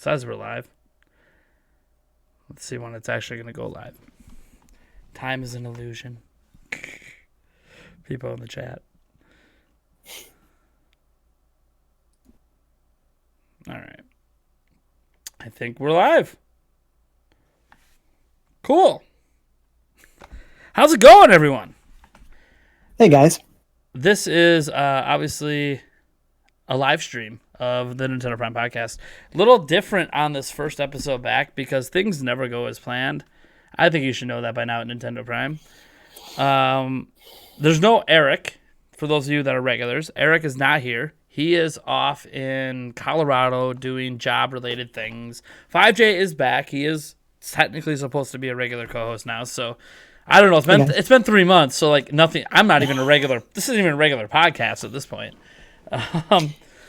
says we're live. Let's see when it's actually going to go live. Time is an illusion. People in the chat. All right. I think we're live. Cool. How's it going, everyone? Hey, guys. This is obviously a live stream of the Nintendo Prime podcast. A little different on this first episode back because things never go as planned. I think you should know that by now at Nintendo Prime. There's no Eric, for those of you that are regulars. Eric is not here. He is off in Colorado doing job-related things. 5J is back. He is technically supposed to be a regular co-host now, so I don't know. It's been 3 months, so like nothing. I'm not even a regular. This isn't even a regular podcast at this point.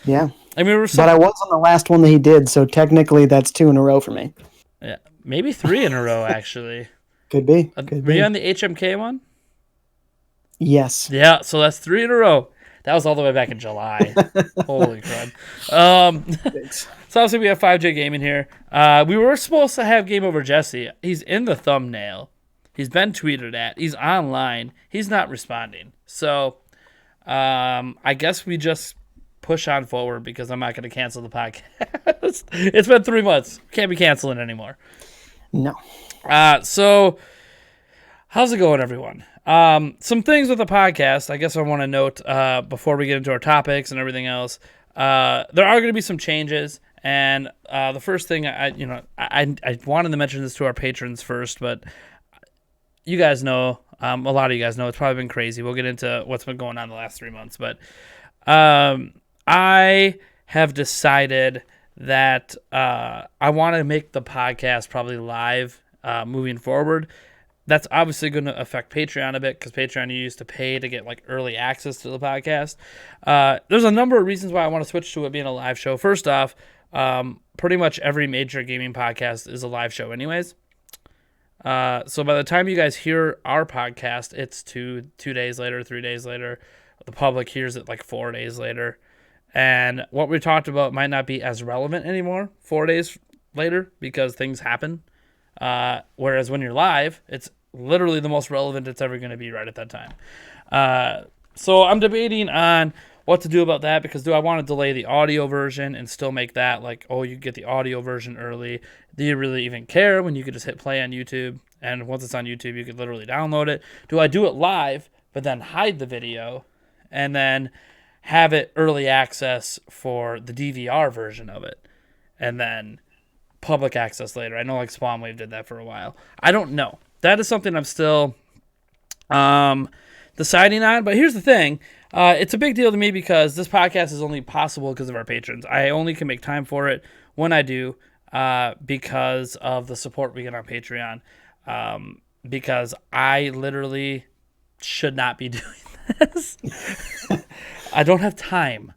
Yeah. I mean, but I was on the last one that he did, so technically that's 2 in a row for me. Yeah, maybe 3 in a row actually. Could be. Were you on the HMK one? Yes. Yeah, so that's 3 in a row. That was all the way back in July. Holy crud. So obviously we have 5J Gaming here. We were supposed to have GameOverJesse. He's in the thumbnail. He's been tweeted at. He's online. He's not responding. So I guess we just push on forward because I'm not going to cancel the podcast. It's been 3 months. Can't be canceling anymore. No. So how's it going, everyone? Some things with the podcast I guess I want to note before we get into our topics and everything else. There are going to be some changes, and the first thing I wanted to mention this to our patrons first, but you guys know, a lot of you guys know, it's probably been crazy. We'll get into what's been going on the last 3 months, but I have decided that I want to make the podcast probably live moving forward. That's obviously going to affect Patreon a bit because Patreon you used to pay to get like early access to the podcast. There's a number of reasons why I want to switch to it being a live show. First off, pretty much every major gaming podcast is a live show anyways. So by the time you guys hear our podcast, it's two days later, 3 days later. The public hears it like 4 days later. And what we talked about might not be as relevant anymore 4 days later because things happen. Whereas when you're live, it's literally the most relevant it's ever going to be right at that time. So I'm debating on what to do about that because do I want to delay the audio version and still make that like, oh, you get the audio version early? Do you really even care when you could just hit play on YouTube? And once it's on YouTube, you could literally download it. Do I do it live, but then hide the video and then have it early access for the DVR version of it and then public access later? I know like Spawnwave did that for a while. I don't know. That is something I'm still deciding on. But here's the thing. It's a big deal to me because this podcast is only possible because of our patrons. I only can make time for it when I do because of the support we get on Patreon. Because I literally should not be doing this. I don't have time.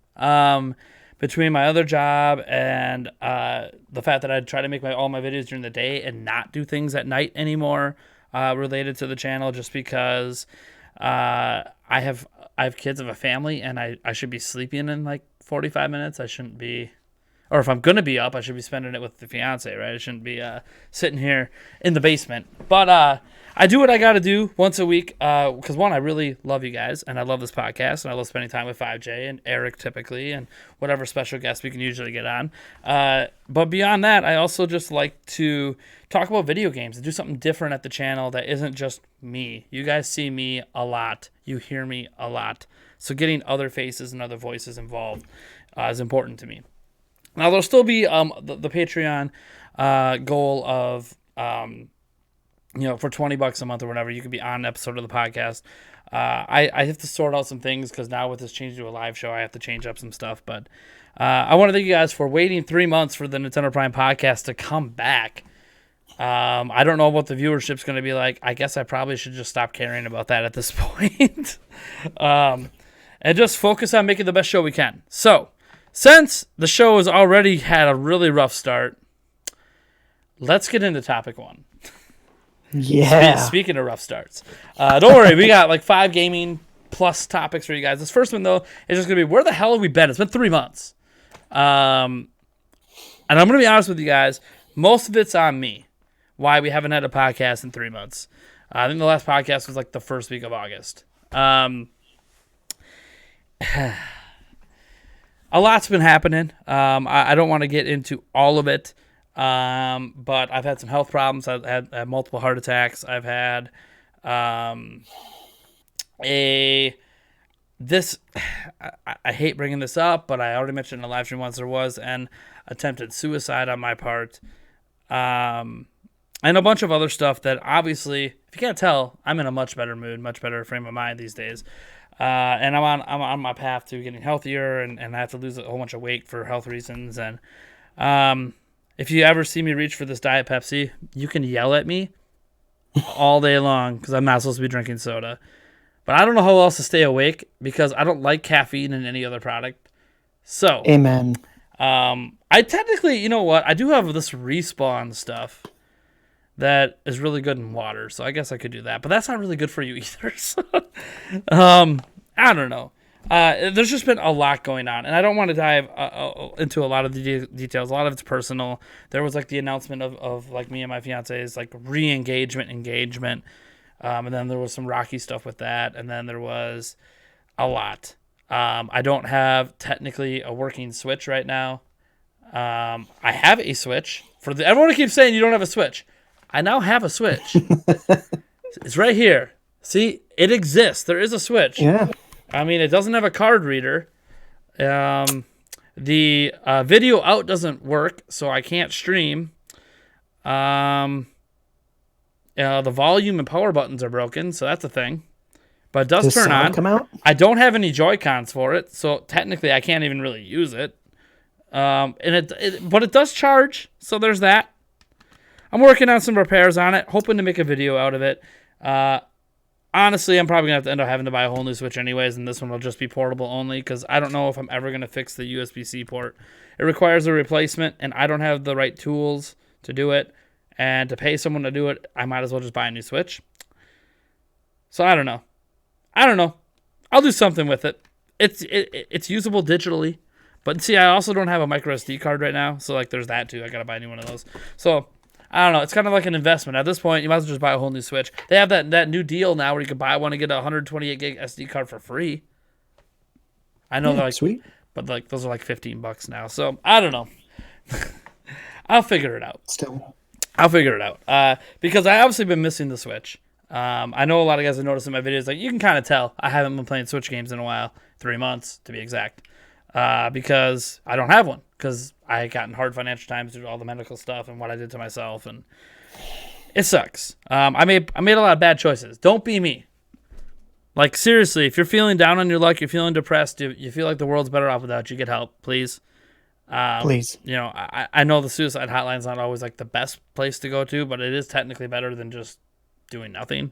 Between my other job and the fact that I try to make all my videos during the day and not do things at night anymore related to the channel just because I have kids of a family and I should be sleeping in like 45 minutes. I shouldn't be, or if I'm going to be up, I should be spending it with the fiance, right? I shouldn't be sitting here in the basement. But I do what I got to do once a week because, one, I really love you guys, and I love this podcast, and I love spending time with 5J and Eric typically and whatever special guests we can usually get on. But beyond that, I also just like to talk about video games and do something different at the channel that isn't just me. You guys see me a lot. You hear me a lot. So getting other faces and other voices involved is important to me. Now, there'll still be the Patreon goal of... for $20 a month or whatever, you could be on an episode of the podcast. I have to sort out some things because now with this change to a live show, I have to change up some stuff. But I want to thank you guys for waiting 3 months for the Nintendo Prime podcast to come back. I don't know what the viewership's going to be like. I guess I probably should just stop caring about that at this point. And just focus on making the best show we can. So, since the show has already had a really rough start, let's get into topic one. Yeah. Speaking of rough starts, don't worry, we got like 5 gaming plus topics for you guys. This first one though is just gonna be where the hell have we been? It's been 3 months. And I'm going to be honest with you guys. Most of it's on me. Why we haven't had a podcast in 3 months. I think the last podcast was like the first week of August. A lot's been happening. I don't want to get into all of it, but I've had some health problems. I've had multiple heart attacks. I've had I hate bringing this up, but I already mentioned in the live stream once there was an attempted suicide on my part, and a bunch of other stuff that obviously, if you can't tell, I'm in a much better mood, much better frame of mind these days. And I'm on my path to getting healthier, and I have to lose a whole bunch of weight for health reasons. And if you ever see me reach for this Diet Pepsi, you can yell at me all day long because I'm not supposed to be drinking soda. But I don't know how else to stay awake because I don't like caffeine in any other product. So, amen. I technically, you know what? I do have this Respawn stuff that is really good in water, so I guess I could do that. But that's not really good for you either. So, I don't know. There's just been a lot going on, and I don't want to dive into a lot of the details. A lot of it's personal. There was like the announcement of like me and my fiance's like re-engagement, engagement, and then there was some rocky stuff with that, and then there was a lot. I don't have technically a working Switch right now. I have a Switch. Everyone keeps saying you don't have a Switch. I now have a Switch. It's right here. See, it exists. There is a Switch. Yeah. I mean, it doesn't have a card reader. The video out doesn't work, so I can't stream. The volume and power buttons are broken, so that's a thing. But it does turn on. Come out? I don't have any Joy-Cons for it, so technically I can't even really use it. But it does charge, so there's that. I'm working on some repairs on it, hoping to make a video out of it. Honestly, I'm probably going to end up having to buy a whole new Switch anyways, and this one will just be portable only because I don't know if I'm ever going to fix the USB-C port. It requires a replacement, and I don't have the right tools to do it. And to pay someone to do it, I might as well just buy a new Switch. So I don't know. I'll do something with it. It's usable digitally. But see, I also don't have a micro SD card right now, so like there's that too. I got to buy a new one of those. So I don't know. It's kind of like an investment. At this point, you might as well just buy a whole new Switch. They have that new deal now where you can buy one and get a 128 gig SD card for free. I know they're like sweet, but like those are like $15 now. So I don't know. I'll figure it out. I'll figure it out. Because I obviously been missing the Switch. I know a lot of guys have noticed in my videos, like you can kind of tell I haven't been playing Switch games in a while, 3 months to be exact. Because I don't have one. Because I got in hard financial times due to all the medical stuff and what I did to myself, and it sucks. I made a lot of bad choices. Don't be me. Like seriously, if you're feeling down on your luck, you're feeling depressed, you feel like the world's better off without you, get help, please. Please. You know, I know the suicide hotline's not always like the best place to go to, but it is technically better than just doing nothing.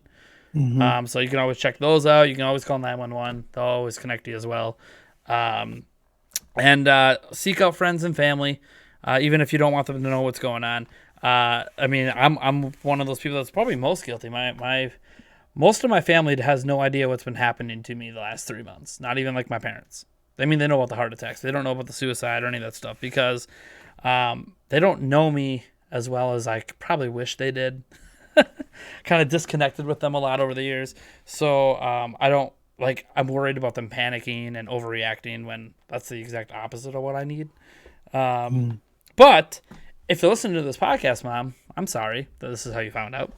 Mm-hmm. So you can always check those out. You can always call 911. They'll always connect you as well. And seek out friends and family, even if you don't want them to know what's going on. I mean, I'm one of those people that's probably most guilty. Most of my family has no idea what's been happening to me the last 3 months. Not even like my parents. I mean, they know about the heart attacks. They don't know about the suicide or any of that stuff because they don't know me as well as I probably wish they did. Kind of disconnected with them a lot over the years. So I don't. Like, I'm worried about them panicking and overreacting when that's the exact opposite of what I need. But if you're listening to this podcast, Mom, I'm sorry that this is how you found out.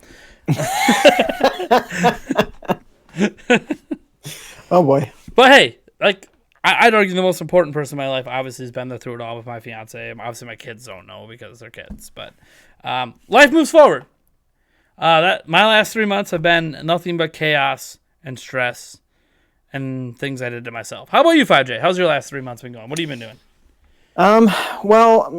Oh, boy. But, hey, like, I'd argue the most important person in my life obviously has been there through it all with my fiance. Obviously, my kids don't know because they're kids. But life moves forward. My last 3 months have been nothing but chaos and stress and things I did to myself. How about you, 5J? How's your last 3 months been going? What have you been doing? Well,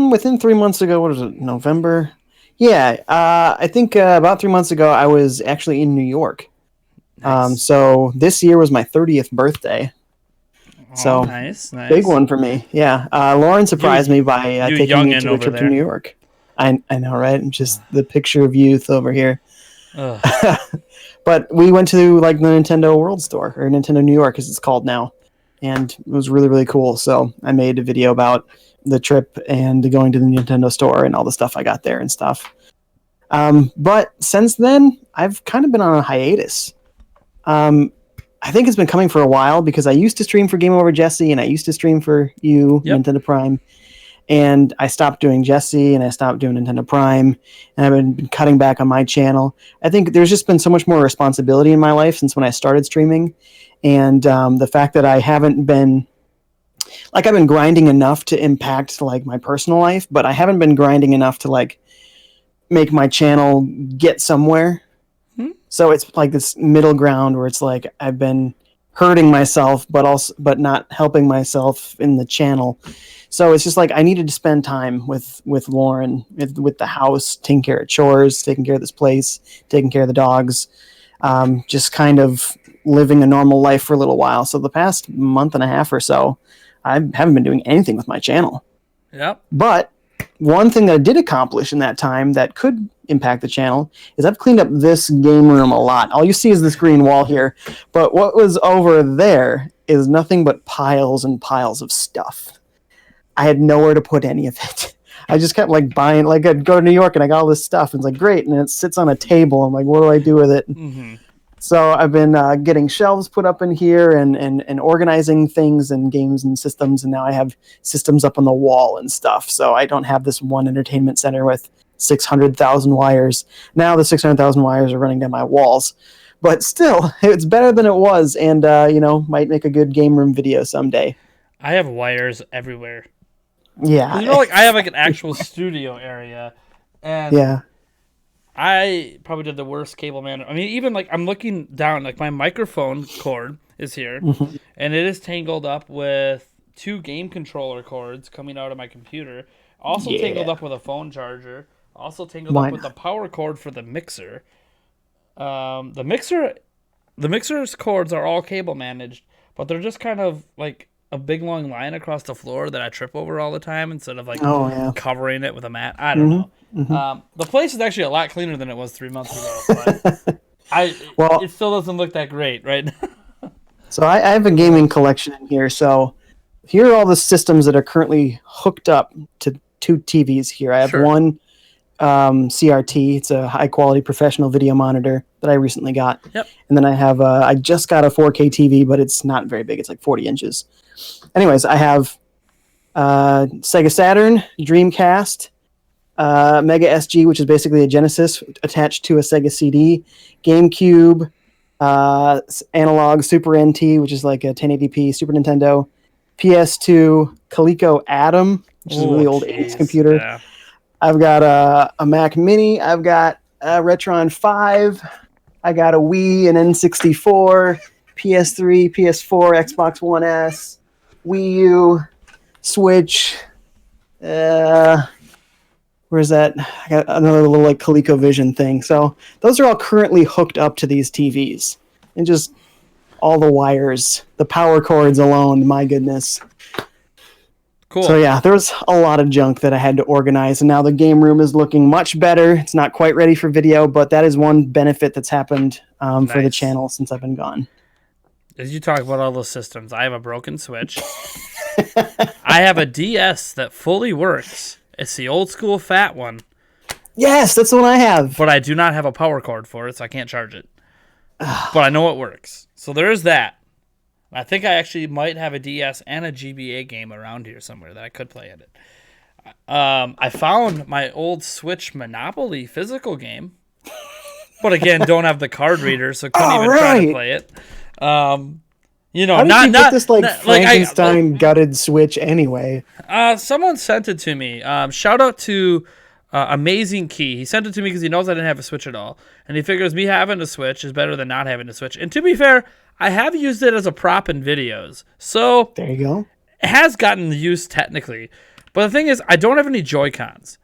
within 3 months ago, what was it, November? Yeah, I think about 3 months ago, I was actually in New York. Nice. So this year was my 30th birthday. Oh, so nice. Big one for me. Yeah. Lauren surprised me by taking me to a trip to New York. I know, right? Just the picture of youth over here. But we went to like the Nintendo World Store, or Nintendo New York as it's called now. and it was really, really cool. So I made a video about the trip and going to the Nintendo store and all the stuff I got there and stuff. But since then, I've kind of been on a hiatus. I think it's been coming for a while because I used to stream for GameOverJesse and I used to stream for you, Yep. Nintendo Prime. And I stopped doing Jesse and I stopped doing Nintendo Prime, and I've been cutting back on my channel. I think there's just been so much more responsibility in my life since when I started streaming. And the fact that I haven't been, like, I've been grinding enough to impact like my personal life, but I haven't been grinding enough to like make my channel get somewhere. So it's like this middle ground where it's like I've been hurting myself, but not helping myself in the channel. So it's just like I needed to spend time with Lauren, with the house, taking care of chores, taking care of this place, taking care of the dogs, just kind of living a normal life for a little while. So the past month and a half or so, I haven't been doing anything with my channel. Yep. But one thing that I did accomplish in that time that could impact the channel is I've cleaned up this game room a lot. All you see is this green wall here, but what was over there is nothing but piles and piles of stuff. I had nowhere to put any of it. I just kept like buying, like I'd go to New York and I got all this stuff and it's like, great. And it sits on a table. I'm like, what do I do with it? Mm-hmm. So I've been getting shelves put up in here and organizing things and games and systems. And now I have systems up on the wall and stuff. So I don't have this one entertainment center with 600,000 wires. Now the 600,000 wires are running down my walls. But still, it's better than it was. And, might make a good game room video someday. I have wires everywhere. Yeah. Like I have like an actual studio area, and yeah. I probably did the worst cable man. I mean, even like I'm looking down, like my microphone cord is here, and it is tangled up with 2 game controller cords coming out of my computer. Also tangled up with a phone charger. Also tangled up with the power cord for the mixer. The mixer's cords are all cable managed, but they're just kind of like a big long line across the floor that I trip over all the time instead of like covering it with a mat. I don't know. The place is actually a lot cleaner than it was 3 months ago, but it still doesn't look that great right now. So I have a gaming collection in here. So here are all the systems that are currently hooked up to 2 TVs here. I have one CRT. It's a high quality professional video monitor that I recently got. Yep. And then I have I just got a 4K TV, but it's not very big. It's like 40 inches. Anyways, I have Sega Saturn, Dreamcast, Mega SG, which is basically a Genesis attached to a Sega CD, GameCube, analog Super NT, which is like a 1080p Super Nintendo, PS2, Coleco Atom, which is a really old 80s computer. Yeah. I've got a Mac Mini. I've got a Retron 5. I got a Wii, an N64, PS3, PS4, Xbox One S, Wii U, Switch. Where's that? I got another little like ColecoVision thing. So those are all currently hooked up to these TVs, and just all the wires, the power cords alone. My goodness. Cool. So yeah, there was a lot of junk that I had to organize, and now the game room is looking much better. It's not quite ready for video, but that is one benefit that's happened for the channel since I've been gone. As you talk about all those systems, I have a broken Switch. I have a DS that fully works. It's the old school fat one. Yes, that's the one I have. But I do not have a power cord for it, so I can't charge it. But I know it works. So there is that. I think I actually might have a DS and a GBA game around here somewhere that I could play in it. I found my old Switch Monopoly physical game. But again, don't have the card reader, so couldn't even try to play it. How did you get this Frankenstein gutted Switch anyway? Someone sent it to me. Shout out to Amazing Key. He sent it to me because he knows I didn't have a Switch at all, and he figures me having a Switch is better than not having a Switch. And to be fair, I have used it as a prop in videos, so there you go. It has gotten use technically, but the thing is, I don't have any Joy-Cons,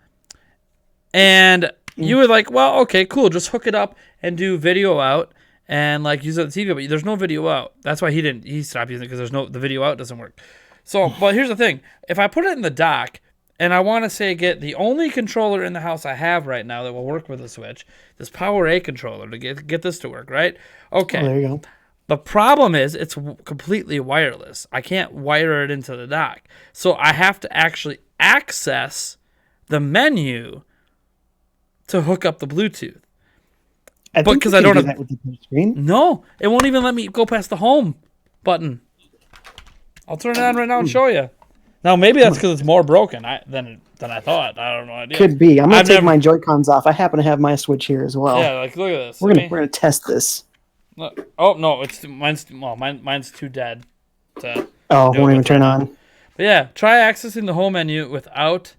and you were like, well, okay, cool, just hook it up and do video out. And like use it on the TV, but there's no video out. That's why he stopped using it, because the video out doesn't work. So, but here's the thing: if I put it in the dock, and I want to say get the only controller in the house I have right now that will work with the Switch, this Power A controller to get this to work, right? Okay. Oh, there you go. The problem is it's completely wireless. I can't wire it into the dock. So I have to actually access the menu to hook up the Bluetooth. Because I don't have that with the touch screen. No, it won't even let me go past the home button. I'll turn it on right now and show you. Now maybe that's because it's more broken than I thought. I don't know. Idea. Could be. I'm gonna take my Joy-Cons off. I happen to have my Switch here as well. Yeah, like look at this. We're gonna test this. Look. Oh no, mine's too dead. It won't even turn on. But yeah, try accessing the home menu without.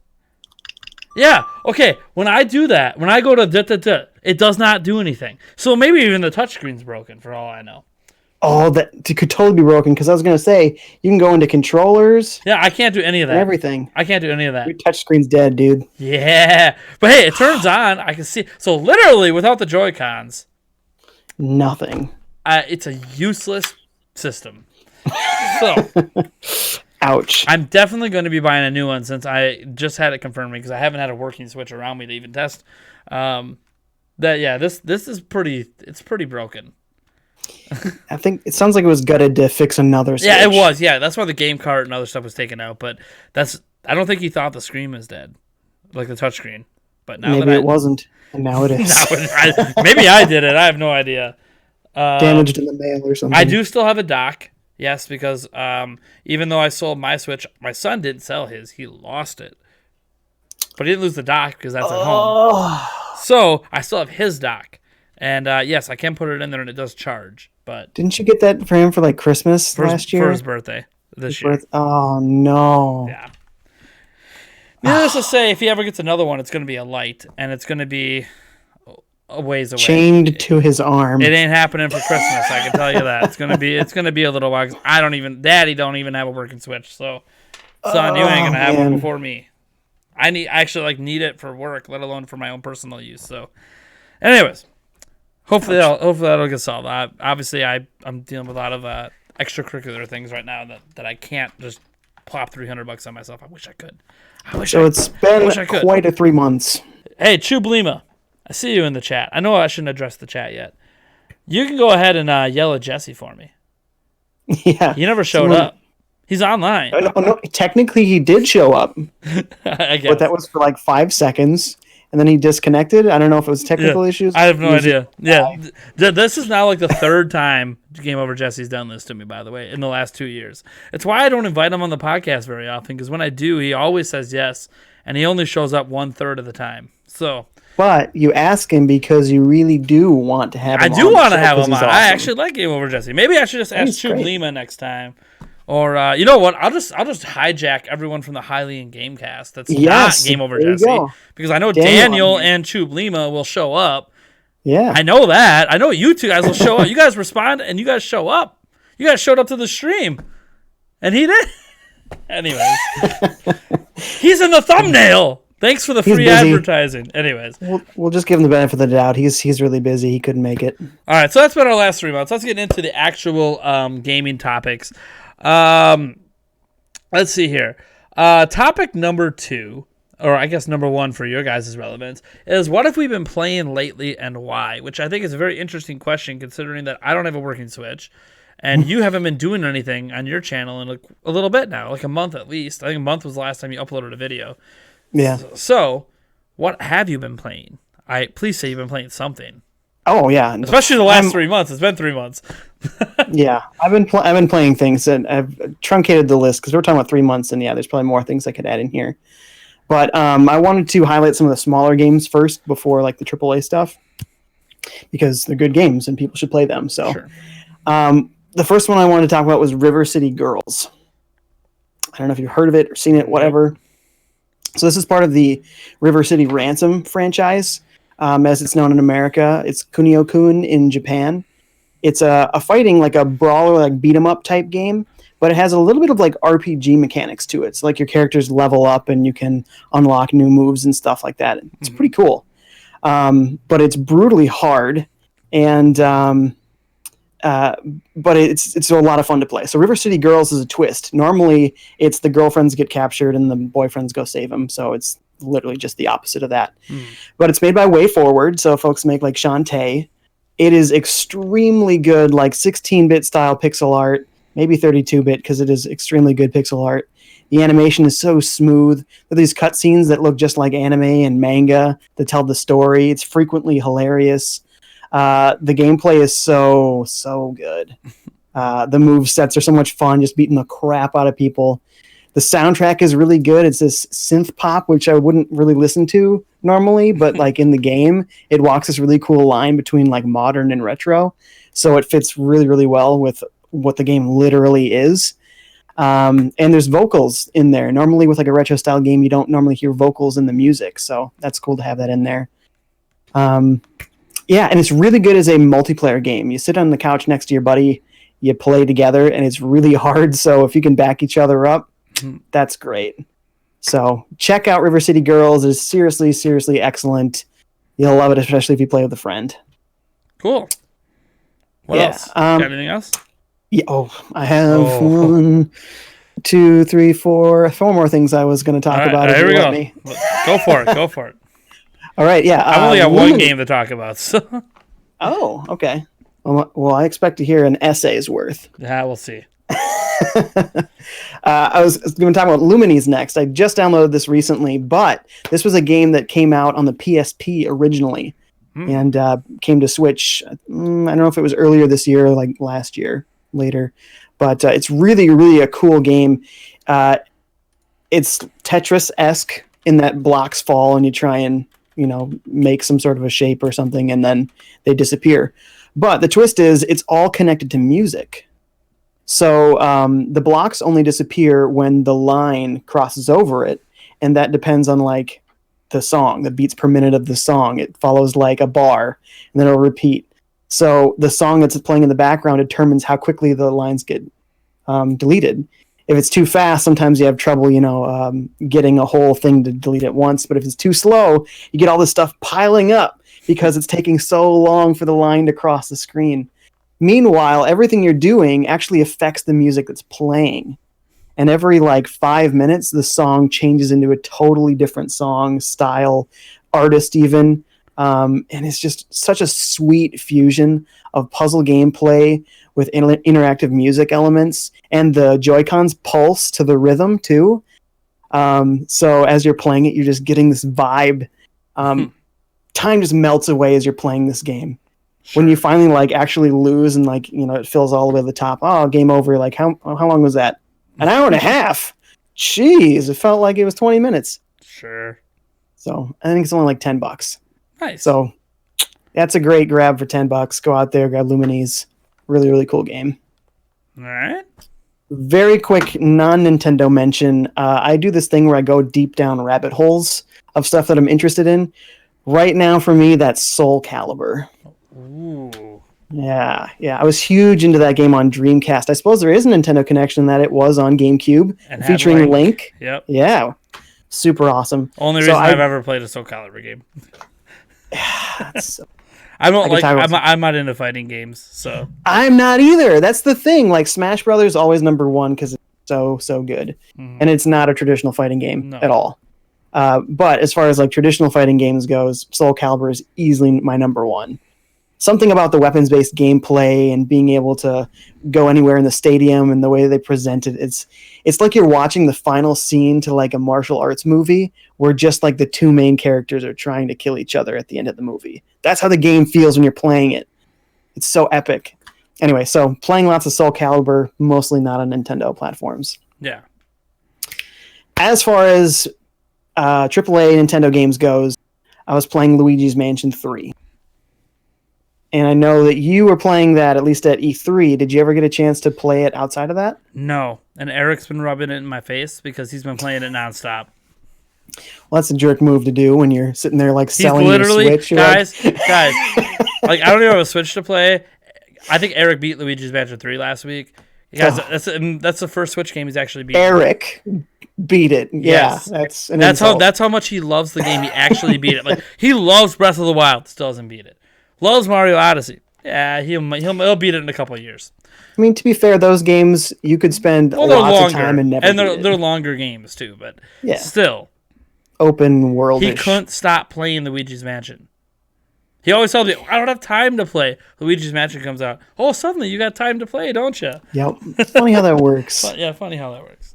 Yeah, okay. When I do that, when I go to it does not do anything. So maybe even the touchscreen's broken for all I know. Oh, that could totally be broken because I was gonna say you can go into controllers. Yeah, I can't do any of that. Everything. I can't do any of that. Your touchscreen's dead, dude. Yeah, but hey, it turns on. I can see. So literally, without the Joy-Cons, nothing. It's a useless system. So, ouch. I'm definitely going to be buying a new one since I just had it confirmed because I haven't had a working Switch around me to even test. This is pretty. It's pretty broken. I think it sounds like it was gutted to fix another Switch. Yeah, it was. Yeah, that's why the game cart and other stuff was taken out. But I don't think he thought the screen was dead, like the touchscreen. But now maybe it wasn't, and now it is. Maybe I did it. I have no idea. Damaged in the mail or something. I do still have a dock. Yes, because even though I sold my Switch, my son didn't sell his. He lost it. But he didn't lose the dock because that's at home. So I still have his dock. And yes, I can put it in there and it does charge. But didn't you get that for him for like Christmas last year? For his birthday this year. Oh, no. Yeah. Needless to say, if he ever gets another one, it's going to be a light. And it's going to be a ways away. Chained to his arm. It ain't happening for Christmas, I can tell you that. It's gonna be a little while. Daddy don't even have a working Switch, so son, you ain't gonna have one before me. I need it for work, let alone for my own personal use. So, anyways, hopefully that'll get solved. Obviously, I'm dealing with a lot of extracurricular things right now that I can't just plop $300 on myself. I wish I could. It's been quite a 3 months. Hey, Chublima. I see you in the chat. I know I shouldn't address the chat yet. You can go ahead and yell at Jesse for me. Yeah. He never showed up. He's online. No, technically, he did show up. I guess. But that was for like 5 seconds, and then he disconnected. I don't know if it was technical issues. I have no idea. Yeah. This is now like the third time GameOverJesse's done this to me, by the way, in the last 2 years. It's why I don't invite him on the podcast very often, because when I do, he always says yes, and he only shows up 1/3 of the time. So... But you ask him because you really do want to have him on. I do want to have him on. Awesome. I actually like GameOverJesse. Maybe I should just ask Chublima next time. Or, you know what? I'll just hijack everyone from the Hylian Gamecast that's not GameOverJesse. Because I know Daniel and Chublima will show up. Yeah. I know that. I know you two guys will show up. You guys respond and you guys show up. You guys showed up to the stream. And he did. Anyways. He's in the thumbnail. Thanks for the free advertising. Anyways. We'll just give him the benefit of the doubt. He's really busy. He couldn't make it. All right, so that's been our last 3 months. Let's get into the actual gaming topics. Let's see here. Topic number 2, or I guess number 1 for your guys' relevance, is what have we been playing lately and why? Which I think is a very interesting question considering that I don't have a working Switch. And you haven't been doing anything on your channel in a little bit now, like a month at least. I think a month was the last time you uploaded a video. Yeah. So, what have you been playing? Please say you've been playing something. Oh yeah, especially the last 3 months. It's been 3 months. Yeah, I've been playing things, and I've truncated the list because we're talking about 3 months, and yeah, there's probably more things I could add in here. But I wanted to highlight some of the smaller games first before like the AAA stuff because they're good games and people should play them. So, sure. The first one I wanted to talk about was River City Girls. I don't know if you've heard of it or seen it, whatever. So this is part of the River City Ransom franchise, as it's known in America. It's Kunio-kun in Japan. It's a fighting, like a brawler, like beat-em-up type game, but it has a little bit of like RPG mechanics to it. So like your characters level up and you can unlock new moves and stuff like that. It's pretty cool. But it's brutally hard, and but it's a lot of fun to play. So River City Girls is a twist. Normally, it's the girlfriends get captured and the boyfriends go save them. So it's literally just the opposite of that. But it's made by Way Forward, so folks make like Shantae. It is extremely good, like 16-bit style pixel art, maybe 32-bit because it is extremely good pixel art. The animation is so smooth. There are these cutscenes that look just like anime and manga that tell the story. It's frequently hilarious. The gameplay is so good. The move sets are so much fun, just beating the crap out of people. The soundtrack is really good. It's this synth pop, which I wouldn't really listen to normally, but like in the game, it walks this really cool line between like modern and retro. So it fits really, really well with what the game literally is. And there's vocals in there. Normally with like a retro style game, you don't normally hear vocals in the music. So that's cool to have that in there. Yeah, and it's really good as a multiplayer game. You sit on the couch next to your buddy, you play together, and it's really hard. So if you can back each other up, that's great. So check out River City Girls. It's seriously, seriously excellent. You'll love it, especially if you play with a friend. Cool. What else? Got anything else? Yeah. I have 1, 2, 3, 4 more things I was going to talk about. Here we go. Go for it. Go for it. All right. Yeah. I've only got one game to talk about. So. Oh, okay. Well, I expect to hear an essay's worth. Yeah, we'll see. I was going to talk about Lumines next. I just downloaded this recently, but this was a game that came out on the PSP originally and came to Switch. I don't know if it was earlier this year or like last year, later, but it's really, really a cool game. It's Tetris-esque in that blocks fall and you try and, make some sort of a shape or something and then they disappear. But the twist is it's all connected to music. So the blocks only disappear when the line crosses over it, and that depends on like the song, the beats per minute of the song. It follows like a bar, and then it'll repeat. So the song that's playing in the background determines how quickly the lines get deleted. If it's too fast, sometimes you have trouble, getting a whole thing to delete at once. But if it's too slow, you get all this stuff piling up because it's taking so long for the line to cross the screen. Meanwhile, everything you're doing actually affects the music that's playing. And every 5 minutes, the song changes into a totally different song, style, artist even. And it's just such a sweet fusion of puzzle gameplay with interactive music elements. And the Joy-Cons pulse to the rhythm, too. So as you're playing it, you're just getting this vibe. Time just melts away as you're playing this game. Sure. When you finally actually lose and it fills all the way to the top. Oh, game over. How long was that? An hour and a half. Jeez, it felt like it was 20 minutes. Sure. So I think it's only $10. Nice. So that's a great grab for $10. Go out there, grab Lumines. Really, really cool game. All right. Very quick non-Nintendo mention. I do this thing where I go deep down rabbit holes of stuff that I'm interested in. Right now, for me, that's Soul Calibur. Ooh. Yeah. I was huge into that game on Dreamcast. I suppose there is a Nintendo connection that it was on GameCube, and featuring Link. Yep. Yeah. Super awesome. Only reason I've ever played a Soul Calibur game. I'm not into fighting games, so I'm not either. That's the thing. Smash Brothers is always number one because it's so good, and it's not a traditional fighting game at all. But as far as traditional fighting games goes, Soul Calibur is easily my number one. Something about the weapons-based gameplay and being able to go anywhere in the stadium and the way they present it, it's like you're watching the final scene to a martial arts movie where just the two main characters are trying to kill each other at the end of the movie. That's how the game feels when you're playing it. It's so epic. Anyway, so playing lots of Soul Calibur, mostly not on Nintendo platforms. Yeah. As far as AAA Nintendo games goes, I was playing Luigi's Mansion 3. And I know that you were playing that at least at E3. Did you ever get a chance to play it outside of that? No. And Eric's been rubbing it in my face because he's been playing it nonstop. Well, that's a jerk move to do when you're sitting there selling your Switch. Guys, I don't even have a Switch to play. I think Eric beat Luigi's Mansion 3 last week. Guys, that's the first Switch game he's actually beat. Eric beat it. Yes. Yeah, that's how much he loves the game. He actually beat it. He loves Breath of the Wild, still doesn't beat it. Loves Mario Odyssey. Yeah, he'll beat it in a couple of years. I mean, to be fair, those games you could spend lots of time and never. And they're longer games too, but still, open world. He couldn't stop playing Luigi's Mansion. He always tells me, I don't have time to play. Luigi's Mansion comes out. Oh, suddenly you got time to play, don't you? Yep. It's funny how that works. Yeah, funny how that works.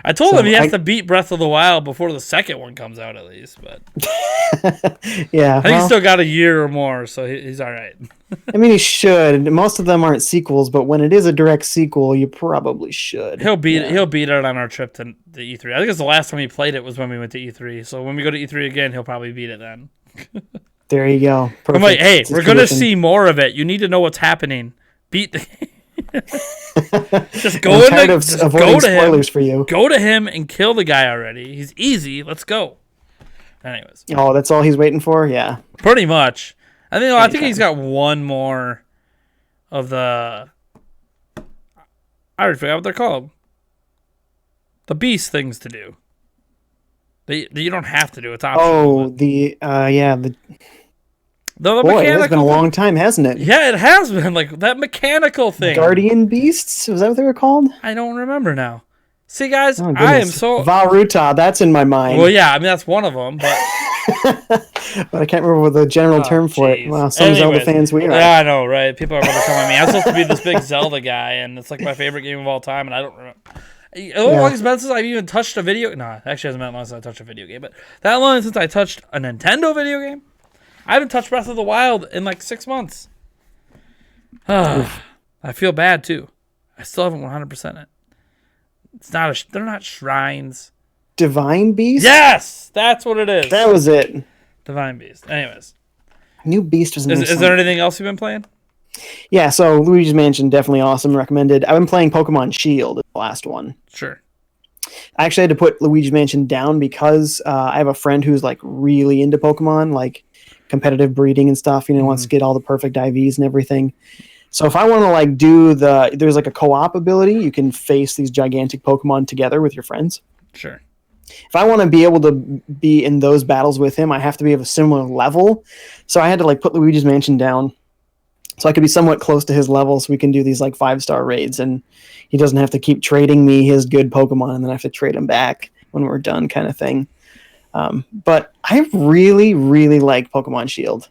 I told him he has to beat Breath of the Wild before the second one comes out, at least. But yeah, I think he's still got a year or more, so he's all right. I mean, he should. Most of them aren't sequels, but when it is a direct sequel, you probably should. He'll beat it on our trip to the E3. I think it's the last time he played it was when we went to E3. So when we go to E3 again, he'll probably beat it then. There you go. Perfect. I'm like, hey, we're going to see more of it. You need to know what's happening. Beat the game. Just go to him. For you. Go to him and kill the guy already. He's easy. Let's go. Anyways. Oh, that's all he's waiting for? Yeah. Pretty much. I think he's got one more of the... I already forgot what they're called. The beast things to do. You don't have to do it. It's optional. Boy, it's been a long time, hasn't it? Yeah, it has been. Like, that mechanical thing. Guardian Beasts? Was that what they were called? I don't remember now. See, guys, I am so... Varuta, that's in my mind. Well, yeah, I mean, that's one of them, but... but I can't remember the general term for it. Wow, Zelda fans we are. Yeah, I know, right? People are going to come at me. I'm supposed to be this big Zelda guy, and it's like my favorite game of all time, and I don't remember... Long as since I've even touched a video... No, actually, it hasn't been long since I touched a video game, but that long since I touched a Nintendo video game? I haven't touched Breath of the Wild in like 6 months. I feel bad too. I still haven't 100% it. It's not they're not shrines. Divine Beast? Yes! That's what it is. That was it. Divine Beast. Anyways. New Beast was Is there anything else you've been playing? Yeah, so Luigi's Mansion, definitely awesome. Recommended. I've been playing Pokemon Shield, the last one. Sure. I actually had to put Luigi's Mansion down because I have a friend who's like really into Pokemon, like competitive breeding and stuff, wants to get all the perfect IVs and everything. So if I want to like there's like a co-op ability, you can face these gigantic Pokemon together with your friends. Sure. If I want to be able to be in those battles with him, I have to be of a similar level. So I had to like put Luigi's Mansion down so I could be somewhat close to his level so we can do these like 5-star raids and he doesn't have to keep trading me his good Pokemon and then I have to trade him back when we're done kind of thing. But I really, really like Pokemon Shield.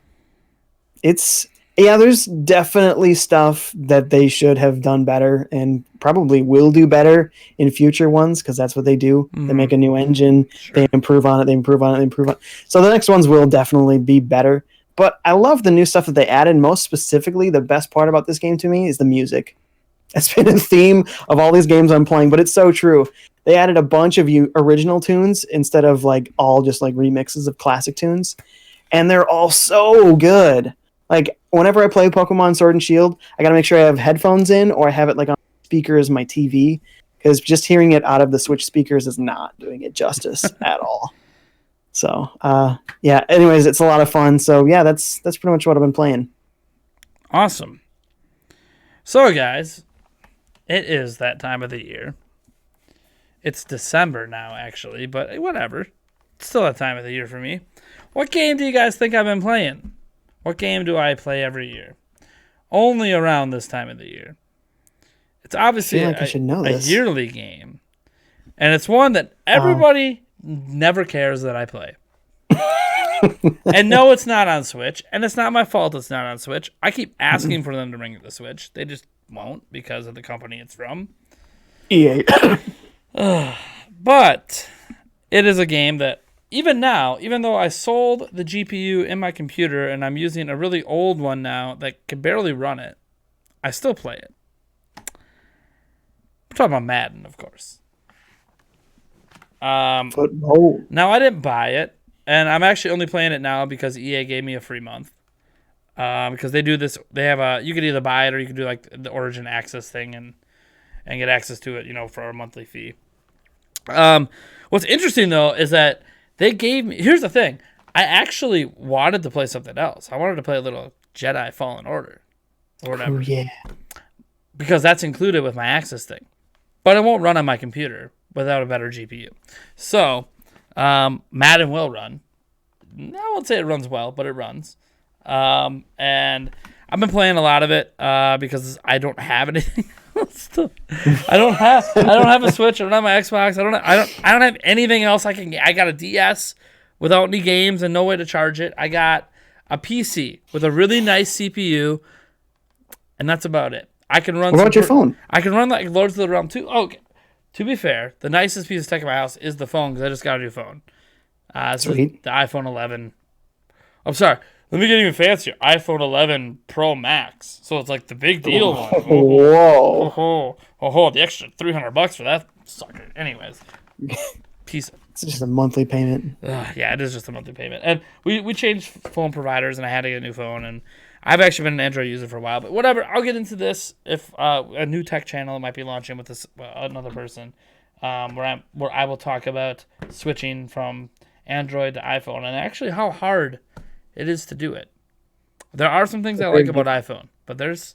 There's definitely stuff that they should have done better and probably will do better in future ones because that's what they do. They make a new engine, they improve on it. So the next ones will definitely be better. But I love the new stuff that they added. Most specifically, the best part about this game to me is the music. It's been a theme of all these games I'm playing, but it's so true. They added a bunch of original tunes instead of like all just like remixes of classic tunes. And they're all so good. Like whenever I play Pokemon Sword and Shield, I got to make sure I have headphones in or I have it like on speakers, my TV, because just hearing it out of the Switch speakers is not doing it justice at all. So, anyways, it's a lot of fun. So yeah, that's pretty much what I've been playing. Awesome. So guys, it is that time of the year. It's December now, actually, but whatever. It's still that time of the year for me. What game do you guys think I've been playing? What game do I play every year? Only around this time of the year. It's obviously a yearly game. And it's one that everybody never cares that I play. And no, it's not on Switch. And it's not my fault it's not on Switch. I keep asking for them to bring it to Switch. They just won't because of the company it's from. EA. But it is a game that even now, even though I sold the GPU in my computer and I'm using a really old one now that can barely run it, I still play it. We're talking about Madden, of course. Football. Now, I didn't buy it, and I'm actually only playing it now because EA gave me a free month. Because they do this, they have you could either buy it or you could do like the Origin Access thing and get access to it, for a monthly fee. What's interesting though is that they gave me. Here's the thing: I actually wanted to play something else. I wanted to play a little Jedi Fallen Order or whatever. Oh yeah. Because that's included with my Access thing, but it won't run on my computer without a better GPU. So, Madden will run. I won't say it runs well, but it runs. And I've been playing a lot of it because I don't have anything else I don't have a Switch. I don't have my Xbox. I don't have anything else I got a DS without any games and no way to charge it. I got a PC with a really nice CPU, and that's about it. I can run. What about your phone? I can run like Lords of the Realm 2. Okay. To be fair, the nicest piece of tech in my house is the phone because I just got a new phone. Sweet. The iPhone 11. I'm sorry. Let me get even fancier. iPhone 11 Pro Max. So it's like the big deal one. Whoa. The extra $300 for that sucker. Anyways, piece. It's just a monthly payment. Yeah, it is just a monthly payment. And we changed phone providers, and I had to get a new phone. And I've actually been an Android user for a while. But whatever, I'll get into this if a new tech channel might be launching with this another person, where I will talk about switching from Android to iPhone and actually how hard it is to do it. There are some things I like about iPhone, but there's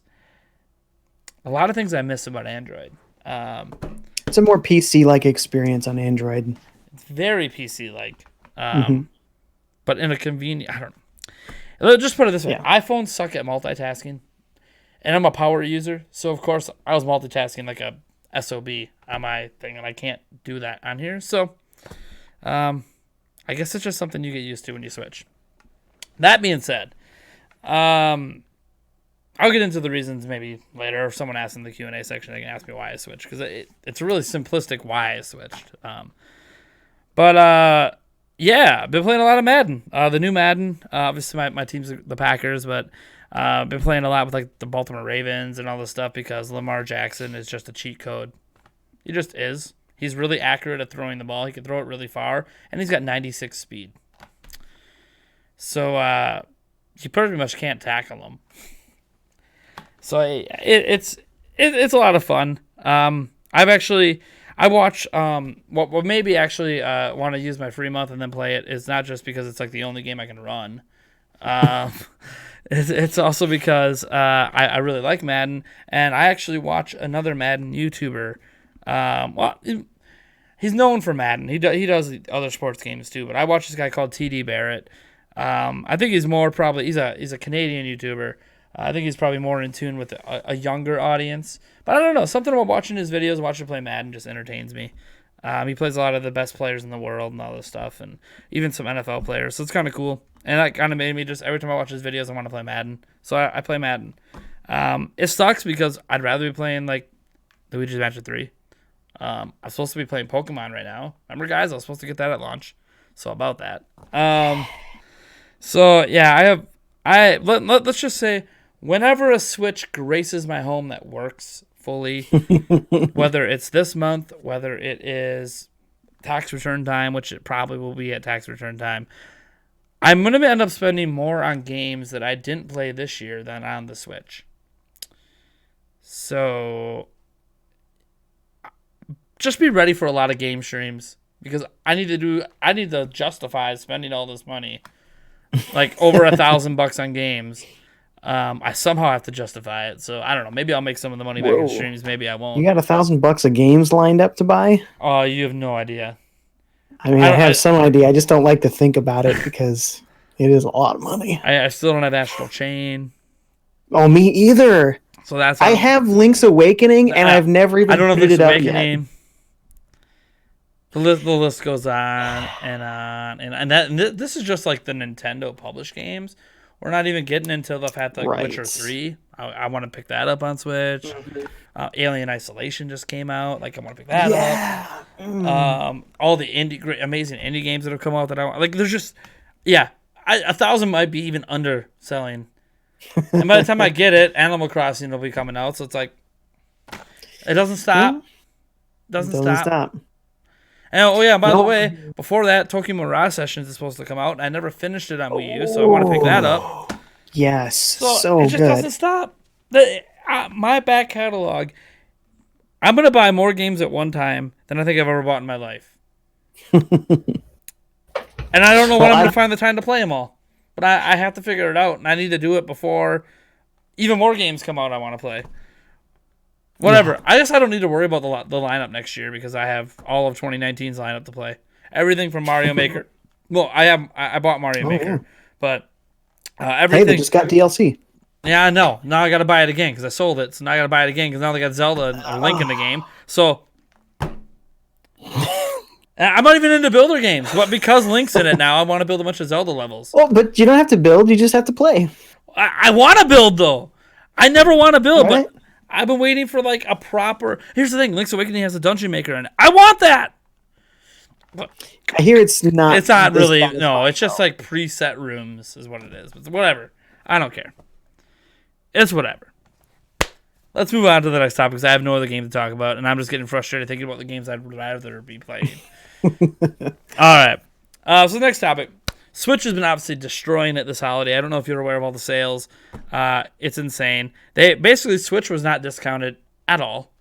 a lot of things I miss about Android. It's a more PC-like experience on Android. It's very PC-like, but in a convenient. I don't know. Just put it this way: iPhones suck at multitasking, and I'm a power user, so of course I was multitasking like a SOB on my thing, and I can't do that on here. So, I guess it's just something you get used to when you switch. That being said, I'll get into the reasons maybe later. If someone asks in the Q&A section, they can ask me why I switched, because it's a really simplistic why I switched. Yeah, been playing a lot of Madden. The new Madden, obviously my team's the Packers, but been playing a lot with like the Baltimore Ravens and all this stuff because Lamar Jackson is just a cheat code. He just is. He's really accurate at throwing the ball. He can throw it really far, and he's got 96 speed. So you pretty much can't tackle him. So it's a lot of fun. I watch what maybe actually want to use my free month and then play it is not just because it's like the only game I can run. It's also because I really like Madden, and I actually watch another Madden YouTuber. He's known for Madden. He does other sports games too, but I watch this guy called TD Barrett. I think he's a Canadian YouTuber. I think he's probably more in tune with a younger audience. But I don't know. Something about watching his videos, watching him play Madden just entertains me. He plays a lot of the best players in the world and all this stuff, and even some NFL players. So it's kind of cool. And that kind of made me just, every time I watch his videos, I want to play Madden. So I play Madden. It sucks because I'd rather be playing like Luigi's Mansion 3. I'm supposed to be playing Pokemon right now. Remember, guys? I was supposed to get that at launch. So about that. So yeah, let's just say whenever a Switch graces my home that works fully, whether it's this month, whether it is tax return time, which it probably will be at tax return time, I'm going to end up spending more on games that I didn't play this year than on the Switch. So just be ready for a lot of game streams because I need to justify spending all this money, like over $1,000 on games. I somehow have to justify it, so I don't know. Maybe I'll make some of the money back in streams. Maybe I won't. You got $1,000 of games lined up to buy? Oh, you have no idea. I mean, I have some idea. I just don't like to think about it because it is a lot of money. I still don't have Astral Chain. Oh, me either. So that's. I have Link's Awakening, and I've never even put it up yet. The list goes on and on, and this is just like the Nintendo published games. We're not even getting into the fact that Witcher 3. I want to pick that up on Switch. Alien Isolation just came out. Like I want to pick that up. All the amazing indie games that have come out that I want. Like there's just 1,000 might be even underselling. And by the time I get it, Animal Crossing will be coming out. So it's like it doesn't stop. Doesn't stop. And by the way, before that, Tokyo Mirage Sessions is supposed to come out, and I never finished it on Wii U, so I want to pick that up. Yes, so it just doesn't stop. My back catalog, I'm going to buy more games at one time than I think I've ever bought in my life. And I don't know when I'm going to find the time to play them all. But I have to figure it out, and I need to do it before even more games come out I want to play. Whatever. Yeah. I guess I don't need to worry about the lineup next year because I have all of 2019's lineup to play. Everything from Mario Maker. Well, I bought Mario Maker, but everything. Hey, they just got DLC. Yeah, I know. Now I got to buy it again because I sold it. So now I got to buy it again because now they got Zelda and Link in the game. So And I'm not even into builder games, but because Link's in it now, I want to build a bunch of Zelda levels. Well, but you don't have to build. You just have to play. I want to build, though. I never want to build, Right. but I've been waiting for like a proper... Here's the thing. Link's Awakening has a dungeon maker in it. I want that! But I hear it's not. it's not really... satisfying, No, it's just though. like preset rooms is what it is. But whatever. I don't care. It's whatever. Let's move on to the next topic because I have no other game to talk about, and I'm just getting frustrated thinking about the games I'd rather be playing. All right. So the next topic. Switch has been obviously destroying it this holiday. I don't know if you're aware of all the sales. It's insane. Switch was not discounted at all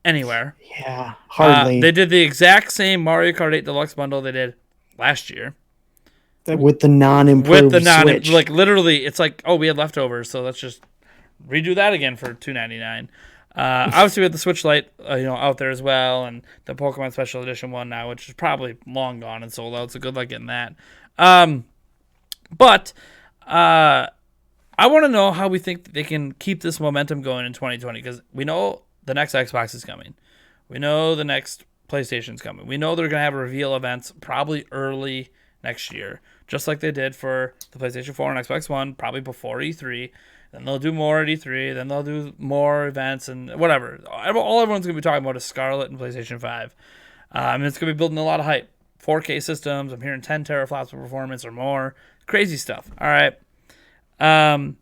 anywhere. Yeah, hardly. They did the exact same Mario Kart 8 Deluxe bundle they did last year. With the non-improved Switch. Like literally, it's like, oh, we had leftovers, so let's just redo that again for $2.99. Obviously, we have the Switch Lite, out there as well, and the Pokemon Special Edition one now, which is probably long gone and sold out. So good luck getting that. But I want to know how we think that they can keep this momentum going in 2020 because we know the next Xbox is coming. We know the next PlayStation's coming. We know they're going to have reveal events probably early next year, just like they did for the PlayStation 4 and Xbox One, probably before E3. Then they'll do more at E3. Then they'll do more events and whatever. All everyone's going to be talking about is Scarlet and PlayStation 5. It's going to be building a lot of hype. 4K systems. I'm hearing 10 teraflops of performance or more. Crazy stuff. All right. And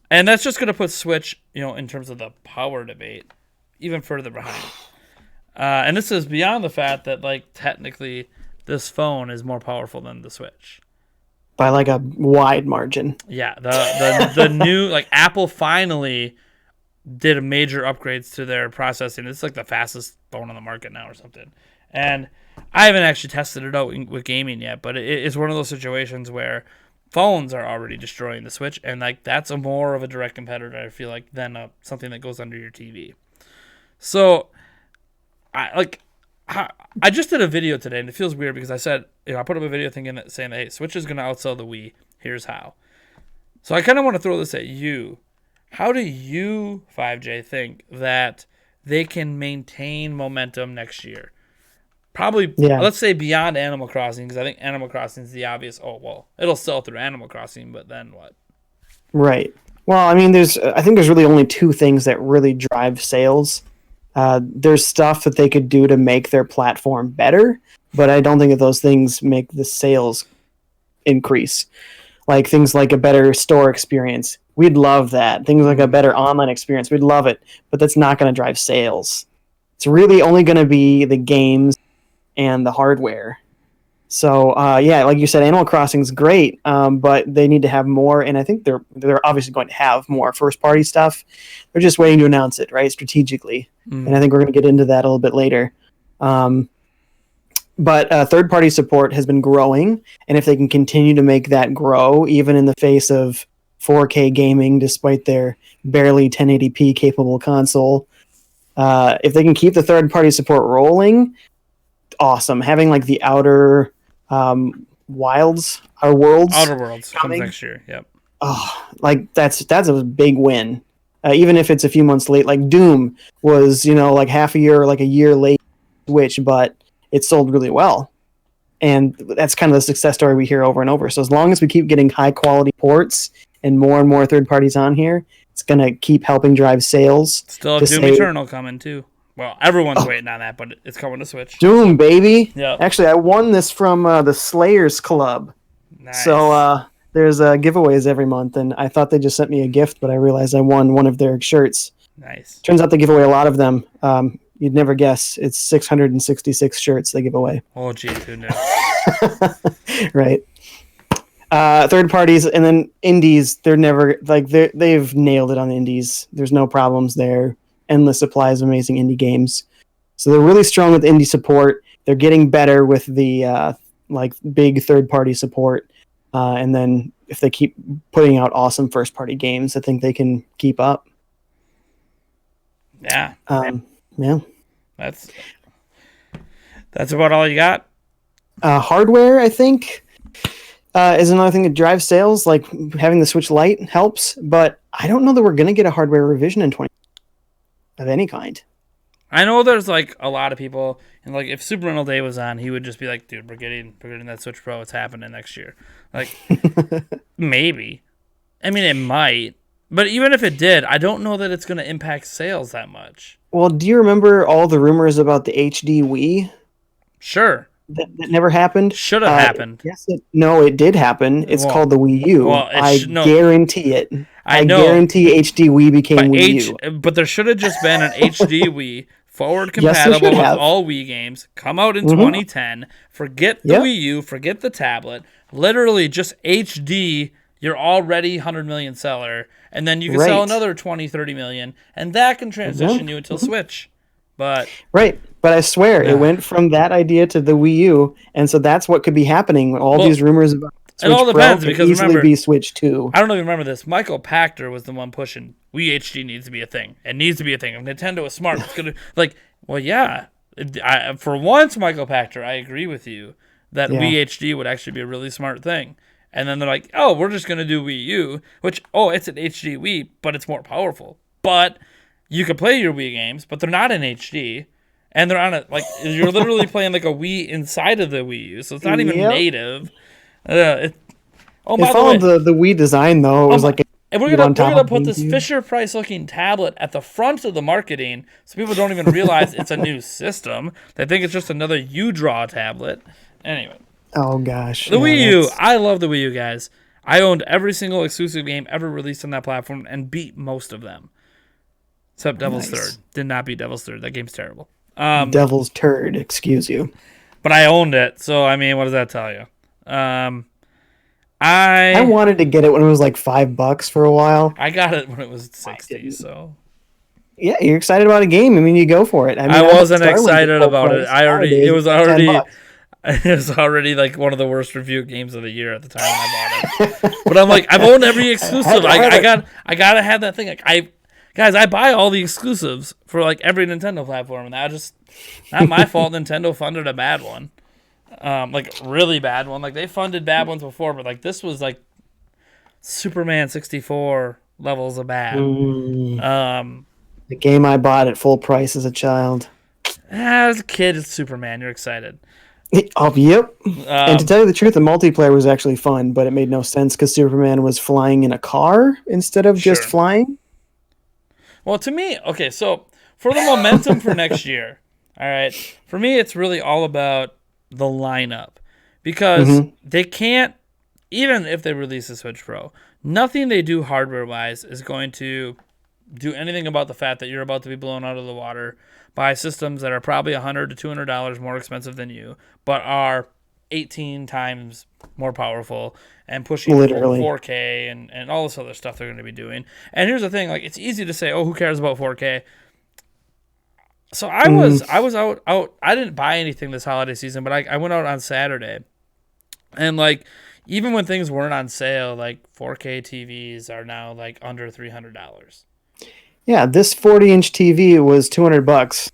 that's just going to put Switch, in terms of the power debate, even further behind. And this is beyond the fact that, like, technically this phone is more powerful than the Switch. By like a wide margin. Yeah, the new, like, Apple finally did major upgrades to their processing. It's like the fastest phone on the market now or something. And I haven't actually tested it out with gaming yet, but it's one of those situations where phones are already destroying the Switch, and like that's a more of a direct competitor, I feel like, than something that goes under your TV. So, I just did a video today, and it feels weird because I said, I put up a video saying that, hey, Switch is going to outsell the Wii. Here's how. So I kind of want to throw this at you. How do you, 5J, think that they can maintain momentum next year? Probably, Let's say beyond Animal Crossing, because I think Animal Crossing is the obvious, it'll sell through Animal Crossing, but then what? Right. Well, I mean, I think there's really only two things that really drive sales. There's stuff that they could do to make their platform better, but I don't think that those things make the sales increase. Like things like a better store experience. We'd love that. Things like a better online experience. We'd love it, but that's not going to drive sales. It's really only going to be the games and the hardware. So, like you said, Animal Crossing's great, but they need to have more, and I think they're obviously going to have more first-party stuff. They're just waiting to announce it, right, strategically. And I think we're going to get into that a little bit later. But third-party support has been growing, and if they can continue to make that grow, even in the face of 4K gaming, despite their barely 1080p capable console, if they can keep the third-party support rolling, awesome. Having like the Outer Worlds comes next year. Yep. Oh, like that's a big win. Even if it's a few months late, like Doom was, like half a year, or like a year late Switch, but it sold really well. And that's kind of the success story we hear over and over. So as long as we keep getting high quality ports and more third parties on here, it's going to keep helping drive sales. Still have Doom Eternal coming too. Well, everyone's waiting on that, but it's coming to Switch. Doom, baby. Yeah. Actually, I won this from the Slayers Club. Nice. So there's giveaways every month, and I thought they just sent me a gift, but I realized I won one of their shirts. Nice. Turns out they give away a lot of them. You'd never guess. It's 666 shirts they give away. Oh, geez, who knew? Right. Third parties, and then indies, they've nailed it on the indies. There's no problems there. Endless supplies of amazing indie games. So they're really strong with indie support. They're getting better with the big third-party support. And then if they keep putting out awesome first-party games, I think they can keep up. Yeah. Yeah. That's about all you got? Hardware, I think, is another thing that drives sales. Like having the Switch Lite helps, but I don't know that we're going to get a hardware revision in 2020 of any kind. I know there's like a lot of people, and like if Super Rental Day was on, he would just be like, "Dude, we're getting that Switch Pro. It's happening next year." Like, maybe. I mean, it might, but even if it did, I don't know that it's going to impact sales that much. Well, do you remember all the rumors about the HD Wii? Sure. That never happened. Should have happened. Yes, no, it did happen. It's called the Wii U. Well, I guarantee it. I know. Guarantee HD Wii became Wii U. But there should have just been an HD Wii, forward compatible with all Wii games, come out in 2010. Forget the Wii U, forget the tablet. Literally just HD. You're already 100 million seller, and then you can sell another 20, 30 million, and that can transition you until Switch. But I swear it went from that idea to the Wii U, and so that's what could be happening. All these rumors about Switch it all depends Pro because easily remember, be Switch 2. I don't know if you remember this. Michael Pachter was the one pushing Wii HD needs to be a thing. It needs to be a thing. If Nintendo is smart, it's gonna for once, Michael Pachter, I agree with you that Wii HD would actually be a really smart thing. And then they're like, oh, we're just going to do Wii U, which, it's an HD Wii, but it's more powerful. But you can play your Wii games, but they're not in HD. And they're on you're literally playing like a Wii inside of the Wii U, so it's not even native. It followed the Wii design, though. It was and we're gonna put this Fisher Price looking tablet at the front of the marketing, so people don't even realize it's a new system. They think it's just another U-Draw tablet. Anyway. Oh, gosh. The Wii U. I love the Wii U, guys. I owned every single exclusive game ever released on that platform and beat most of them. Except Devil's Third. Did not beat Devil's Third. That game's terrible. Devil's Turd, excuse you. But I owned it, so, I mean, what does that tell you? I wanted to get it when it was like $5 for a while. I got it when it was 60, so... Yeah, you're excited about a game. I mean, you go for it. I wasn't excited about it. It was already like one of the worst reviewed games of the year at the time I bought it. But I'm like, I've owned every exclusive. I gotta have that thing. Like I buy all the exclusives for like every Nintendo platform, and that just not my fault. Nintendo funded a bad one, like really bad one. Like they funded bad ones before, but like this was like Superman 64 levels of bad. The game I bought at full price as a child. As a kid, it's Superman. You're excited. Oh, yep. And to tell you the truth, the multiplayer was actually fun, but it made no sense because Superman was flying in a car instead of just flying. Well, to me, okay, so for the momentum for next year, all right, for me, it's really all about the lineup because they can't, even if they release the Switch Pro, nothing they do hardware-wise is going to do anything about the fact that you're about to be blown out of the water by systems that are probably $100 to $200 more expensive than you, but are 18 times more powerful and pushing 4K and all this other stuff they're going to be doing. And here's the thing, like it's easy to say, oh, who cares about 4K? So I was out. I didn't buy anything this holiday season, but I went out on Saturday, and like even when things weren't on sale, like 4K TVs are now like under $300. Yeah, this 40-inch TV was $200,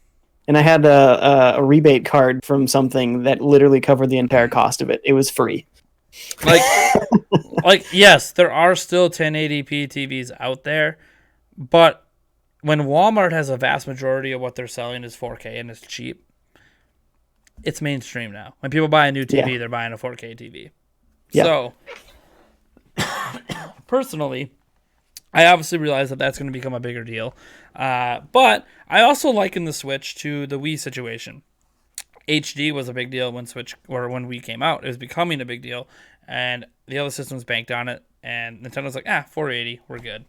and I had a rebate card from something that literally covered the entire cost of it. It was free. Like yes, there are still 1080p TVs out there, but when Walmart has a vast majority of what they're selling is 4K and it's cheap, it's mainstream now. When people buy a new TV, they're buying a 4K TV. Yeah. So, personally, I obviously realize that that's going to become a bigger deal. But I also liken the Switch to the Wii situation. HD was a big deal when when Wii came out. It was becoming a big deal, and the other systems banked on it, and Nintendo's like, 480, we're good.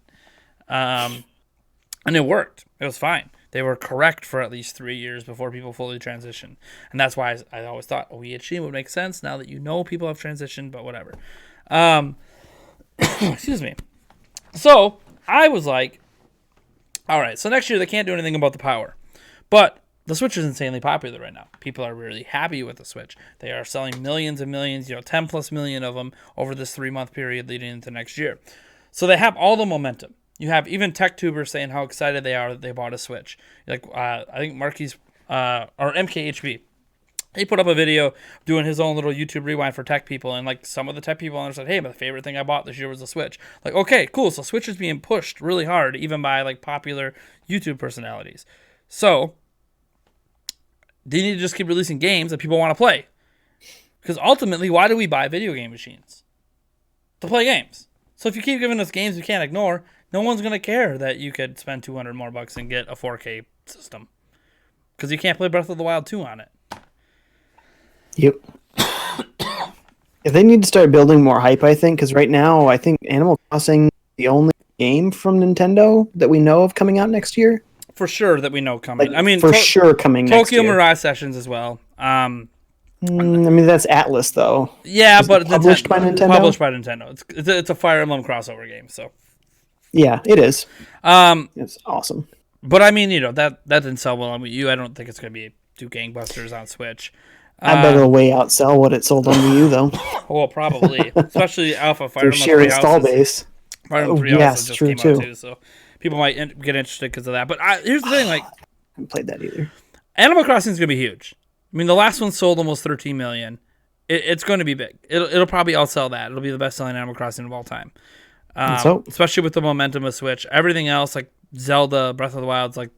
And it worked. It was fine. They were correct for at least 3 years before people fully transitioned. And that's why I always thought Wii HD would make sense now that people have transitioned, but whatever. Excuse me. So I was like, all right, so next year they can't do anything about the power. But the Switch is insanely popular right now. People are really happy with the Switch. They are selling millions and millions, 10 plus million of them over this 3-month period leading into next year. So they have all the momentum. You have even tech tubers saying how excited they are that they bought a Switch. Like I think Marquis or MKHB, he put up a video doing his own little YouTube rewind for tech people, and like some of the tech people on there said, "Hey, my favorite thing I bought this year was the Switch." Like, okay, cool. So Switch is being pushed really hard, even by like popular YouTube personalities. So they need to just keep releasing games that people want to play. Because ultimately, why do we buy video game machines? To play games. So if you keep giving us games we can't ignore, no one's going to care that you could spend $200 more and get a 4K system. Because you can't play Breath of the Wild 2 on it. Yep. If they need to start building more hype, I think, because right now, I think Animal Crossing is the only game from Nintendo that we know of coming out next year. For sure that we know coming. Like, I mean, for sure coming next year. Tokyo Mirage Sessions as well. I mean, that's Atlas, though. Yeah, but published by Nintendo. Published by Nintendo. It's a Fire Emblem crossover game, so. Yeah, it is. It's awesome. But I mean, that didn't sell well on Wii U. I don't think it's going to do gangbusters on Switch. I bet it'll way outsell what it sold on Wii U, though. Well, probably, especially Alpha Fire Emblem. Sheer install base. Fire Emblem 3 Houses just came out too, so people might get interested because of that. But here's the thing, like, I haven't played that either. Animal Crossing is going to be huge. I mean, the last one sold almost 13 million. It's going to be big. It'll probably outsell that. It'll be the best-selling Animal Crossing of all time. Especially with the momentum of Switch. Everything else, like Zelda, Breath of the Wild's like,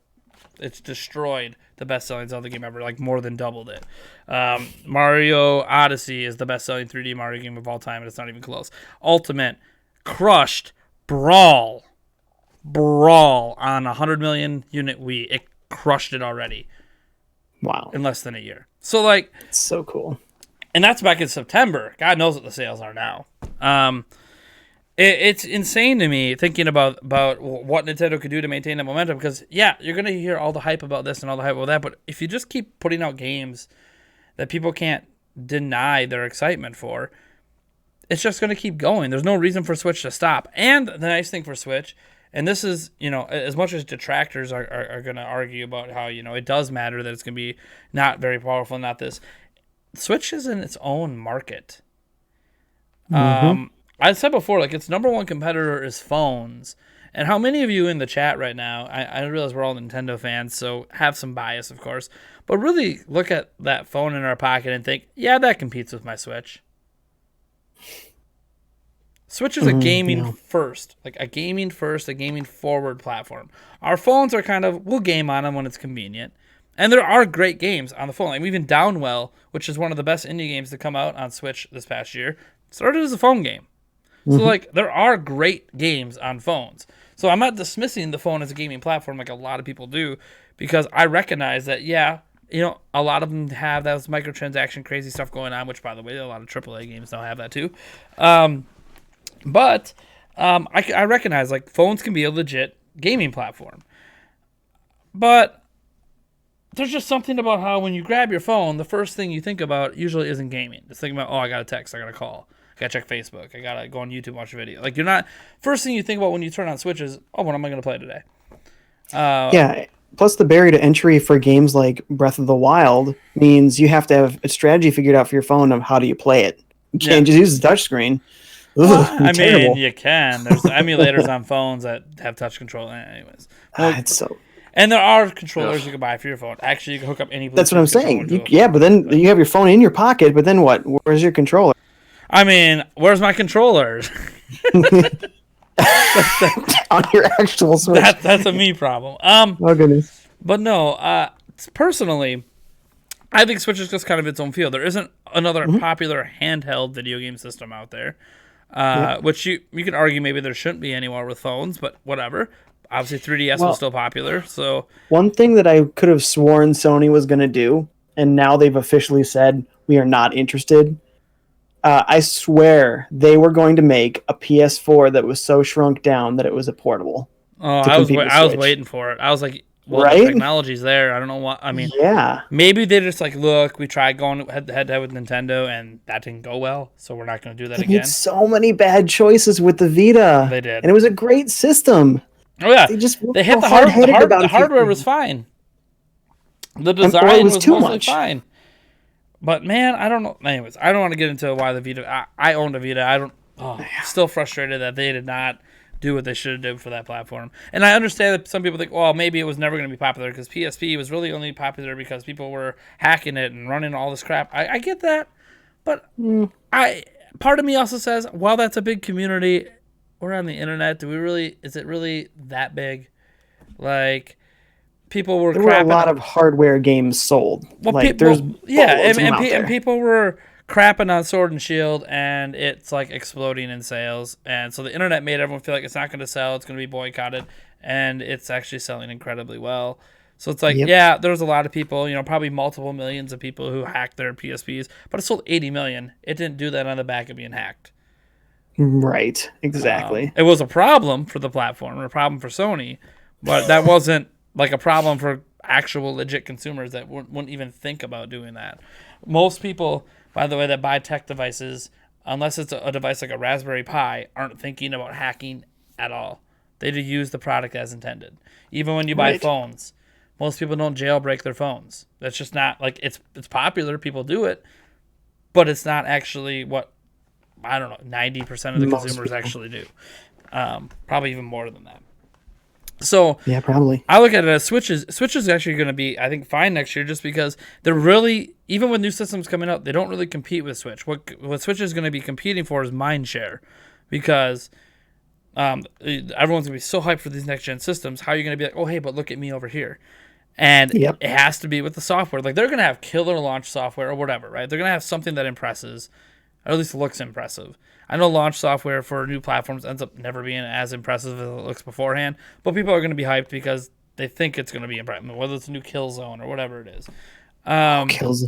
it's destroyed the best-selling Zelda game ever, like more than doubled it. Mario Odyssey is the best-selling 3D Mario game of all time, and it's not even close. Ultimate crushed Brawl on 100 million unit Wii. It crushed it already. Wow. In less than a year. So, like... It's so cool. And that's back in September. God knows what the sales are now. It's insane to me thinking about what Nintendo could do to maintain that momentum. Because, yeah, you're going to hear all the hype about this and all the hype about that. But if you just keep putting out games that people can't deny their excitement for, it's just going to keep going. There's no reason for Switch to stop. And the nice thing for Switch... And this is, as much as detractors are going to argue about how, it does matter that it's going to be not very powerful, not this. Switch is in its own market. I said before, like, its number one competitor is phones. And how many of you in the chat right now, I realize we're all Nintendo fans, so have some bias, of course. But really look at that phone in our pocket and think, yeah, that competes with my Switch. Switch is a gaming first, like a gaming forward platform. Our phones are kind of, we'll game on them when it's convenient. And there are great games on the phone. Like even Downwell, which is one of the best indie games to come out on Switch this past year, started as a phone game. So like there are great games on phones. So I'm not dismissing the phone as a gaming platform like a lot of people do, because I recognize that, yeah, a lot of them have those microtransaction crazy stuff going on, which by the way, a lot of AAA games don't have that too. But I recognize, like, phones can be a legit gaming platform. But there's just something about how when you grab your phone, the first thing you think about usually isn't gaming. It's thinking about, I got to text, I got to call, I got to check Facebook, I got to go on YouTube, watch a video. Like, you're not... First thing you think about when you turn on Switch is, what am I going to play today? Yeah, plus the barrier to entry for games like Breath of the Wild means you have to have a strategy figured out for your phone of how do you play it. You can't just use the touchscreen. Mean, you can. There's emulators on phones that have touch control. Anyways, it's so. And there are controllers you can buy for your phone. Actually, you can hook up any. That's what I'm saying. But then you have your phone in your pocket. But then what? Where's your controller? I mean, where's my controller? On your actual Switch. That's a me problem. Oh goodness. But no. Personally, I think Switch is just kind of its own field. There isn't another popular handheld video game system out there. Which you can argue maybe there shouldn't be anymore with phones, but whatever. Obviously, 3DS was still popular. So one thing that I could have sworn Sony was going to do, and now they've officially said we are not interested. I swear they were going to make a PS4 that was so shrunk down that it was a portable. Oh, I was waiting for it. I was like, well, the technology's there. I don't know what. I mean, maybe they just like, look, we tried going head to head with Nintendo, and that didn't go well, so we're not going to do that again. They made so many bad choices with the Vita. They did, and it was a great system. Oh yeah, they hit the hardware was fine. The design was mostly fine. But man, I don't know. Anyways, I don't want to get into why the Vita. I owned a Vita. Still frustrated that they did not do what they should have done for that platform. And I understand that some people think, well, maybe it was never going to be popular because PSP was really only popular because people were hacking it and running all this crap. I get that, but part of me also says, while that's a big community, we're on the internet. Is it really that big? Like, people were there were a crapping. lot of hardware games sold. Well, Like there's yeah, boatloads of them out and there. people were crapping on Sword and Shield, and it's like exploding in sales. And so the internet made everyone feel like it's not going to sell, it's going to be boycotted, and it's actually selling incredibly well. So it's like, Yep. yeah, there's a lot of people, probably multiple millions of people who hacked their PSPs, but it sold 80 million. It didn't do that on the back of being hacked. Right. Exactly. It was a problem for the platform, a problem for Sony, but that wasn't like a problem for actual legit consumers that wouldn't even think about doing that. Most people, by the way, that buy tech devices, unless it's a device like a Raspberry Pi, aren't thinking about hacking at all. They do use the product as intended. Even when you buy Right. phones, most people don't jailbreak their phones. That's just not like it's popular. People do it, but it's not actually what, I don't know, 90% of the Most consumers people. actually do. Probably even more than that. So Yeah, probably. I look at it as Switch is actually going to be, I think, fine next year, just because they're really, even with new systems coming out, they don't really compete with Switch. What Switch is going to be competing for is mind share, because everyone's going to be so hyped for these next gen systems. How are you going to be like, oh hey, but look at me over here? And Yep. it has to be with the software. Like they're going to have killer launch software or whatever, right? They're going to have something that impresses, or at least looks impressive. I know launch software for new platforms ends up never being as impressive as it looks beforehand, but people are going to be hyped because they think it's going to be impressive, whether it's a new Killzone or whatever it is. Kills.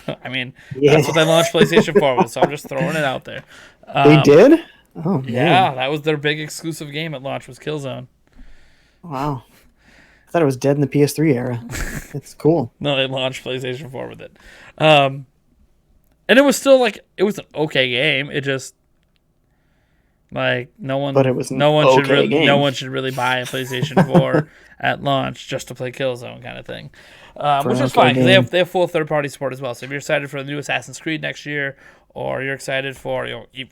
I mean, Yeah. that's what they launched PlayStation 4 with, so I'm just throwing it out there. They did? Oh, man. Yeah, that was their big exclusive game at launch, was Killzone. Wow. I thought it was dead in the PS3 era. It's cool. No, they launched PlayStation 4 with it. And it was still like, it was an okay game. It just, like, But it was an no one game. should really buy a PlayStation 4 at launch just to play Killzone kind of thing. Which an is okay fine, because game. they have full third-party support as well. So if you're excited for the new Assassin's Creed next year, or you're excited for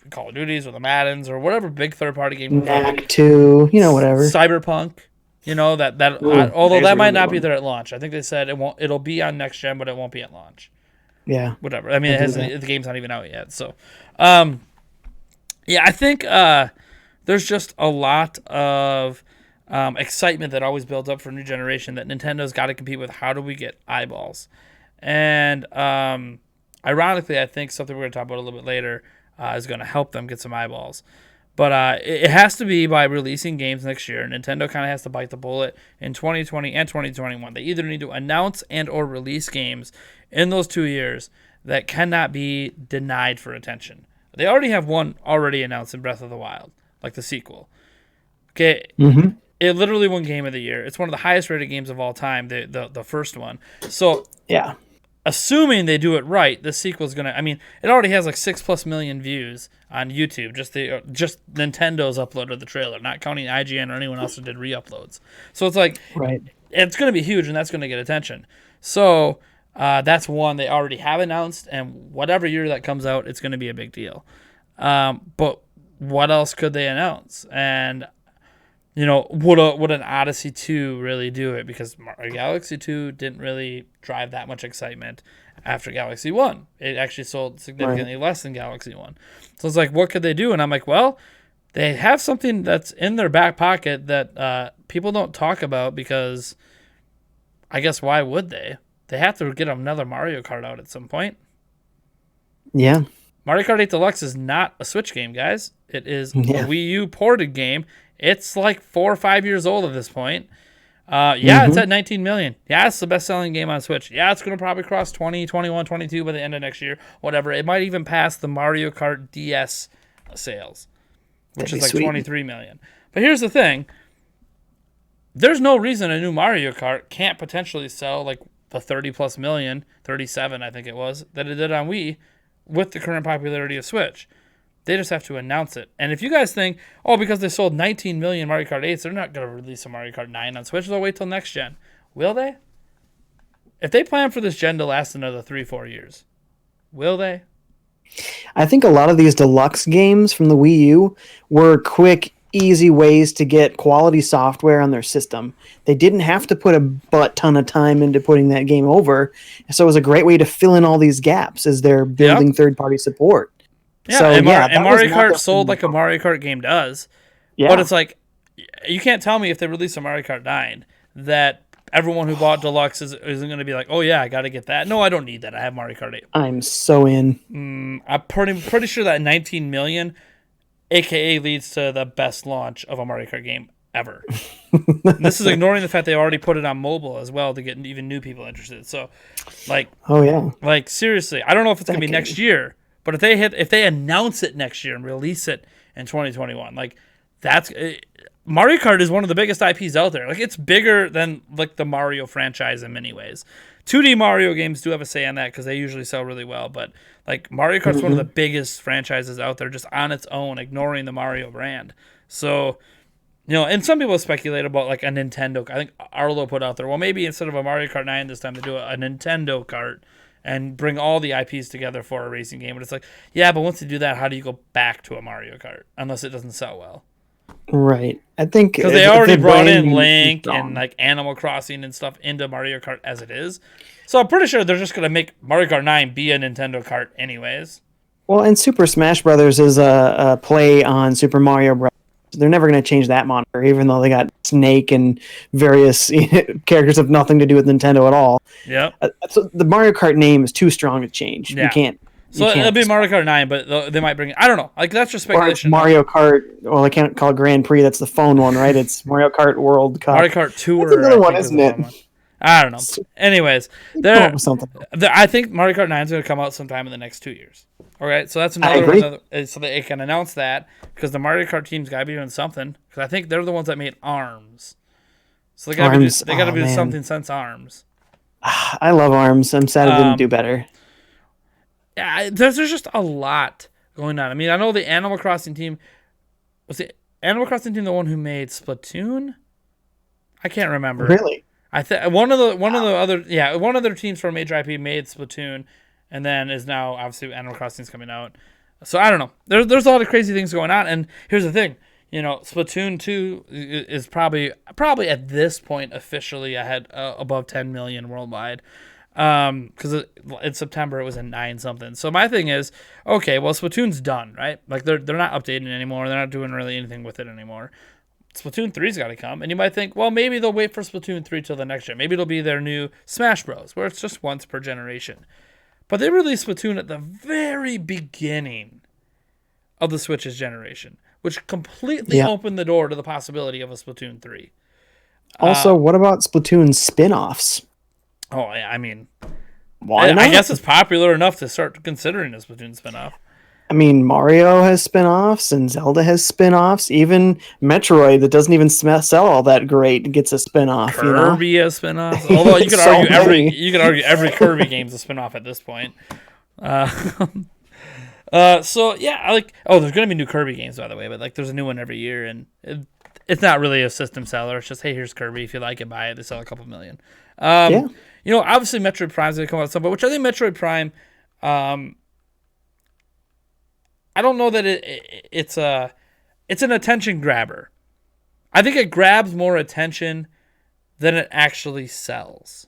Call of Duties or the Maddens or whatever big third-party game, Knack 2, whatever. Cyberpunk, Ooh, although there's that a might really not good be one. there at launch. I think they said it'll be on next gen, but it won't be at launch. Yeah. Whatever. I mean, I'll do that. the game's not even out yet. So, yeah, I think there's just a lot of excitement that always builds up for a new generation that Nintendo's got to compete with. How do we get eyeballs? And ironically, I think something we're going to talk about a little bit later is going to help them get some eyeballs. But it has to be by releasing games next year. Nintendo kind of has to bite the bullet in 2020 and 2021. They either need to announce and or release games in those 2 years that cannot be denied for attention. They already have one already announced in Breath of the Wild, like the sequel. Okay, Mm-hmm. it literally won Game of the Year. It's one of the highest rated games of all time, the first one. So Yeah. assuming they do it right, the sequel's gonna. I mean, it already has like 6+ million views on YouTube. Just Nintendo's upload of the trailer, not counting IGN or anyone else who did re-uploads. So it's like Right. it's gonna be huge, and that's gonna get attention. So that's one they already have announced, and whatever year that comes out, it's gonna be a big deal. But what else could they announce? And would an Odyssey 2 really do it? Because Galaxy 2 didn't really drive that much excitement after Galaxy 1. It actually sold significantly less than Galaxy 1. So it's like, what could they do? And I'm like, well, they have something that's in their back pocket that people don't talk about, because I guess why would they? They have to get another Mario Kart out at some point. Yeah. Mario Kart 8 Deluxe is not a Switch game, guys. It is Yeah. a Wii U ported game. It's like 4 or 5 years old at this point. It's at 19 million. Yeah, it's the best-selling game on Switch. Yeah, it's going to probably cross 20, 21, 22 by the end of next year. Whatever. It might even pass the Mario Kart DS sales, which That'd is be like sweet. 23 million. But here's the thing. There's no reason a new Mario Kart can't potentially sell like the 30+ million, 37 I think it was, that it did on Wii with the current popularity of Switch. They just have to announce it. And if you guys think, because they sold 19 million Mario Kart 8s, they're not going to release a Mario Kart 9 on Switch. They'll wait till next gen. Will they? If they plan for this gen to last another 3-4 years, will they? I think a lot of these deluxe games from the Wii U were quick, easy ways to get quality software on their system. They didn't have to put a butt ton of time into putting that game over. So it was a great way to fill in all these gaps as they're building third-party support. Yeah, So, and that was Mario not Kart their sold fault. like a Mario Kart game does. Yeah. But it's like, you can't tell me if they release a Mario Kart 9 that everyone who bought Deluxe isn't going to be like, oh yeah, I got to get that. No, I don't need that. I have Mario Kart 8. I'm so in. I'm pretty sure that 19 million, aka leads to the best launch of a Mario Kart game ever. This is ignoring the fact they already put it on mobile as well to get even new people interested. So, oh yeah, seriously, I don't know if it's gonna be next year, but if they announce it next year and release it in 2021, that's Mario Kart is one of the biggest IPs out there. It's bigger than the Mario franchise in many ways. 2D Mario games do have a say on that because they usually sell really well, but Mario Kart's one of the biggest franchises out there just on its own, ignoring the Mario brand. So. And some people speculate about a Nintendo. I think Arlo put out there, well, maybe instead of a Mario Kart 9 this time, they do a Nintendo Kart and bring all the IPs together for a racing game. But it's yeah, but once you do that, how do you go back to a Mario Kart unless it doesn't sell well? Right. I think because they already brought in Link and Animal Crossing and stuff into Mario Kart as it is. So I'm pretty sure they're just going to make Mario Kart 9 be a Nintendo Kart anyways. Well, and Super Smash Brothers is a play on Super Mario Bros. They're never going to change that moniker, even though they got Snake and various characters have nothing to do with Nintendo at all. Yeah. So the Mario Kart name is too strong to change. Yeah. You can't. So it'll be Mario Kart 9, but they might bring it. I don't know. That's just speculation. Or Mario Kart. Well, I can't call it Grand Prix. That's the phone one, right? It's Mario Kart World Cup. Mario Kart Tour. That's another one, isn't it? I don't know. Anyways, I think Mario Kart 9 is going to come out sometime in the next 2 years. All right, so that's another so they can announce that because the Mario Kart team's got to be doing something because I think they're the ones that made ARMS. So they got to be doing something since ARMS. I love ARMS. I'm sad it didn't do better. Yeah, there's just a lot going on. I mean, I know the Animal Crossing team was the Animal Crossing team the one who made Splatoon. I can't remember. Really? I think one of their teams for a major IP made Splatoon, and then is now obviously Animal Crossing is coming out. So I don't know. There's a lot of crazy things going on, and here's the thing. Splatoon 2 is probably at this point officially ahead above 10 million worldwide. Because in September it was at 9 something. So my thing is, okay, well Splatoon's done, right? They're not updating it anymore. They're not doing really anything with it anymore. Splatoon 3's got to come, and you might think, well, maybe they'll wait for Splatoon 3 till the next gen. Maybe it'll be their new Smash Bros, where it's just once per generation. But they released Splatoon at the very beginning of the Switch's generation, which completely opened the door to the possibility of a Splatoon 3. Also, what about Splatoon spin-offs? Oh, I mean, why not? I guess it's popular enough to start considering a Splatoon spin-off. I mean, Mario has spin-offs and Zelda has spin-offs. Even Metroid, that doesn't even sell all that great, gets a spin-off. Kirby has spin-offs. Although you could argue every Kirby game's a spin-off at this point. So yeah, there's gonna be new Kirby games, by the way, but there's a new one every year, and it's not really a system seller. It's just, hey, here's Kirby. If you like it, buy it. They sell a couple million. Obviously Metroid Prime's gonna come out some, but which I think Metroid Prime. I don't know that it's an attention grabber. I think it grabs more attention than it actually sells.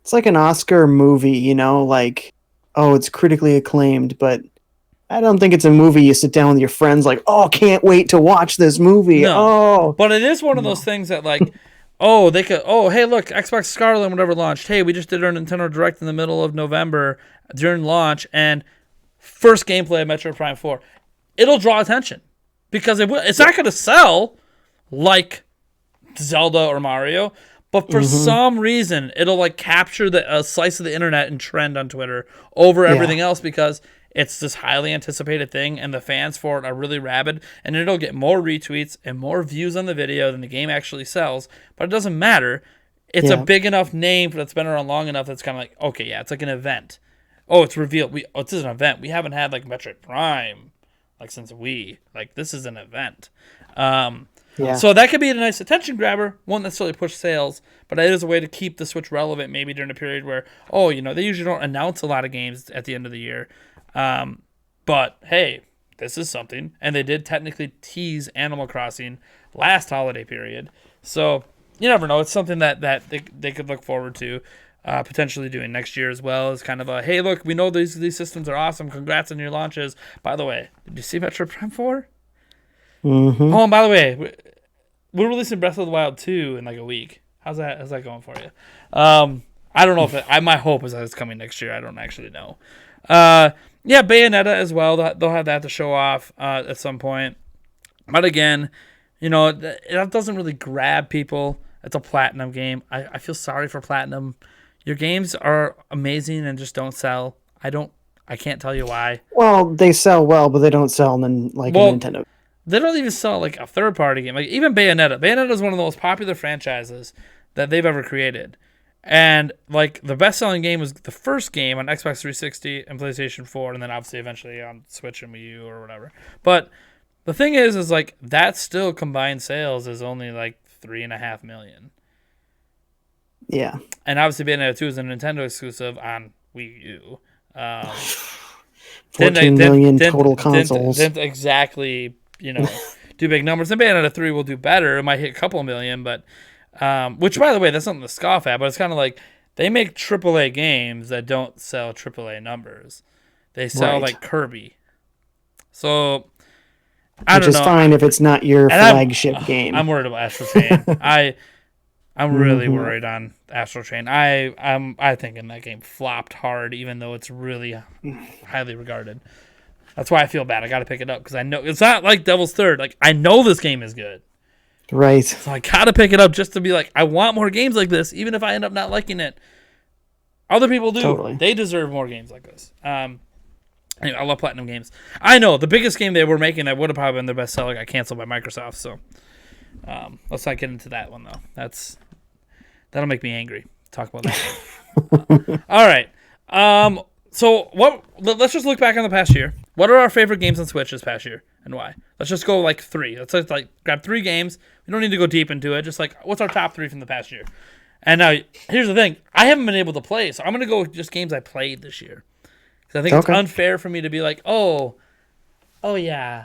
It's like an Oscar movie, it's critically acclaimed, but I don't think it's a movie you sit down with your friends can't wait to watch this movie. No. But it is one of those things that hey, look, Xbox Scarlet whatever launched. Hey, we just did our Nintendo Direct in the middle of November during launch, and first gameplay of Metroid Prime 4. It'll draw attention because it's not going to sell like Zelda or Mario, but for some reason it'll capture a slice of the internet and trend on Twitter over everything else because it's this highly anticipated thing and the fans for it are really rabid, and it'll get more retweets and more views on the video than the game actually sells. But it doesn't matter. It's a big enough name that's been around long enough that's kind of okay, yeah, it's like an event. Oh, it's revealed. This is an event. We haven't had Metroid Prime since Wii. This is an event. So that could be a nice attention grabber. Won't necessarily push sales, but it is a way to keep the Switch relevant. Maybe during a period where they usually don't announce a lot of games at the end of the year. But hey, this is something, and they did technically tease Animal Crossing last holiday period. So you never know. It's something that they could look forward to. Potentially doing next year as well as kind of a, hey, look, we know these systems are awesome. Congrats on your launches. By the way, did you see Metroid Prime 4? Mm-hmm. Oh, and by the way, we're releasing Breath of the Wild 2 in a week. How's that going for you? I don't know if my hope is that it's coming next year. I don't actually know. Yeah, Bayonetta as well. They'll have that to show off at some point. But again, that doesn't really grab people. It's a Platinum game. I feel sorry for Platinum. Your games are amazing and just don't sell. I can't tell you why. Well, they sell well, but they don't sell in like a Nintendo. They don't even sell like a third-party game. Like even Bayonetta. Bayonetta is one of the most popular franchises that they've ever created. And like the best-selling game was the first game on Xbox 360 and PlayStation 4, and then obviously eventually on Switch and Wii U or whatever. But the thing is like that still combined sales is only like 3.5 million. Yeah. And obviously Bayonetta 2 is a Nintendo exclusive on Wii U. 14 million total consoles. Didn't exactly, do big numbers. And Bayonetta 3 will do better. It might hit a couple million, but which, by the way, that's something to scoff at. But it's kind of like they make AAA games that don't sell AAA numbers. They sell like Kirby. So I don't know. Which is fine if it's not your flagship game. I'm worried about Astral Chain. I'm really worried on Astral Chain. I think that game flopped hard, even though it's really highly regarded. That's why I feel bad. I got to pick it up because I know it's not like Devil's Third. Like I know this game is good, right? So I got to pick it up just to be like, I want more games like this, even if I end up not liking it. Other people do. Totally. They deserve more games like this. Anyway, I love Platinum games. I know the biggest game they were making that would have probably been their best seller got canceled by Microsoft. So let's not get into that one though. That'll make me angry. Talk about that. All right. So let's just look back on the past year. What are our favorite games on Switch this past year and why? Let's just go like 3. Let's just like grab 3 games. We don't need to go deep into it. Just like what's our top 3 from the past year? And now here's the thing. I haven't been able to play, so I'm going to go with just games I played this year. Because I think it's unfair for me to be like, oh yeah.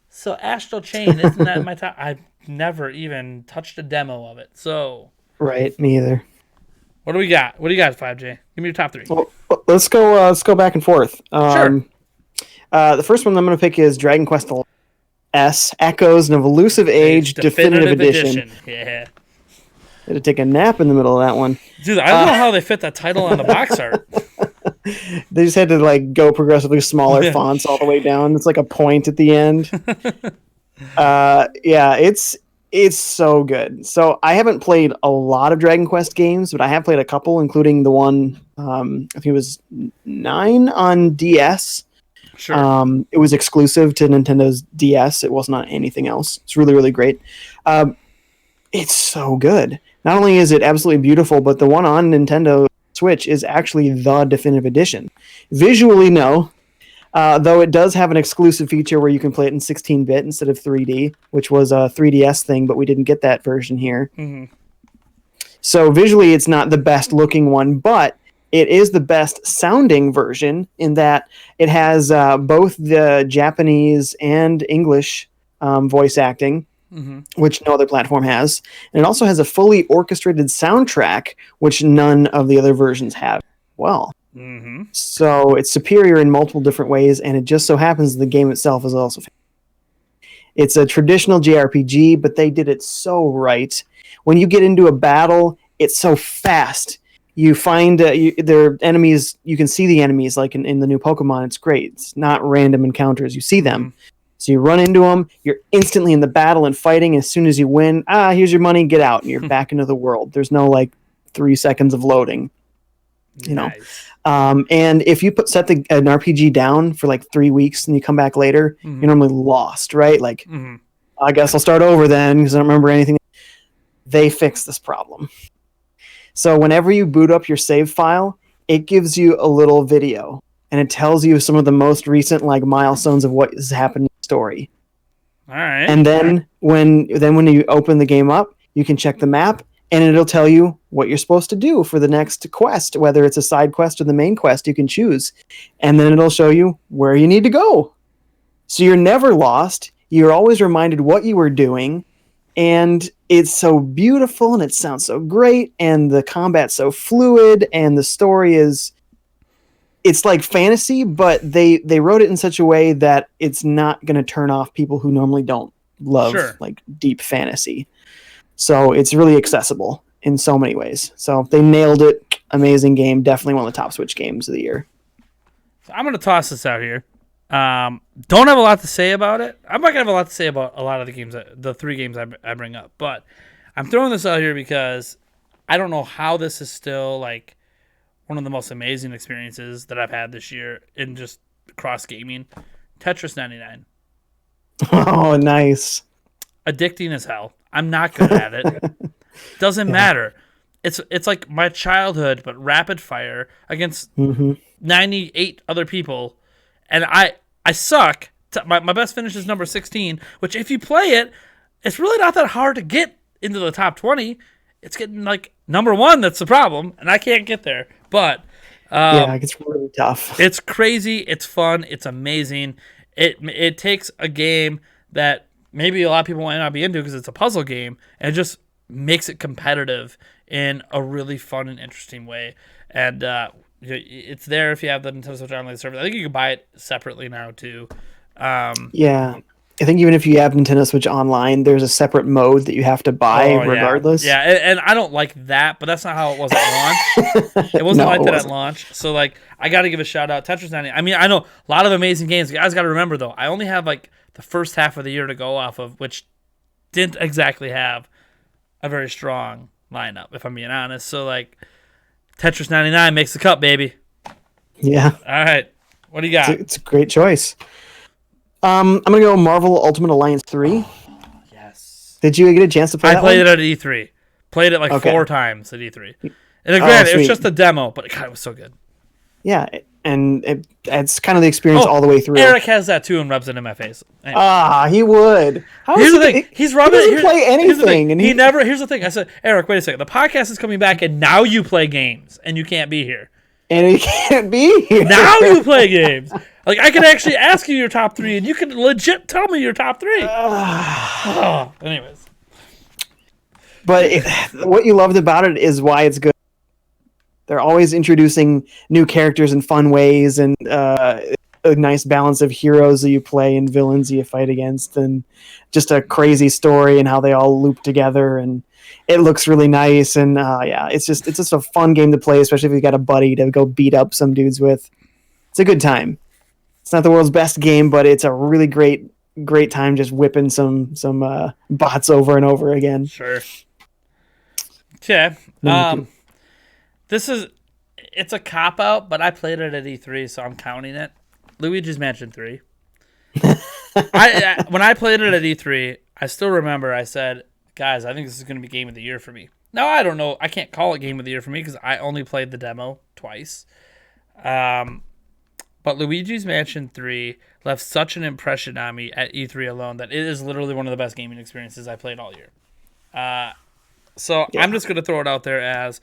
So Astral Chain, isn't that in my top? I've never even touched a demo of it. So right, me either. What do we got? What do you got, 5J? Give me your top 3. Well, let's go back and forth. Sure. The first one I'm going to pick is Dragon Quest S Echoes of Elusive Age Definitive Edition. Yeah. I had to take a nap in the middle of that one. Dude, I don't know how they fit that title on the box art. They just had to like go progressively smaller fonts all the way down. It's like a point at the end. Yeah, it's so good. So I haven't played a lot of Dragon Quest games, but I have played a couple, including the one I think it was 9 on DS. Sure. It was exclusive to Nintendo's DS. It wasn't on anything else. It's really, really great. It's so good. Not only is it absolutely beautiful, but the one on Nintendo Switch is actually the definitive edition. Visually, no. Though it does have an exclusive feature where you can play it in 16-bit instead of 3D, which was a 3DS thing, but we didn't get that version here. Mm-hmm. So visually, it's not the best looking one, but it is the best sounding version in that it has both the Japanese and English voice acting, which no other platform has. And it also has a fully orchestrated soundtrack, which none of the other versions have. Well. Mm-hmm. So it's superior in multiple different ways, and it just so happens the game itself is also. It's a traditional JRPG, but they did it so right. When you get into a battle, it's so fast. You find their enemies. You can see the enemies, like in the new Pokemon. It's great. It's not random encounters. You see them. So you run into them. You're instantly in the battle and fighting. As soon as you win, here's your money. Get out, and you're back into the world. There's no like 3 seconds of loading. You know. And if you set an RPG down for like 3 weeks and you come back later, you're normally lost, right? Like, I guess I'll start over then because I don't remember anything. They fixed this problem. So whenever you boot up your save file, it gives you a little video and it tells you some of the most recent like milestones of what has happened in the story. All right. And then when you open the game up, you can check the map. And it'll tell you what you're supposed to do for the next quest, whether it's a side quest or the main quest, you can choose. And then it'll show you where you need to go. So you're never lost. You're always reminded what you were doing. And it's so beautiful and it sounds so great. And the combat's so fluid. And the story it's like fantasy, but they wrote it in such a way that it's not going to turn off people who normally don't love like deep fantasy. So it's really accessible, in so many ways. So they nailed it. Amazing game. Definitely one of the top Switch games of the year. So I'm going to toss this out here. Don't have a lot to say about it. I'm not going to have a lot to say about a lot of the games, the 3 games I bring up. But I'm throwing this out here because I don't know how this is still like one of the most amazing experiences that I've had this year in just cross gaming. Tetris 99. Oh, nice. Addicting as hell. I'm not good at it. Doesn't matter. It's like my childhood, but rapid fire against 98 other people, and I suck. My best finish is number 16, which if you play it, it's really not that hard to get into the top 20. It's getting like number 1 that's the problem, and I can't get there. But it gets really tough. It's crazy. It's fun. It's amazing. It takes a game that maybe a lot of people might not be into because it's a puzzle game, and it just makes it competitive in a really fun and interesting way. And it's there if you have the Nintendo Switch Online service. I think you can buy it separately now too. Yeah. I think even if you have Nintendo Switch Online, there's a separate mode that you have to buy regardless. Yeah, and I don't like that, but that's not how it was at launch. It wasn't like that at launch. So, like, I got to give a shout out. Tetris 99. I mean, I know a lot of amazing games. You guys got to remember, though, I only have, like, the first half of the year to go off of, which didn't exactly have a very strong lineup, if I'm being honest. So, like, Tetris 99 makes the cut, baby. Yeah. All right. What do you got? It's a great choice. I'm going to go Marvel Ultimate Alliance 3. Yes. Did you get a chance to play that one? I played it at E3. Played it like 4 times at E3. And granted, it was just a demo, but God, it was so good. Yeah, and it's kind of the experience all the way through. Eric has that too and rubs it in my face. Anyway. He would. Here's the thing. He's rubbing it. He doesn't play anything. And he never... Here's the thing. I said, Eric, wait a second. The podcast is coming back, and now you play games, and you can't be here. And he can't be here. Now you play games. Like, I could actually ask you your top 3, and you could legit tell me your top 3. Anyways. But what you loved about it is why it's good. They're always introducing new characters in fun ways, and a nice balance of heroes that you play and villains that you fight against, and just a crazy story and how they all loop together, and it looks really nice. And it's just a fun game to play, especially if you got a buddy to go beat up some dudes with. It's a good time. It's not the world's best game, but it's a really great time just whipping some bots over and over again. Sure. Okay. It's a cop-out, but I played it at E3, so I'm counting it. Luigi's Mansion 3. When I played it at E3, I still remember I said, guys, I think this is going to be Game of the Year for me. Now, I don't know. I can't call it Game of the Year for me because I only played the demo twice. But Luigi's Mansion 3 left such an impression on me at E3 alone that it is literally one of the best gaming experiences I played all year. So I'm just going to throw it out there as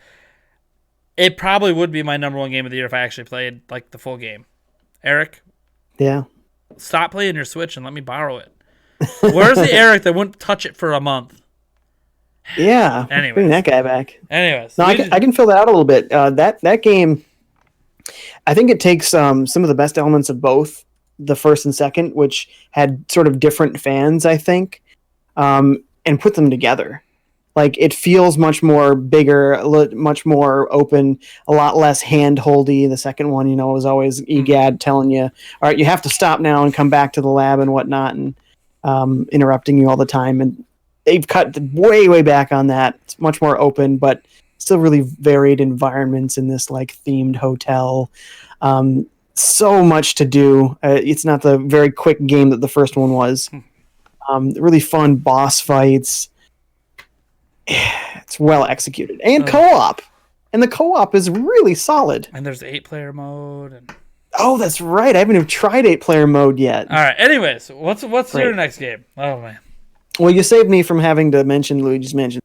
it probably would be my number 1 game of the year if I actually played like the full game. Eric? Yeah. Stop playing your Switch and let me borrow it. Where's the Eric that wouldn't touch it for a month? Yeah. Anyways. Bring that guy back. Anyways. No, I can fill that out a little bit. That game, I think it takes some of the best elements of both the first and second, which had sort of different fans, I think, and put them together. Like, it feels much more bigger, much more open, a lot less hand-holdy. The second one, was always EGAD telling you, all right, you have to stop now and come back to the lab and whatnot, and interrupting you all the time. And they've cut way, way back on that. It's much more open, but still really varied environments in this, like, themed hotel. So much to do. It's not the very quick game that the first one was. Really fun boss fights. It's well executed and co-op, and the co-op is really solid. And there's the 8-player mode. Oh, that's right. I haven't even tried 8-player mode yet. All right. Anyways, what's your next game? Oh man. Well, you saved me from having to mention Luigi's Mansion.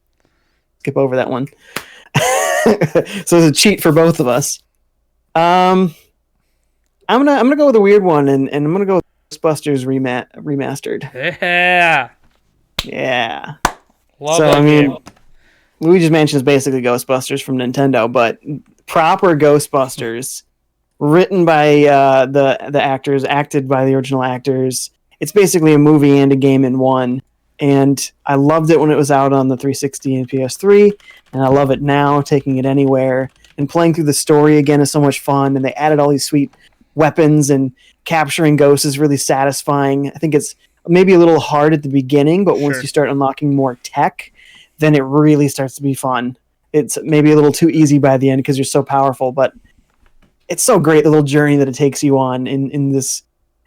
Skip over that one. So it's a cheat for both of us. I'm gonna go with a weird one, and I'm gonna go with Ghostbusters remastered. Yeah. Love that game. Luigi's Mansion is basically Ghostbusters from Nintendo, but proper Ghostbusters, written by the actors, acted by the original actors. It's basically a movie and a game in one. And I loved it when it was out on the 360 and PS3, and I love it now, taking it anywhere. And playing through the story again is so much fun, and they added all these sweet weapons, and capturing ghosts is really satisfying. I think it's maybe a little hard at the beginning, but once you start unlocking more tech, then it really starts to be fun. It's maybe a little too easy by the end because you're so powerful, but it's so great, the little journey that it takes you on in this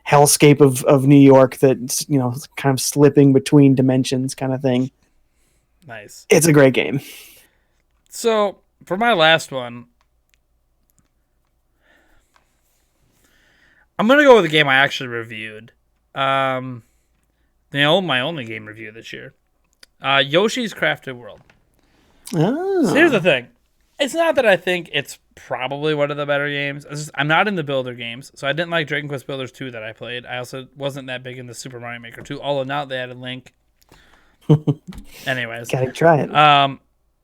hellscape of New York that's, you know, kind of slipping between dimensions kind of thing. Nice. It's a great game. So, for my last one, I'm going to go with a game I actually reviewed. My only game review this year. Yoshi's Crafted World. Oh. So here's the thing. It's not that I think it's probably one of the better games. I'm not in the builder games, so I didn't like Dragon Quest Builders 2 that I played. I also wasn't that big into Super Mario Maker 2, although now they added Link. Anyways. Gotta try it.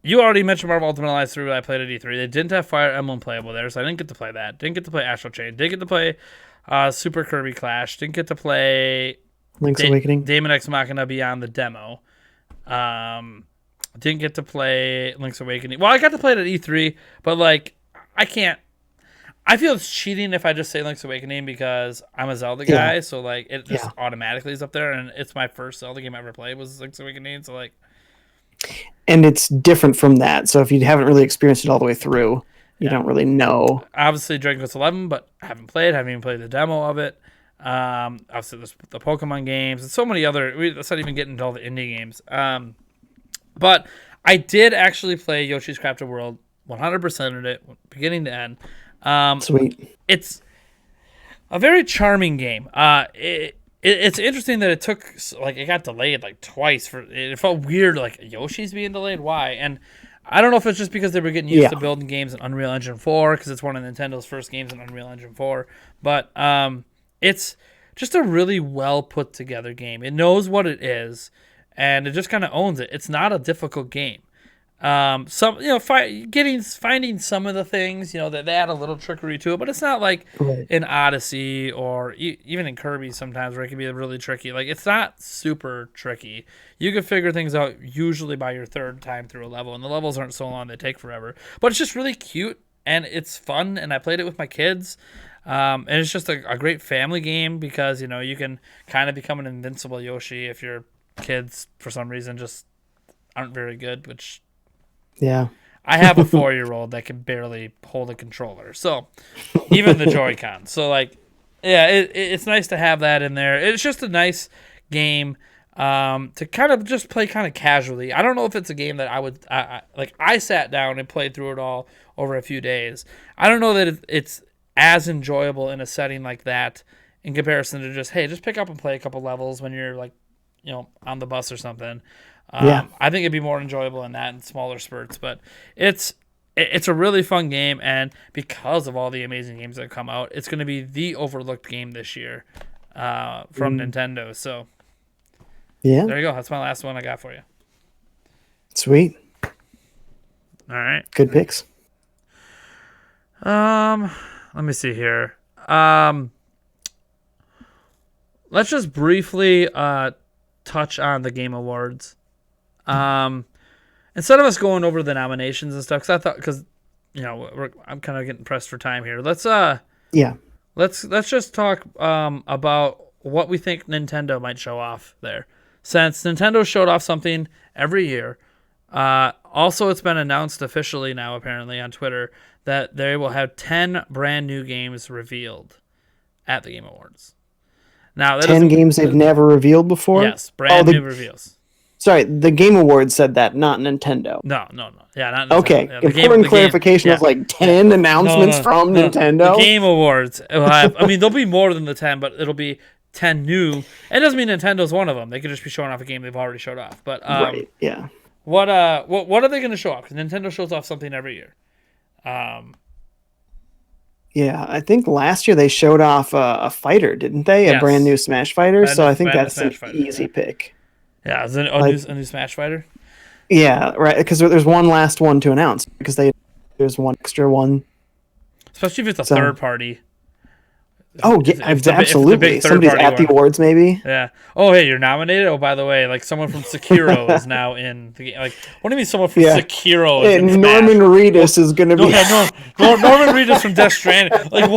You already mentioned Marvel Ultimate Alliance 3. I played at E3. They didn't have Fire Emblem playable there, so I didn't get to play that. Didn't get to play Astral Chain. Didn't get to play Super Kirby Clash. Didn't get to play Link's Awakening. Daemon X Machina Beyond the demo. Didn't get to play Link's Awakening. Well, I got to play it at E3, but like I can't. I feel it's cheating if I just say Link's Awakening because I'm a Zelda guy, so like it just automatically is up there, and it's my first Zelda game I ever played was Link's Awakening, so like. And it's different from that, so if you haven't really experienced it all the way through, you don't really know. Obviously, Dragon Quest 11, but I haven't even played the demo of it. Obviously, there's the Pokemon games and so many other. Let's not even get into all the indie games. But I did actually play Yoshi's Crafted World, 100% of it, beginning to end. Sweet. It's a very charming game. It's interesting that it got delayed like twice. It felt weird, like Yoshi's being delayed. Why? And I don't know if it's just because they were getting used to building games in Unreal Engine 4 because it's one of Nintendo's first games in Unreal Engine 4. But it's just a really well put together game. It knows what it is. And it just kind of owns it. It's not a difficult game. Finding some of the things, that they add a little trickery to it, but it's not like in Odyssey or even in Kirby sometimes where it can be really tricky. Like it's not super tricky. You can figure things out usually by your third time through a level, and the levels aren't so long; they take forever. But it's just really cute and it's fun. And I played it with my kids. And it's just a great family game because you can kind of become an invincible Yoshi if you're kids for some reason just aren't very good, which I have a 4-year-old that can barely hold a controller, so even the Joy-Con. So like it's nice to have that in there. It's just a nice game to kind of just play kind of casually. I don't know if it's a game that I would I sat down and played through it all over a few days. I don't know that it's as enjoyable in a setting like that in comparison to just pick up and play a couple levels when you're like on the bus or something. I think it'd be more enjoyable in that in smaller spurts, but it's a really fun game, and because of all the amazing games that have come out, it's going to be the overlooked game this year from Nintendo. So there you go. That's my last one I got for you. Sweet. All right. Good picks. Let me see here. Let's just briefly touch on the Game Awards. Instead of us going over the nominations and stuff, because I'm kind of getting pressed for time here. Let's just talk about what we think Nintendo might show off there, since Nintendo showed off something every year. Also, it's been announced officially now, apparently on Twitter, that they will have 10 brand new games revealed at the Game Awards. Now, 10 games they've never revealed before? Yes, brand new reveals. Sorry, the Game Awards said that, not Nintendo. No. Yeah, not Nintendo. Okay, Yeah, important clarification was like 10 announcements from Nintendo? The Game Awards will have, there'll be more than the 10, but it'll be 10 new. It doesn't mean Nintendo's one of them. They could just be showing off a game they've already showed off. But right, yeah. What are they going to show off? Because Nintendo shows off something every year. Yeah, I think last year they showed off a fighter, didn't they? Yes. A brand new Smash fighter. So I think that's an easy pick. Yeah, is it a new Smash fighter? Yeah, right. Because there's one last one to announce. Because there's one extra one. Especially if it's a third party. Oh yeah, absolutely. Somebody's at the awards, maybe. Yeah. Oh, hey, you're nominated. Oh, by the way, like someone from Sekiro is now in the game. Like, what do you mean someone from Sekiro is in Norman Reedus is going to be. Norman Reedus from Death Stranding. Like,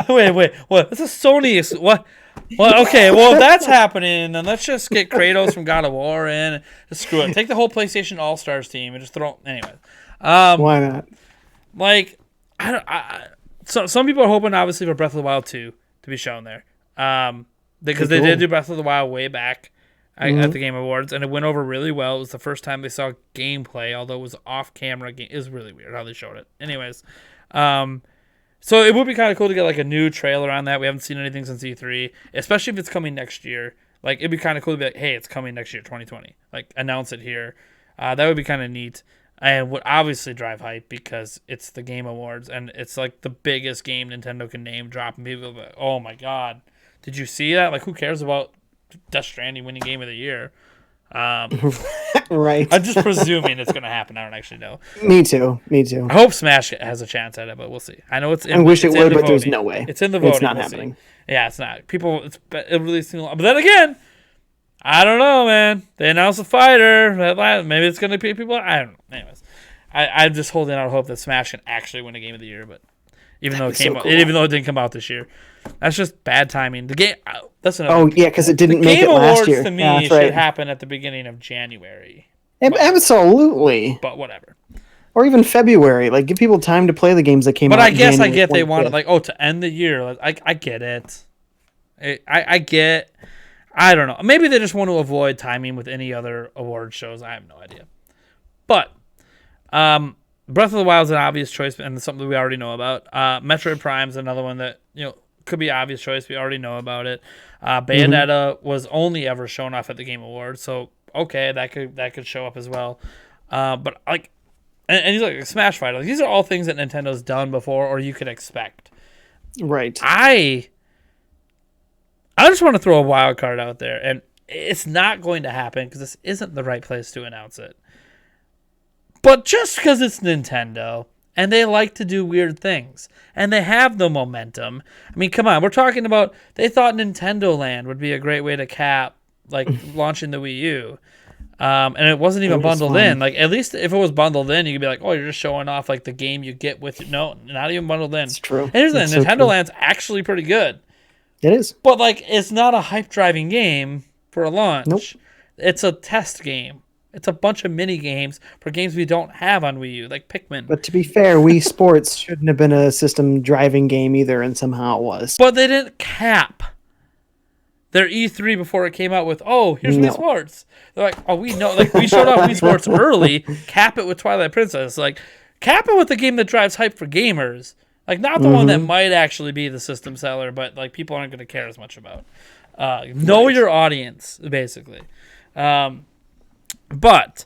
wait, what? This is Sony. What? Well, okay. Well, if that's happening, then let's just get Kratos from God of War in. Just screw it. Take the whole PlayStation All Stars team and just throw. Anyway. Why not? Like, so some people are hoping, obviously, for Breath of the Wild 2 to be shown there, because they did do Breath of the Wild way back at the Game Awards, and it went over really well. It was the first time they saw gameplay, although it was off-camera. It was really weird how they showed it. Anyways, so it would be kind of cool to get like a new trailer on that. We haven't seen anything since E3, especially if it's coming next year. Like, it'd be kind of cool to be like, hey, it's coming next year, 2020. Like, announce it here. That would be kind of neat. And would obviously drive hype because it's the Game Awards and it's like the biggest game Nintendo can name drop, and people will be like, oh my god, did you see that? Like, who cares about Death Stranding winning Game of the Year? Right. I'm just presuming it's going to happen. I don't actually know. Me too. I hope Smash has a chance at it, but we'll see. I know it's in, I wish it would, but voting. there's no way. It's in the voting. It's not happening. Yeah, it's not. It really seems, but then again, I don't know, man. They announced a fighter. Maybe it's going to be people. I don't know. Anyways, I'm just holding out hope that Smash can actually win a Game of the Year. But even though it didn't come out this year, that's just bad timing. The game. That's another. Oh yeah, because it didn't make it last year. To me, should happen at the beginning of January. Absolutely. But whatever. Or even February. Like, give people time to play the games that came out. But I guess I get they wanted to end the year. Like, I get it. I get. I don't know. Maybe they just want to avoid timing with any other award shows. I have no idea. But Breath of the Wild is an obvious choice, and something we already know about. Metroid Prime is another one that could be an obvious choice. We already know about it. Bayonetta was only ever shown off at the Game Awards, so okay, that could show up as well. But like, and he's like a Smash Fighter. Like, these are all things that Nintendo's done before, or you could expect. Right. I just want to throw a wild card out there, and it's not going to happen because this isn't the right place to announce it. But just because it's Nintendo, and they like to do weird things, and they have the momentum. I mean, come on, we're talking about, they thought Nintendo Land would be a great way to cap, like, launching the Wii U. And it wasn't even bundled in. Like, at least if it was bundled in, you could be like, oh, you're just showing off, like, the game you get with it. No, not even bundled in. It's true. And here's the thing, Nintendo Land's actually pretty good. It is. But, like, it's not a hype-driving game for a launch. Nope. It's a test game. It's a bunch of mini games for games we don't have on Wii U, like Pikmin. But to be fair, Wii Sports shouldn't have been a system driving game either, and somehow it was. But they didn't cap their E3 before it came out with, oh, here's Wii Sports. They're like, oh, we know. Like, we showed off Wii Sports early. Cap it with Twilight Princess. Like, cap it with the game that drives hype for gamers. Like, not the one that might actually be the system seller, but, like, people aren't going to care as much about. Know your audience, basically. But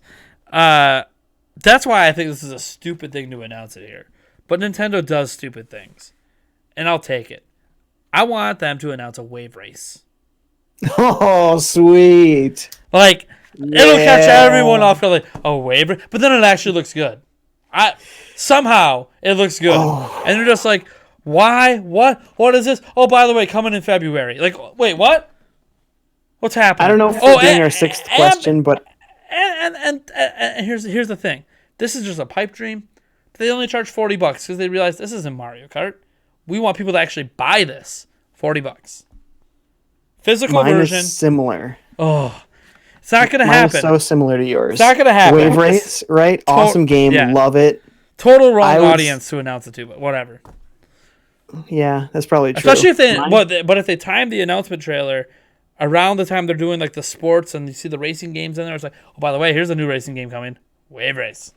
that's why I think this is a stupid thing to announce it here. But Nintendo does stupid things, and I'll take it. I want them to announce a wave race. Oh, sweet. Like, it'll catch everyone off guard, like, oh, wave race? But then it actually looks good. Somehow, it looks good. Oh. And they're just like, why? What is this? Oh, by the way, coming in February. Like, wait, what? What's happening? I don't know if we're doing our sixth question, but... And here's the thing. This is just a pipe dream. They only charge $40 because they realize this isn't Mario Kart. We want people to actually buy this. $40. Physical version. Is similar. Oh, it's not gonna happen. Is so similar to yours. It's not gonna happen. Wave Race, right? Awesome game. Yeah. Love it. Total wrong audience to announce it to, but whatever. Yeah, that's probably true. Especially if but if they time the announcement trailer around the time they're doing like the sports and you see the racing games in there, it's like, oh, by the way, here's a new racing game coming, Wave Race.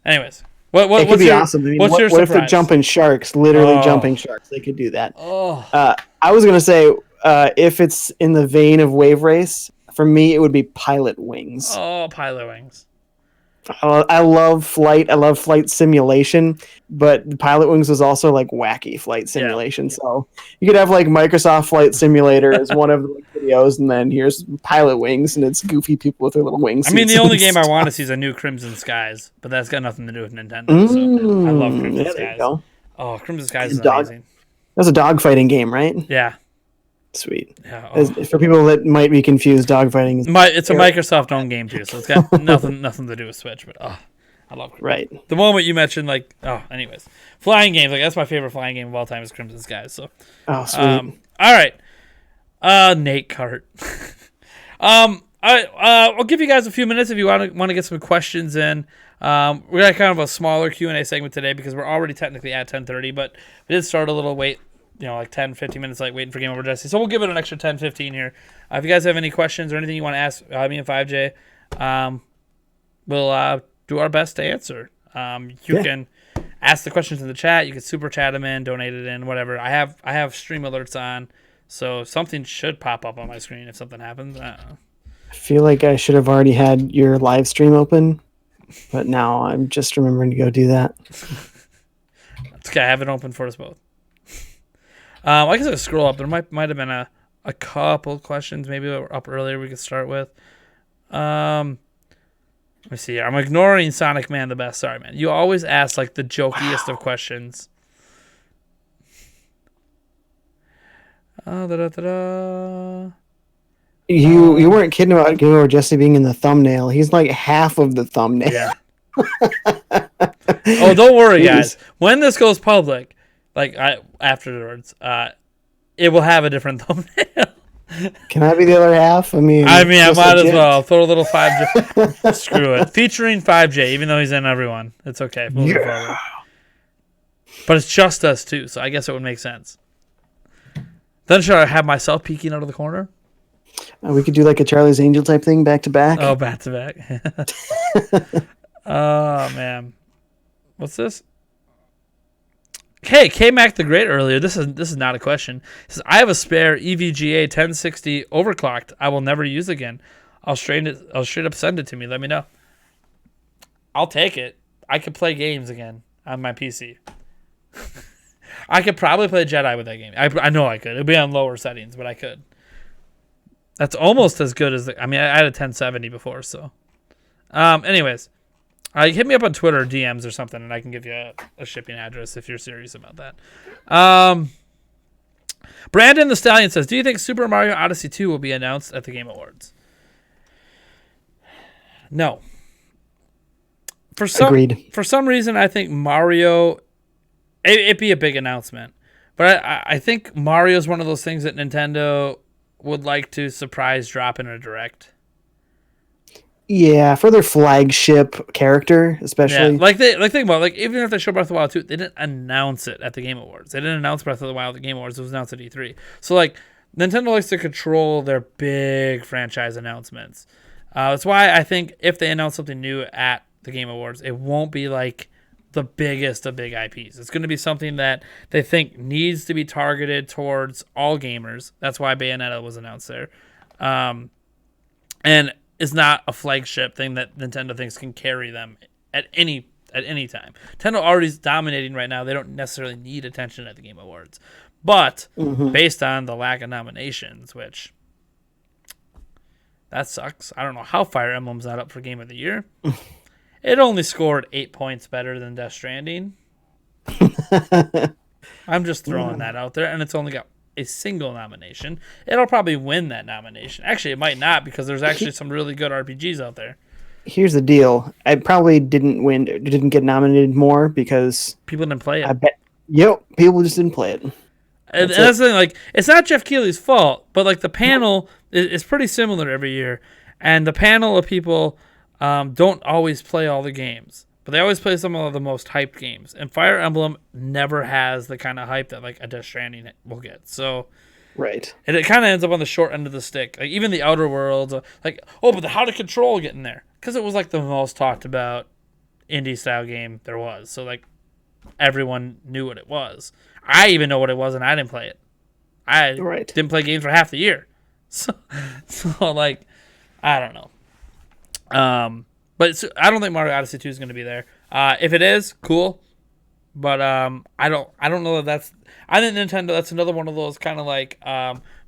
Anyways, it could be awesome. I mean, what if they're jumping sharks? Literally jumping sharks. They could do that. I was gonna say, if it's in the vein of Wave Race, for me it would be Pilot Wings. Oh, Pilot Wings. I love flight. I love flight simulation, but Pilot Wings was also like wacky flight simulation. Yeah. So you could have like Microsoft Flight Simulator as one of the videos, and then here's Pilot Wings, and it's goofy people with their little wings. I mean, the only game I want to see is a new Crimson Skies, but that's got nothing to do with Nintendo. So I love Crimson Skies. Oh, Crimson Skies is amazing. That's a dogfighting game, right? Yeah. Sweet. Yeah. For people that might be confused, dogfighting is it's a Microsoft owned game too, so it's got nothing to do with Switch. But I love it. Right. The moment you mentioned anyways, flying games, like that's my favorite flying game of all time is Crimson Skies. So sweet. All right. Nate Cart. I'll give you guys a few minutes if you want to get some questions in. We got kind of a smaller Q&A segment today because we're already technically at 10:30, but we did start a little late, like 10, 15 minutes late waiting for GameOverJesse. So we'll give it an extra 10, 15 here. If you guys have any questions or anything you want to ask me and 5J, we'll do our best to answer. You can ask the questions in the chat. You can super chat them in, donate it in, whatever. I have stream alerts on, so something should pop up on my screen if something happens. I feel like I should have already had your live stream open, but now I'm just remembering to go do that. It's okay. I have it open for us both. I guess I could scroll up. There might have been a couple questions maybe that were up earlier we could start with. Let me see here. I'm ignoring Sonic Man the best. Sorry, man. You always ask like the jokiest of questions. You weren't kidding about GameOverJesse being in the thumbnail. He's like half of the thumbnail. Yeah. Oh, don't worry, guys. When this goes public, afterwards, it will have a different thumbnail. Can I be the other half? I might as well. Throw a little 5J. Screw it. Featuring 5J, even though he's in everyone. It's okay. Forward. But it's just us two, so I guess it would make sense. Then should I have myself peeking out of the corner? We could do like a Charlie's Angel type thing, back to back. Oh, back to back. Oh, man. What's this? Hey, K-Mac the Great earlier. This is not a question. He says, I have a spare EVGA 1060 overclocked I will never use again. I'll straight up send it to me. Let me know. I'll take it. I could play games again on my PC. I could probably play Jedi with that game. I know I could. It'd be on lower settings, but I could. That's almost as good as I had a 1070 before, so. Anyways, hit me up on Twitter or DMs or something, and I can give you a shipping address if you're serious about that. Brandon the Stallion says, do you think Super Mario Odyssey 2 will be announced at the Game Awards? No. Agreed. For some reason, I think Mario, it'd be a big announcement. But I think Mario's one of those things that Nintendo would like to surprise drop in a Direct. Yeah, for their flagship character, especially. Yeah, think about it. Even if they show Breath of the Wild 2, they didn't announce it at the Game Awards. They didn't announce Breath of the Wild at the Game Awards. It was announced at E3. So, Nintendo likes to control their big franchise announcements. That's why I think if they announce something new at the Game Awards, it won't be the biggest of big IPs. It's going to be something that they think needs to be targeted towards all gamers. That's why Bayonetta was announced there. And it's not a flagship thing that Nintendo thinks can carry them at any time. Nintendo already is dominating right now. They don't necessarily need attention at the Game Awards. But based on the lack of nominations, which that sucks. I don't know how Fire Emblem's not up for Game of the Year. It only scored 8 points better than Death Stranding. I'm just throwing that out there, and it's only got a single nomination. It'll probably win that nomination. Actually, it might not because there's actually some really good RPGs out there. Here's the deal. I probably didn't get nominated more because people didn't play it. I bet. Yep, people just didn't play it. And that's the thing. It's not Jeff Keighley's fault, but the panel is pretty similar every year, and the panel of people don't always play all the games, but they always play some of the most hyped games. And Fire Emblem never has the kind of hype that a Death Stranding will get. So, right, and it kind of ends up on the short end of the stick. Even the Outer Worlds, but the How to Control getting there because it was the most talked about indie style game there was. So everyone knew what it was. I even know what it was, and I didn't play it. I didn't play games for half the year. So I don't know. But I don't think Mario Odyssey 2 is going to be there. If it is, cool. But I don't know that's. I think Nintendo. That's another one of those kind of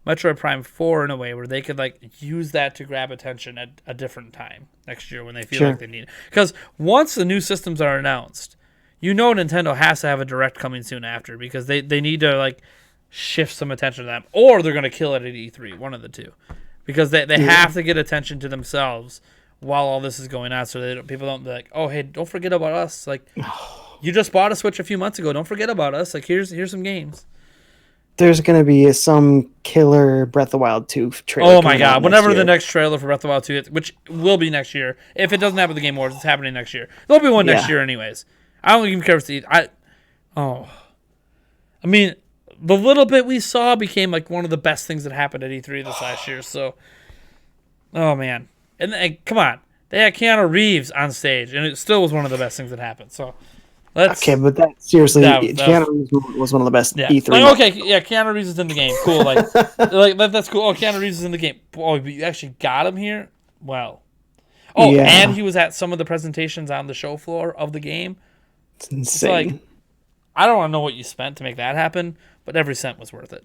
Metroid Prime 4 in a way where they could use that to grab attention at a different time next year when they feel like they need it. Because once the new systems are announced, Nintendo has to have a direct coming soon after because they need to like shift some attention to them, or they're gonna kill it at E3, one of the two, because they have to get attention to themselves while all this is going on, so people don't be like, oh hey, don't forget about us. Like, you just bought a Switch a few months ago. Don't forget about us. Like, here's some games. There's going to be some killer Breath of the Wild 2 trailer. Oh my god! Whenever the next trailer for Breath of the Wild 2 hits, which will be next year, if it doesn't happen at the Game Awards, it's happening next year. There'll be one next year anyways. I don't even care if it's I mean, the little bit we saw became like one of the best things that happened at E3 this last year. So, oh man, and come on, they had Keanu Reeves on stage, and it still was one of the best things that happened. So. Okay, but that seriously, Keanu Reeves was one of the best E3. Like, okay, yeah, Keanu Reeves is in the game. Cool, like that's cool. Oh, Keanu Reeves is in the game. Oh, you actually got him here? Well. Oh, and he was at some of the presentations on the show floor of the game. It's insane. It's like, I don't want to know what you spent to make that happen, but every cent was worth it.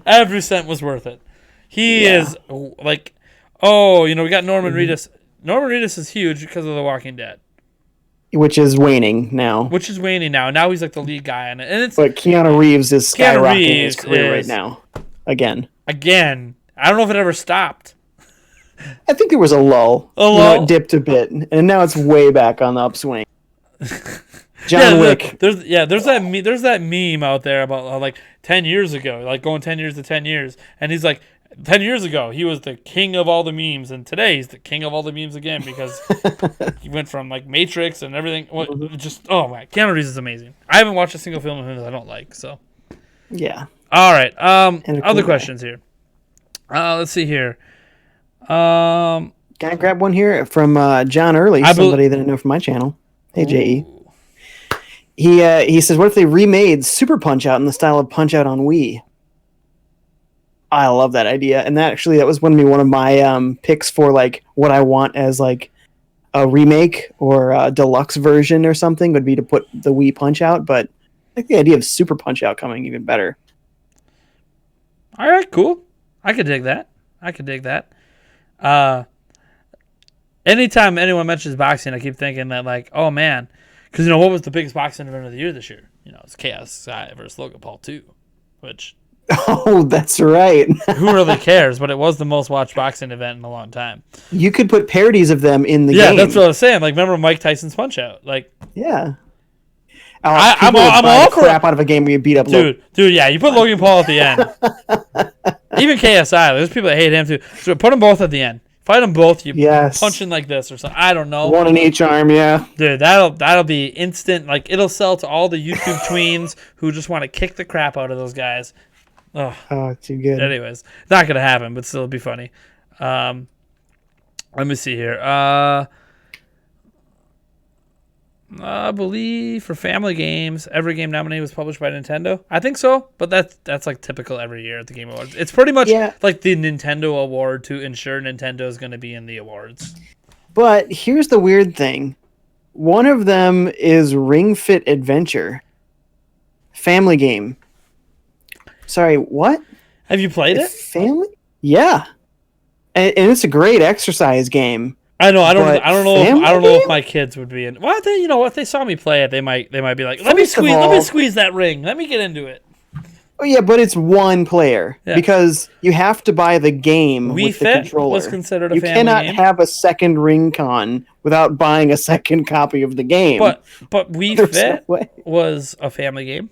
Every cent was worth it. He is like, we got Norman Reedus. Norman Reedus is huge because of The Walking Dead. Which is waning now. Now he's like the lead guy in it. But Keanu Reeves is skyrocketing his career right now. Again. I don't know if it ever stopped. I think there was a lull. It dipped a bit, and now it's way back on the upswing. John Wick. There's that meme out there about like 10 years ago, like going 10 years to 10 years, and he's like, 10 years ago, he was the king of all the memes, and today he's the king of all the memes again because he went from like Matrix and everything. Oh my, Keanu Reeves is amazing. I haven't watched a single film of him that I don't like. So, yeah. All right. Other questions here. Let's see here. Can I grab one here from John Early, somebody that I know from my channel? Hey, J.E. He says, what if they remade Super Punch-Out in the style of Punch-Out on Wii? I love that idea, and that was one of my picks for like what I want as like a remake or a deluxe version or something would be to put the Wii Punch-Out, but I think the idea of Super Punch-Out coming even better. All right, cool. I could dig that. Anytime anyone mentions boxing, I keep thinking that like, oh man, because what was the biggest boxing event of the year this year? It's KSI versus Logan Paul 2, which. Oh, that's right. Who really cares? But it was the most watched boxing event in a long time. You could put parodies of them in the game. Yeah, that's what I was saying. Like, remember Mike Tyson's Punch-Out? Like, yeah. I'm all for crap out of a game where you beat up dude. Yeah, you put Logan Paul at the end. Even KSI. There's people that hate him too. So put them both at the end. Fight them both. You punching like this or something. I don't know. One in each arm, yeah. Dude, that'll be instant. Like, it'll sell to all the YouTube tweens who just want to kick the crap out of those guys. Oh, too good. Anyways, not gonna happen, but still, it'd be funny. Let me see here. I believe for family games, every game nominated was published by Nintendo. I think so, but that's like typical every year at the Game Awards. It's pretty much like the Nintendo Award to ensure Nintendo is going to be in the awards. But here's the weird thing: one of them is Ring Fit Adventure, family game. Sorry, what? Have you played it? Family? Yeah, and it's a great exercise game. I know. I don't know if my kids would be in. Well, if they saw me play it, they might be like, let me squeeze that ring. Let me get into it. Oh yeah, but it's one player because you have to buy the game with the controller. Was considered a you family cannot game. have a second Ring Con without buying a second copy of the game. But Wii Fit was a family game,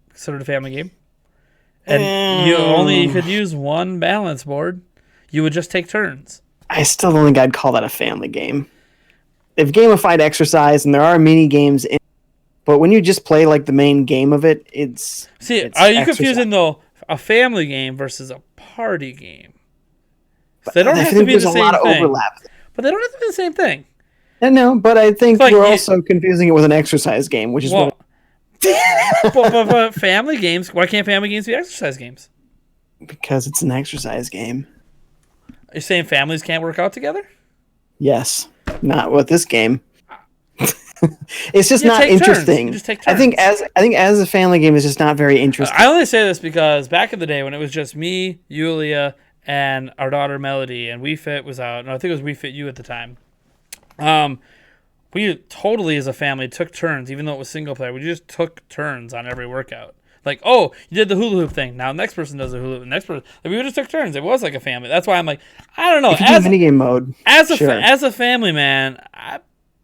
considered a family game. And you could use one balance board. You would just take turns. I still don't think I'd call that a family game. They've gamified exercise, and there are mini games in it, but when you just play like the main game of it, it's are you confusing though a family game versus a party game? They don't have to be the same thing. There's a lot of overlap. But they don't have to be the same thing. I know, but I think we're also confusing it with an exercise game, which is but family games. Why can't family games be exercise games? Because it's an exercise game. You're saying families can't work out together? Yes, not with this game. It's just not interesting. You just take turns. I think as a family game, it's just not very interesting. I only say this because back in the day when it was just me, Yulia, and our daughter Melody, and Wii Fit was out, and I think it was Wii Fit U at the time. we totally as a family took turns, even though it was single player. We just took turns on every workout. Like, oh, you did the hula hoop thing. Now the next person does the hula hoop. The next person, like, we just took turns. It was like a family. That's why I'm like, I don't know. If you do minigame mode, as sure. as a family man,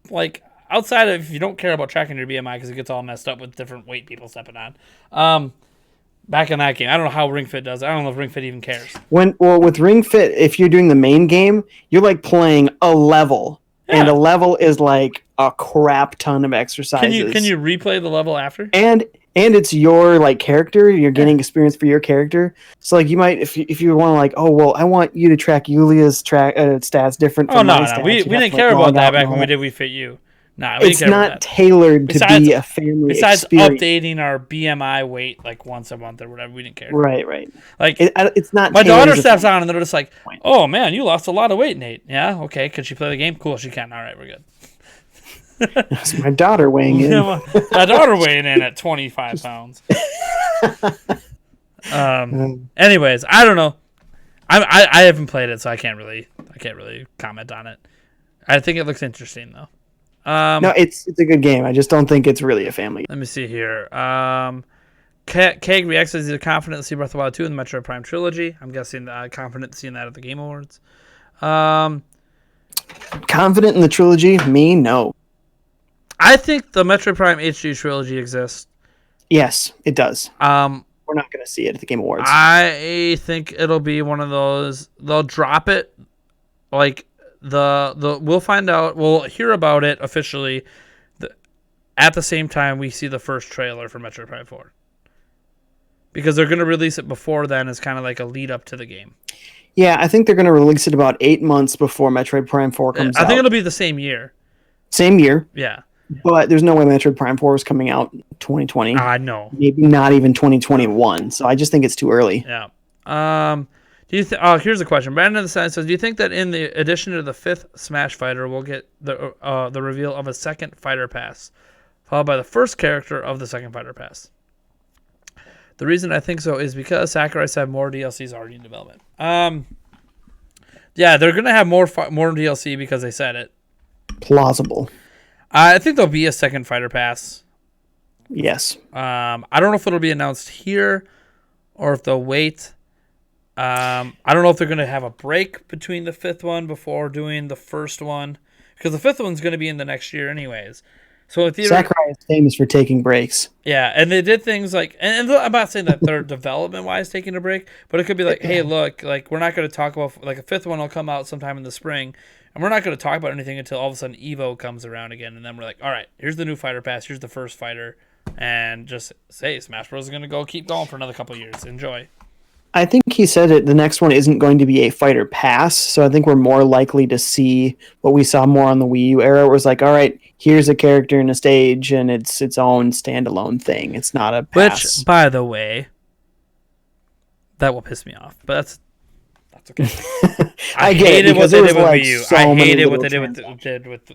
like outside of if you don't care about tracking your BMI because it gets all messed up with different weight people stepping on. Back in that game, I don't know how Ring Fit does. I don't know if Ring Fit even cares. With Ring Fit, if you're doing the main game, you're like playing a level, and a level is like a crap ton of exercises. Can you replay the level after? And it's your like character. You're getting experience for your character. So like you might if you want to like, oh well, I want you to track Yulia's stats different from my stats. We didn't care about that back when we did We Fit You. Nah, we it's not tailored to be a family besides experience. Updating our BMI weight like once a month or whatever, we didn't care. Right. Like it's not. My daughter steps on and they're just like, "Oh man, you lost a lot of weight, Nate." Yeah, okay. Could she play the game? Cool, she can. All right, we're good. That's my daughter weighing in. My daughter weighing in at 25 pounds. Anyways, I don't know. I haven't played it, so I can't really comment on it. I think it looks interesting though. No, it's a good game. I just don't think it's really a family. Let me see here. Keg reacts as either confident to see Breath of the Wild 2 in the Metroid Prime trilogy. I'm guessing confident seeing that at the Game Awards. Confident in the trilogy? Me, no. I think the Metroid Prime HD trilogy exists. Yes, it does. We're not going to see it at the Game Awards. I think it'll be one of those. They'll drop it like. We'll find out. We'll hear about it officially at the same time we see the first trailer for Metroid Prime 4, because they're going to release it before then as kind of like a lead up to the game. Yeah, I think they're going to release it about 8 months before Metroid Prime 4 comes out. I think it'll be the same year. Same year. Yeah. But there's no way Metroid Prime 4 is coming out 2020. No. Maybe not even 2021. So I just think it's too early. Yeah. Do you here's a question. Brandon in the side says, do you think that in the addition to the 5th Smash Fighter, we'll get the reveal of a second Fighter Pass, followed by the first character of the second Fighter Pass? The reason I think so is because Sakurai said more DLCs already in development. Yeah, they're gonna have more DLC because they said it. Plausible. I think there'll be a second Fighter Pass. Yes. I don't know if it'll be announced here or if they'll wait. I don't know if they're going to have a break between the 5th one before doing the first one, because the 5th one's going to be in the next year anyways. So Sakurai is famous for taking breaks. Yeah, and they did things like, and I'm not saying that they're development-wise taking a break, but it could be like, hey, look, like we're not going to talk about, like a 5th one will come out sometime in the spring, and we're not going to talk about anything until all of a sudden Evo comes around again, and then we're like, all right, here's the new Fighter Pass, here's the first fighter, and just say Smash Bros. Is going to keep going for another couple of years. Enjoy. I think he said that the next one isn't going to be a Fighter Pass, so I think we're more likely to see what we saw more on the Wii U era, where it was like, all right, here's a character in a stage, and it's its own standalone thing. It's not a pass. Which, by the way, that will piss me off, but that's okay. I hated what they did with Wii U. I hated what they did with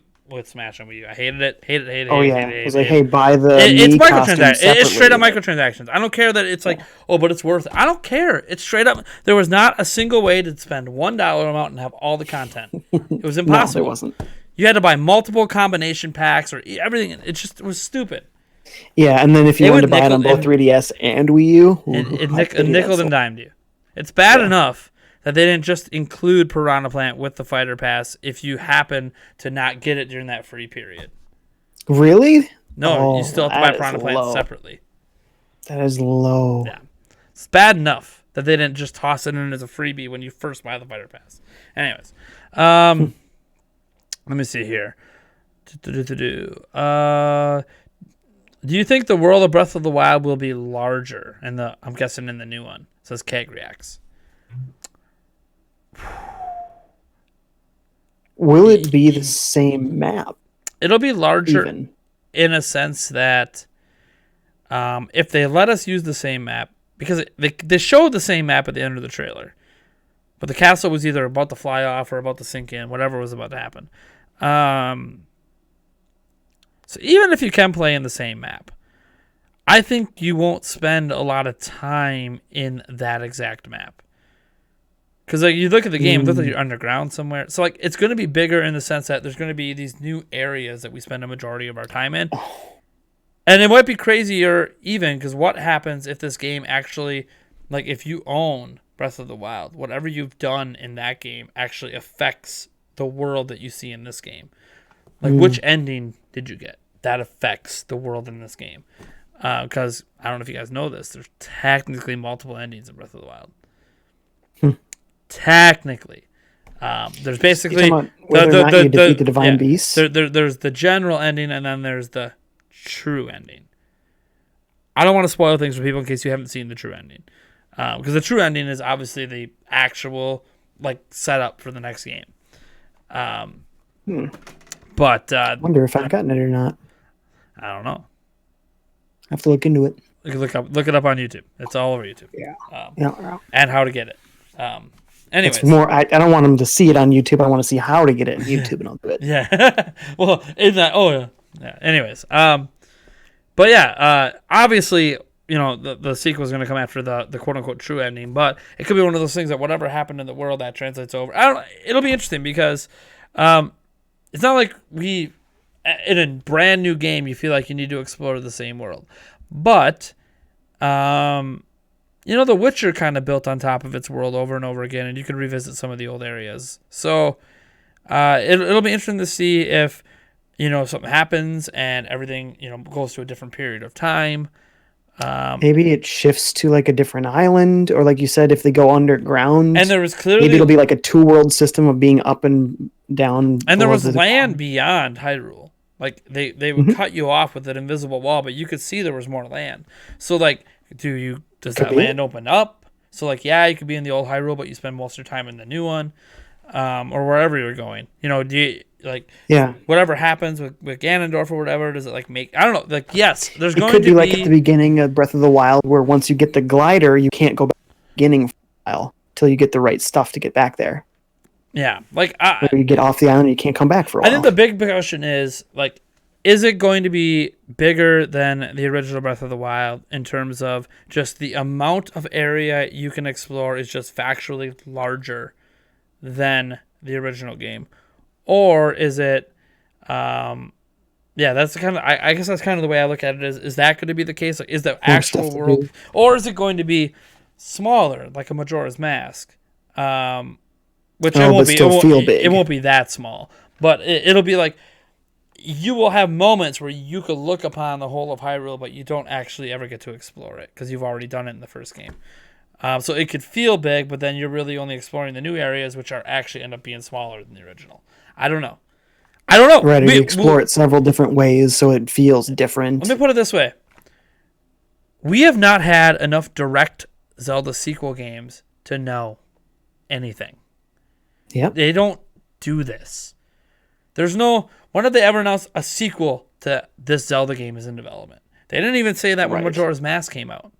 Smash on Wii U. I hated it. It was like, hey, buy the it's microtransactions. It's straight up microtransactions. I don't care that it's like, oh, but it's worth it. I don't care. It's straight up. There was not a single way to spend $1 amount and have all the content. It was impossible. No, it wasn't. You had to buy multiple combination packs or everything. It was stupid. Yeah, and then if you wanted to buy it on both 3DS and Wii U, it nickel and dimed you. It's bad enough that they didn't just include Piranha Plant with the Fighter Pass if you happen to not get it during that free period. Really? No, you still have to buy Piranha Plant separately. That is low. Yeah. It's bad enough that they didn't just toss it in as a freebie when you first buy the Fighter Pass. Anyways, let me see here. Do you think the world of Breath of the Wild will be larger? I'm guessing in the new one. It says Keg Reacts. Will it be the same map? It'll be larger in a sense that if they let us use the same map, because they showed the same map at the end of the trailer, but the castle was either about to fly off or about to sink in, whatever was about to happen. So even if you can play in the same map, I think you won't spend a lot of time in that exact map. Because like you look at the game, it looks like you're underground somewhere. So like it's going to be bigger in the sense that there's going to be these new areas that we spend a majority of our time in. And it might be crazier even because what happens if this game actually, like if you own Breath of the Wild, whatever you've done in that game actually affects the world that you see in this game. Like which ending did you get? That affects the world in this game. Because I don't know if you guys know this, there's technically multiple endings in Breath of the Wild. Technically, there's basically whether or not you defeat the divine beast. There's the general ending, and then there's the true ending. I don't want to spoil things for people in case you haven't seen the true ending, because the true ending is obviously the actual like setup for the next game. But I wonder if I've gotten it or not. I don't know. I have to look into it. You can look it up on YouTube. It's all over YouTube. Yeah. And how to get it. Anyways. It's more. I don't want them to see it on YouTube. I want to see how to get it on YouTube, and I'll do it. Yeah. Well, isn't that? Oh, yeah. Anyways. But yeah. Obviously, you know, the sequel is going to come after the quote unquote true ending, but it could be one of those things that whatever happened in the world that translates over. I don't know. It'll be interesting because, it's not like in a brand new game you feel like you need to explore the same world, but, you know, The Witcher kind of built on top of its world over and over again, and you can revisit some of the old areas. So it'll be interesting to see if, you know, something happens and everything, you know, goes to a different period of time. Maybe it shifts to like a different island, or like you said, if they go underground. And there was clearly maybe it'll be like a 2-world system of being up and down. And there was land beyond Hyrule. Like they would cut you off with an invisible wall, but you could see there was more land. So like, does that land open up? So like, yeah, you could be in the old Hyrule, but you spend most of your time in the new one, or wherever you're going. You know, do you like? Yeah. Whatever happens with Ganondorf or whatever, does it like make? I don't know. Like, yes, there's going to be. It could be like at the beginning of Breath of the Wild, where once you get the glider, you can't go back to the beginning for a while till you get the right stuff to get back there. Yeah, like you get off the island, you can't come back for a while. I think the big question is like, is it going to be bigger than the original Breath of the Wild in terms of just the amount of area you can explore is just factually larger than the original game? Or is it, yeah, that's the kind of, I guess that's kind of the way I look at it is that going to be the case? Like, is the actual world, or is it going to be smaller, like a Majora's Mask? Which it won't be, it won't be that small, but it'll be like, you will have moments where you could look upon the whole of Hyrule, but you don't actually ever get to explore it because you've already done it in the first game. So it could feel big, but then you're really only exploring the new areas, which are actually end up being smaller than the original. I don't know. Right, you explore it several different ways, so it feels different. Let me put it this way. We have not had enough direct Zelda sequel games to know anything. Yep. They don't do this. There's no... When did they ever announce a sequel to this Zelda game is in development? They didn't even say that when Majora's Mask came out.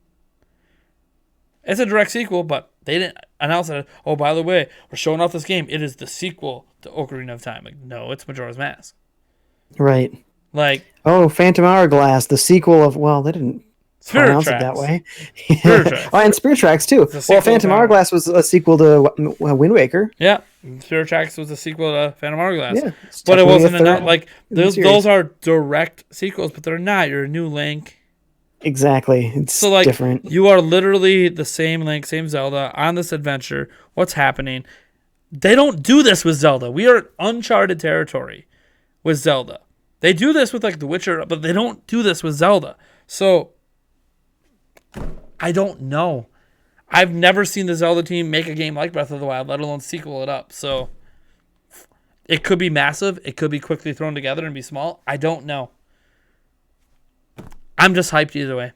It's a direct sequel, but they didn't announce that, oh, by the way, we're showing off this game. It is the sequel to Ocarina of Time. Like, no, it's Majora's Mask. Right. Like... Oh, Phantom Hourglass, the sequel of... Well, they didn't pronounce it that way. Oh, and Spirit Tracks, too. Well, Phantom Hourglass was a sequel to Wind Waker. Yeah. Spirit Tracks was a sequel to Phantom Hourglass. Yeah, but it wasn't enough. Like, those are direct sequels, but they're not. You're a new Link. Exactly. It's so, like, different. You are literally the same Link, same Zelda on this adventure. What's happening? They don't do this with Zelda. We are uncharted territory with Zelda. They do this with, like, The Witcher, but they don't do this with Zelda. So... I don't know. I've never seen the Zelda team make a game like Breath of the Wild, let alone sequel it up. So it could be massive. It could be quickly thrown together and be small. I don't know. I'm just hyped either way.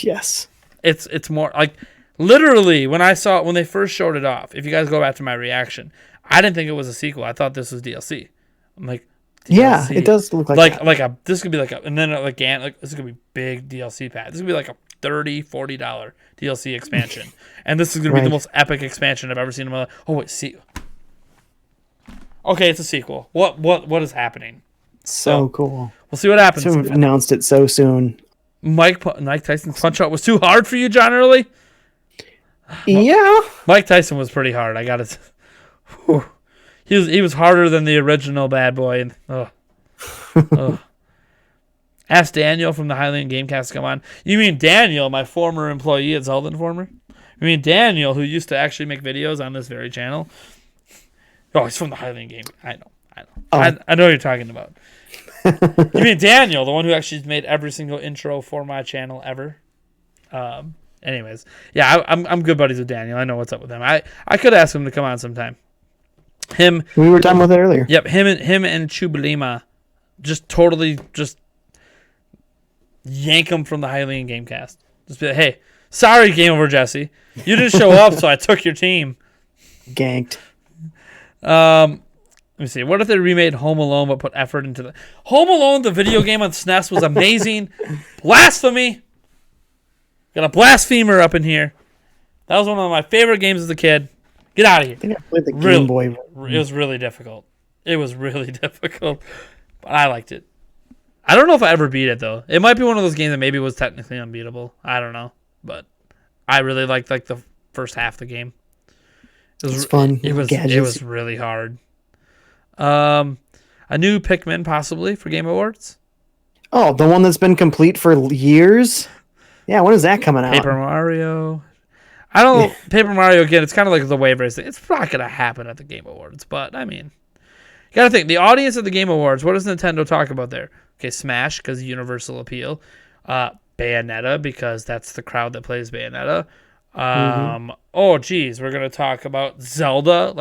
Yes. It's more like literally when they first showed it off, if you guys go back to my reaction, I didn't think it was a sequel. I thought this was DLC. I'm like, DLC. Yeah, it does look like this could be like and then like this is gonna be big DLC pack. This is gonna be like a $30-$40 DLC expansion, and this is gonna be the most epic expansion I've ever seen in my life. Oh wait, see, okay, it's a sequel. What is happening? So cool. We'll see what happens. Someone announced it so soon. Mike Tyson's Punch Out was too hard for you, John Early? Yeah. Mike Tyson was pretty hard. I got it. He was harder than the original bad boy. And, ugh. Ask Daniel from the Highland Gamecast to come on. You mean Daniel, my former employee at Zelda Informer? You mean Daniel, who used to actually make videos on this very channel? Oh, he's from the Highland Game. I know. Oh. I know what you're talking about. You mean Daniel, the one who actually made every single intro for my channel ever? Anyways, yeah, I'm good buddies with Daniel. I know what's up with him. I could ask him to come on sometime. We were talking about that earlier. Yep, him and Chubalima just totally just yank him from the Hylian Gamecast. Just be like, hey, sorry, GameOverJesse, you didn't show up, so I took your team. Ganked. Let me see. What if they remade Home Alone but put effort into the Home Alone? The video game on SNES was amazing. Blasphemy. Got a blasphemer up in here. That was one of my favorite games as a kid. Get out of here. I think I played the Game Boy. It was really difficult. But I liked it. I don't know if I ever beat it, though. It might be one of those games that maybe was technically unbeatable. I don't know. But I really liked the first half of the game. It was fun. It was really hard. A new Pikmin, possibly, for Game Awards. Oh, the one that's been complete for years? Yeah, when is that coming out? Paper Mario. I don't know. Paper Mario, again, it's kind of like the wave race thing. It's not going to happen at the Game Awards, but, I mean, you got to think. The audience of the Game Awards, what does Nintendo talk about there? Okay, Smash, because universal appeal. Bayonetta, because that's the crowd that plays Bayonetta. Oh, geez, we're going to talk about Zelda.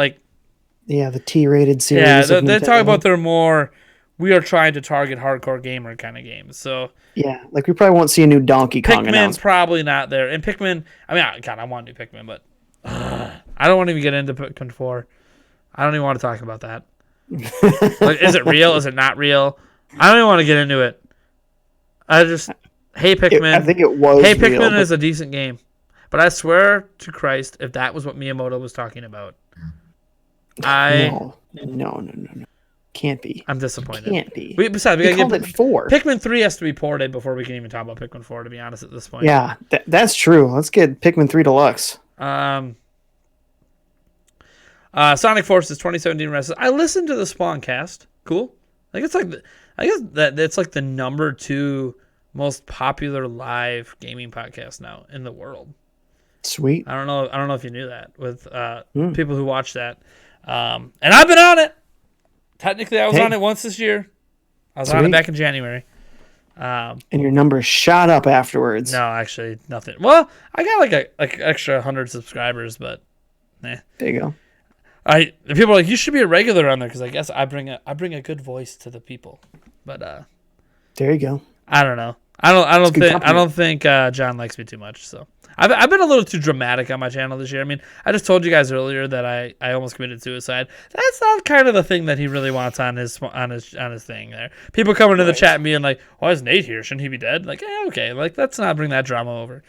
Yeah, the T-rated series. Yeah, they talk about their more, we are trying to target hardcore gamer kind of games. So yeah, we probably won't see a new Donkey Kong Pikmin's probably not there. And Pikmin, I mean, God, I want a new Pikmin, but I don't want to even get into Pikmin 4. I don't even want to talk about that. Is it real? Is it not real? I don't even want to get into it. Hey Pikmin. I think it was Hey Pikmin real, is a decent game. But I swear to Christ, if that was what Miyamoto was talking about, No. Can't be. I'm disappointed. Can't be. Besides, we called it 4. Pikmin 3 has to be ported before we can even talk about Pikmin 4, to be honest, at this point. Yeah, that's true. Let's get Pikmin 3 Deluxe. Sonic Forces 2017 Wrestling. I listened to the Spawncast. Cool. I guess that's like the number 2 most popular live gaming podcast now in the world. Sweet. I don't know if you knew that with people who watch that. And I've been on it. Technically, I was on it once this year. I was on it back in January. And your numbers shot up afterwards. No, actually, nothing. Well, I got like extra 100 subscribers, but there you go. People are like, you should be a regular on there because I guess I bring a good voice to the people. But there you go. I don't know. I don't think John likes me too much. So I've been a little too dramatic on my channel this year. I mean, I just told you guys earlier that I almost committed suicide. That's not kind of the thing that he really wants on his thing there. People coming into the chat and being like, "Why is Nate here? Shouldn't he be dead?" Like, okay, let's not bring that drama over.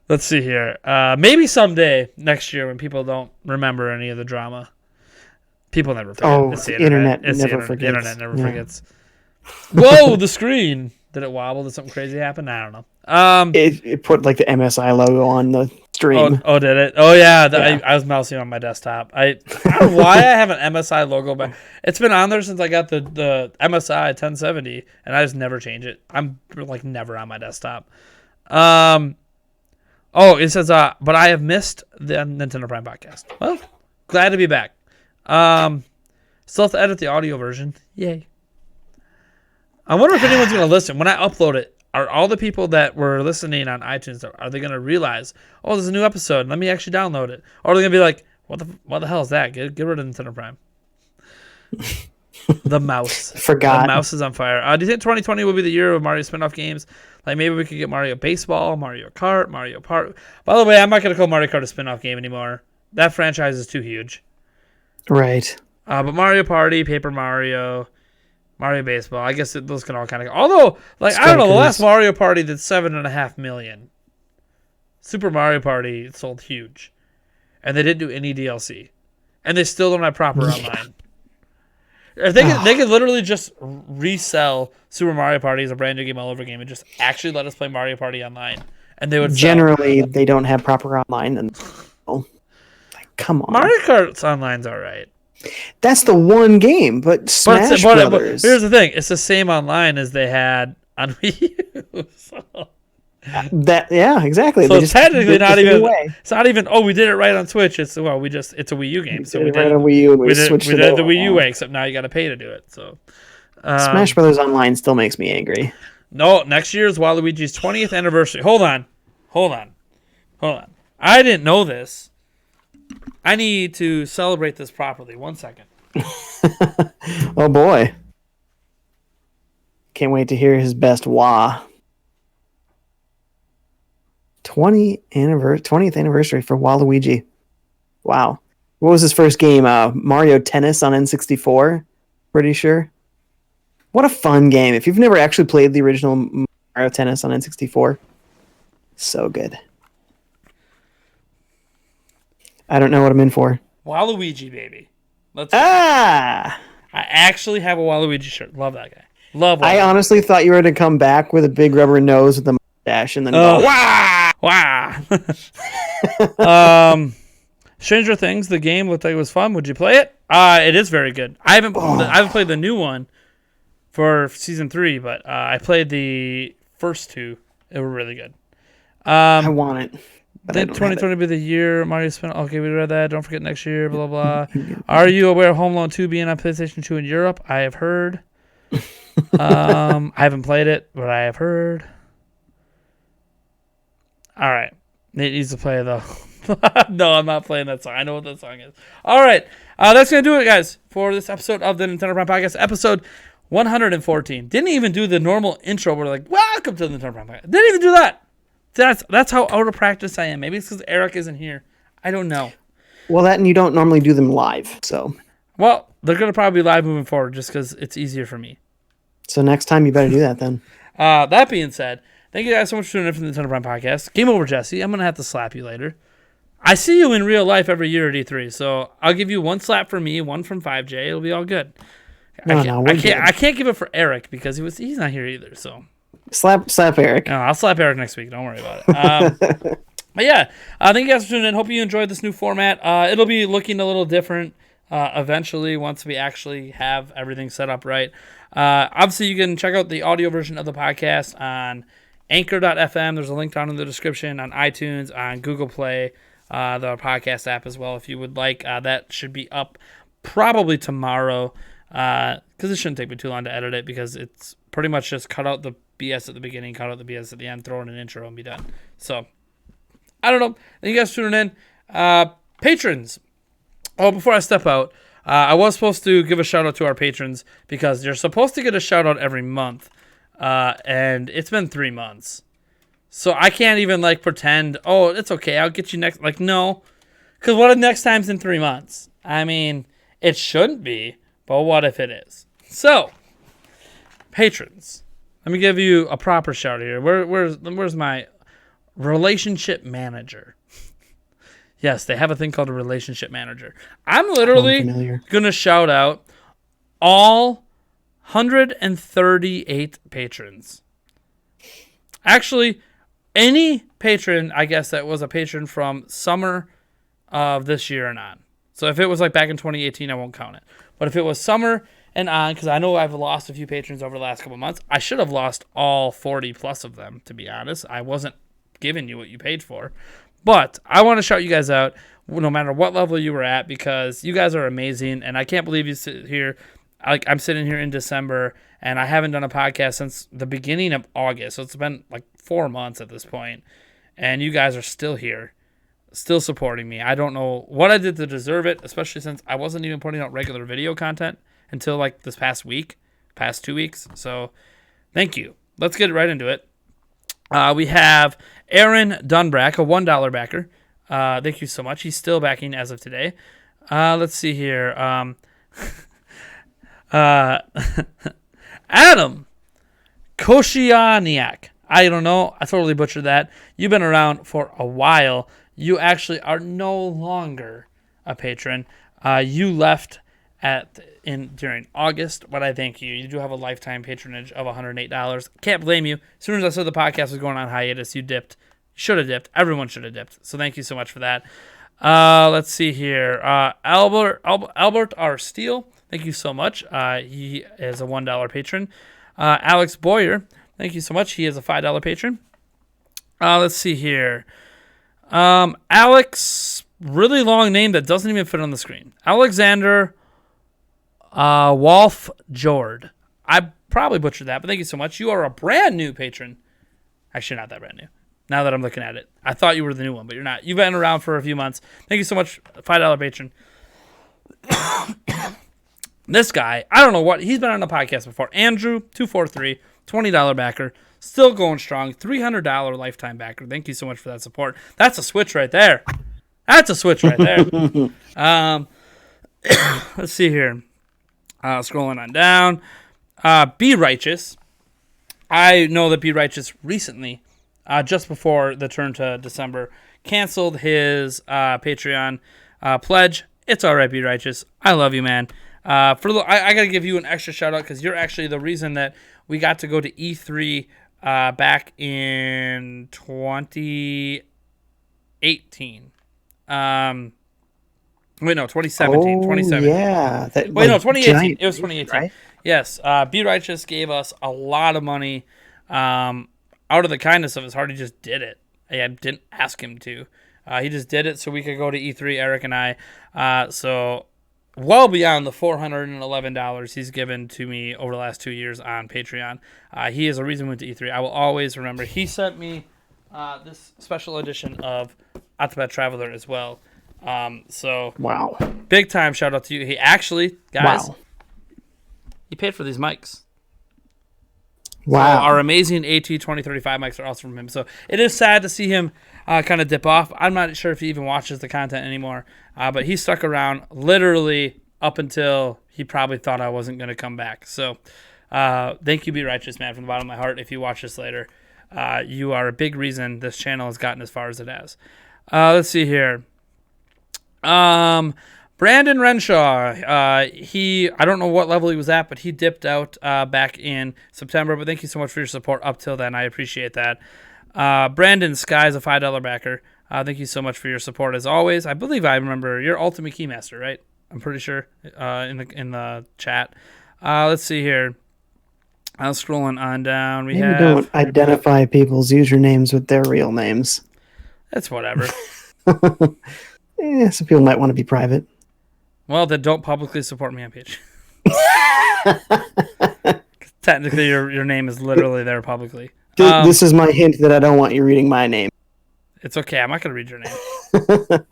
Let's see here. Maybe someday next year when people don't remember any of the drama. People never forget. Oh, it's the internet it's never the forgets. Internet never forgets. Whoa, the screen. Did it wobble? Did something crazy happen? I don't know. It put the MSI logo on the stream. Oh, did it? Oh, yeah. I was mousing on my desktop. I don't know why I have an MSI logo, but it's been on there since I got the MSI 1070, and I just never change it. I'm never on my desktop. Oh, it says, but I have missed the Nintendo Prime podcast. Well, glad to be back. Still have to edit the audio version. Yay. I wonder if anyone's going to listen. When I upload it, are all the people that were listening on iTunes, are they going to realize, oh, there's a new episode, let me actually download it? Or are they going to be like, what the hell is that? Get rid of Nintendo Prime. The mouse. Forgot. The mouse is on fire. Do you think 2020 will be the year of Mario spin-off games? Maybe we could get Mario Baseball, Mario Kart, Mario Park. By the way, I'm not going to call Mario Kart a spin-off game anymore. That franchise is too huge. Right. But Mario Party, Paper Mario, Mario Baseball, I guess those can all kind of go. Although, I don't know, the last Mario Party did 7.5 million. Super Mario Party sold huge. And they didn't do any DLC. And they still don't have proper online. If they could literally just resell Super Mario Party as a brand new game all over again and just actually let us play Mario Party online. and they would generally they don't have proper online. And come on, Mario Kart's online's all right. That's the one game, but Smash Brothers. But here's the thing: it's the same online as they had on Wii U. So. Exactly. So it's technically not even. It's not even. Oh, we did it right on Switch. It's It's a Wii U game. So we did it on Wii U. And we did the Wii U way, except now you got to pay to do it. So Smash Brothers Online still makes me angry. No, next year is Waluigi's 20th anniversary. Hold on. I didn't know this. I need to celebrate this properly. 1 second. Oh boy. Can't wait to hear his best wah. 20th anniversary for Waluigi. Wow. What was his first game? Mario Tennis on N64? Pretty sure. What a fun game. If you've never actually played the original Mario Tennis on N64, so good. I don't know what I'm in for. Waluigi, baby. I actually have a Waluigi shirt. Love that guy. Love Waluigi. I honestly thought you were to come back with a big rubber nose with a mustache and then go, wah! Stranger Things, the game looked like it was fun. Would you play it? It is very good. I haven't played the new one for season 3, but I played the first 2. They were really good. I want it. Did 2020 be the year Mario spent? Okay, we read that. Don't forget next year. Blah blah. Are you aware of Home Alone 2 being on PlayStation 2 in Europe? I have heard. I haven't played it, but I have heard. All right, Nate needs to play though. No, I'm not playing that song. I know what that song is. All right, that's gonna do it, guys, for this episode of the Nintendo Prime Podcast, episode 114. Didn't even do the normal intro. We're like, welcome to the Nintendo Prime Podcast. Didn't even do that. That's how out of practice I am. Maybe it's because Eric isn't here. I don't know. Well, that and you don't normally do them live, so. Well, they're going to probably be live moving forward just because it's easier for me. So next time you better do that then. That being said, thank you guys so much for tuning in for the Nintendo Prime Podcast. GameOverJesse, I'm going to have to slap you later. I see you in real life every year at E3, so I'll give you one slap for me, one from 5J. It'll be all good. I can't give it for Eric because he's not here either, so. Slap Eric. No, I'll slap Eric next week. Don't worry about it. But yeah, thank you guys for tuning in. Hope you enjoyed this new format. It'll be looking a little different eventually once we actually have everything set up right. Obviously, you can check out the audio version of the podcast on Anchor.fm. There's a link down in the description, on iTunes, on Google Play, the podcast app as well if you would like. That should be up probably tomorrow because it shouldn't take me too long to edit it because it's pretty much just cut out the BS at the beginning, cut out the BS at the end, throw in an intro, and be done. So, I don't know. Thank you guys for tuning in. Patrons. Oh, before I step out, I was supposed to give a shout-out to our patrons because you're supposed to get a shout-out every month, and it's been 3 months. So, I can't even, pretend, oh, it's okay, I'll get you next. No. Because what if next time's in 3 months? I mean, it shouldn't be, but what if it is? So, patrons. Let me give you a proper shout here. Where's my relationship manager? Yes, they have a thing called a relationship manager. I'm literally going to shout out all 138 patrons. Actually, any patron, I guess, that was a patron from summer of this year and on. So if it was back in 2018, I won't count it. But if it was summer and on, because I know I've lost a few patrons over the last couple months. I should have lost all 40 plus of them, to be honest. I wasn't giving you what you paid for. But I want to shout you guys out, no matter what level you were at, because you guys are amazing, and I can't believe you sit here. I'm sitting here in December, and I haven't done a podcast since the beginning of August, so it's been 4 months at this point, and you guys are still here, still supporting me. I don't know what I did to deserve it, especially since I wasn't even putting out regular video content until this past 2 weeks. So thank you. Let's get right into it. We have Aaron Dunbrack, a $1 backer. Thank you so much. He's still backing as of today. Let's see here. Adam Koshianiak. I don't know. I totally butchered that. You've been around for a while. You actually are no longer a patron. You left during August, but I thank you. You do have a lifetime patronage of $108. Can't blame you. As soon as I said the podcast was going on hiatus, you dipped should have dipped. Everyone should have dipped. So thank you so much for that. Let's see here. Albert R. Steele, thank you so much. He is a $1 patron. Alex Boyer, thank you so much. He is a $5 patron. Let's see here. Alex, really long name that doesn't even fit on the screen. Alexander Wolf Jord. I probably butchered that, but thank you so much. You are a brand new patron. Actually, not that brand new. Now that I'm looking at it, I thought you were the new one, but you're not. You've been around for a few months. Thank you so much, $5 patron. This guy, I don't know what, he's been on the podcast before. Andrew, 243, $20 backer, still going strong, $300 lifetime backer. Thank you so much for that support. That's a switch right there. That's a switch right there. Let's see here. Scrolling on down. Be Righteous. I know that Be Righteous recently, just before the turn to December, canceled his Patreon pledge. It's all right, Be Righteous. I love you, man. I got to give you an extra shout out because you're actually the reason that we got to go to E3 back in 2018. Wait, no, 2017. 2017. Yeah. Wait, no, 2018. Giant, it was 2018. right? Yes. Be Righteous gave us a lot of money out of the kindness of his heart. He just did it. I didn't ask him to. He just did it so we could go to E3, Eric and I. So well beyond the $411 he's given to me over the last 2 years on Patreon. He is a reason we went to E3. I will always remember. He sent me this special edition of Octopath Traveler as well. So wow, big time shout out to you. He actually, guys, he paid for these mics. Wow. So our amazing AT2035 mics are also from him. So it is sad to see him kind of dip off. I'm not sure if he even watches the content anymore, but he stuck around literally up until he probably thought I wasn't going to come back. So thank you, Be Righteous, man, from the bottom of my heart. If you watch this later, you are a big reason this channel has gotten as far as it has. Let's see here. Brandon Renshaw, I don't know what level he was at, but he dipped out back in September. But thank you so much for your support up till then. I appreciate that. Brandon Sky's a $5 backer. Thank you so much for your support as always. I believe I remember you're Ultimate Keymaster, right? I'm pretty sure in the chat. Let's see here. I'm scrolling on down. We don't identify people's usernames with their real names. That's whatever. Some people might want to be private. Well, then don't publicly support me on page. Technically, your name is literally there publicly. This is my hint that I don't want you reading my name. It's okay. I'm not going to read your name.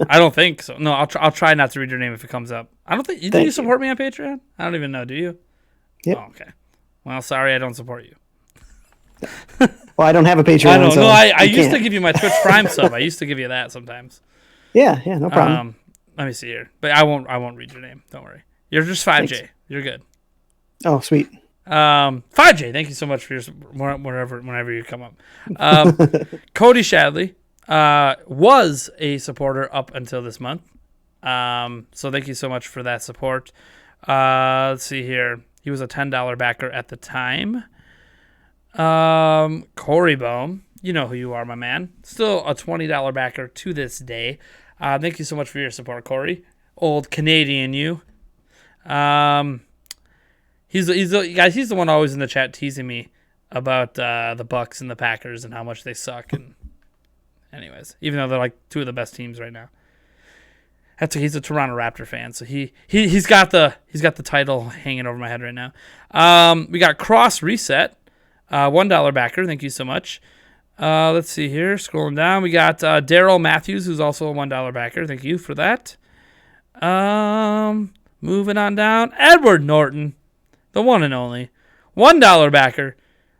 I don't think so. No, I'll try not to read your name if it comes up. I don't think... Do you support me on Patreon? I don't even know. Do you? Yep. Oh, okay. Well, sorry, I don't support you. Well, I don't have a Patreon. I know. So no, I used to give you my Twitch Prime sub. I used to give you that sometimes. Yeah, no problem. Let me see here. But I won't read your name. Don't worry. You're just 5J. Thanks. You're good. Oh, sweet. 5J, thank you so much for your whenever you come up. Cody Shadley was a supporter up until this month. So thank you so much for that support. Let's see here. He was a $10 backer at the time. Corey Bohm, you know who you are, my man. Still a $20 backer to this day. Thank you so much for your support, Corey. Old Canadian you. He's the one always in the chat teasing me about the Bucks and the Packers and how much they suck. And anyways, even though they're like two of the best teams right now. He's a Toronto Raptor fan, so he's got the title hanging over my head right now. We got Cross Reset, $1 backer. Thank you so much. Let's see here. Scrolling down, we got Daryl Matthews, who's also a $1 backer. Thank you for that. Moving on down, Edward Norton, the one and only $1 backer.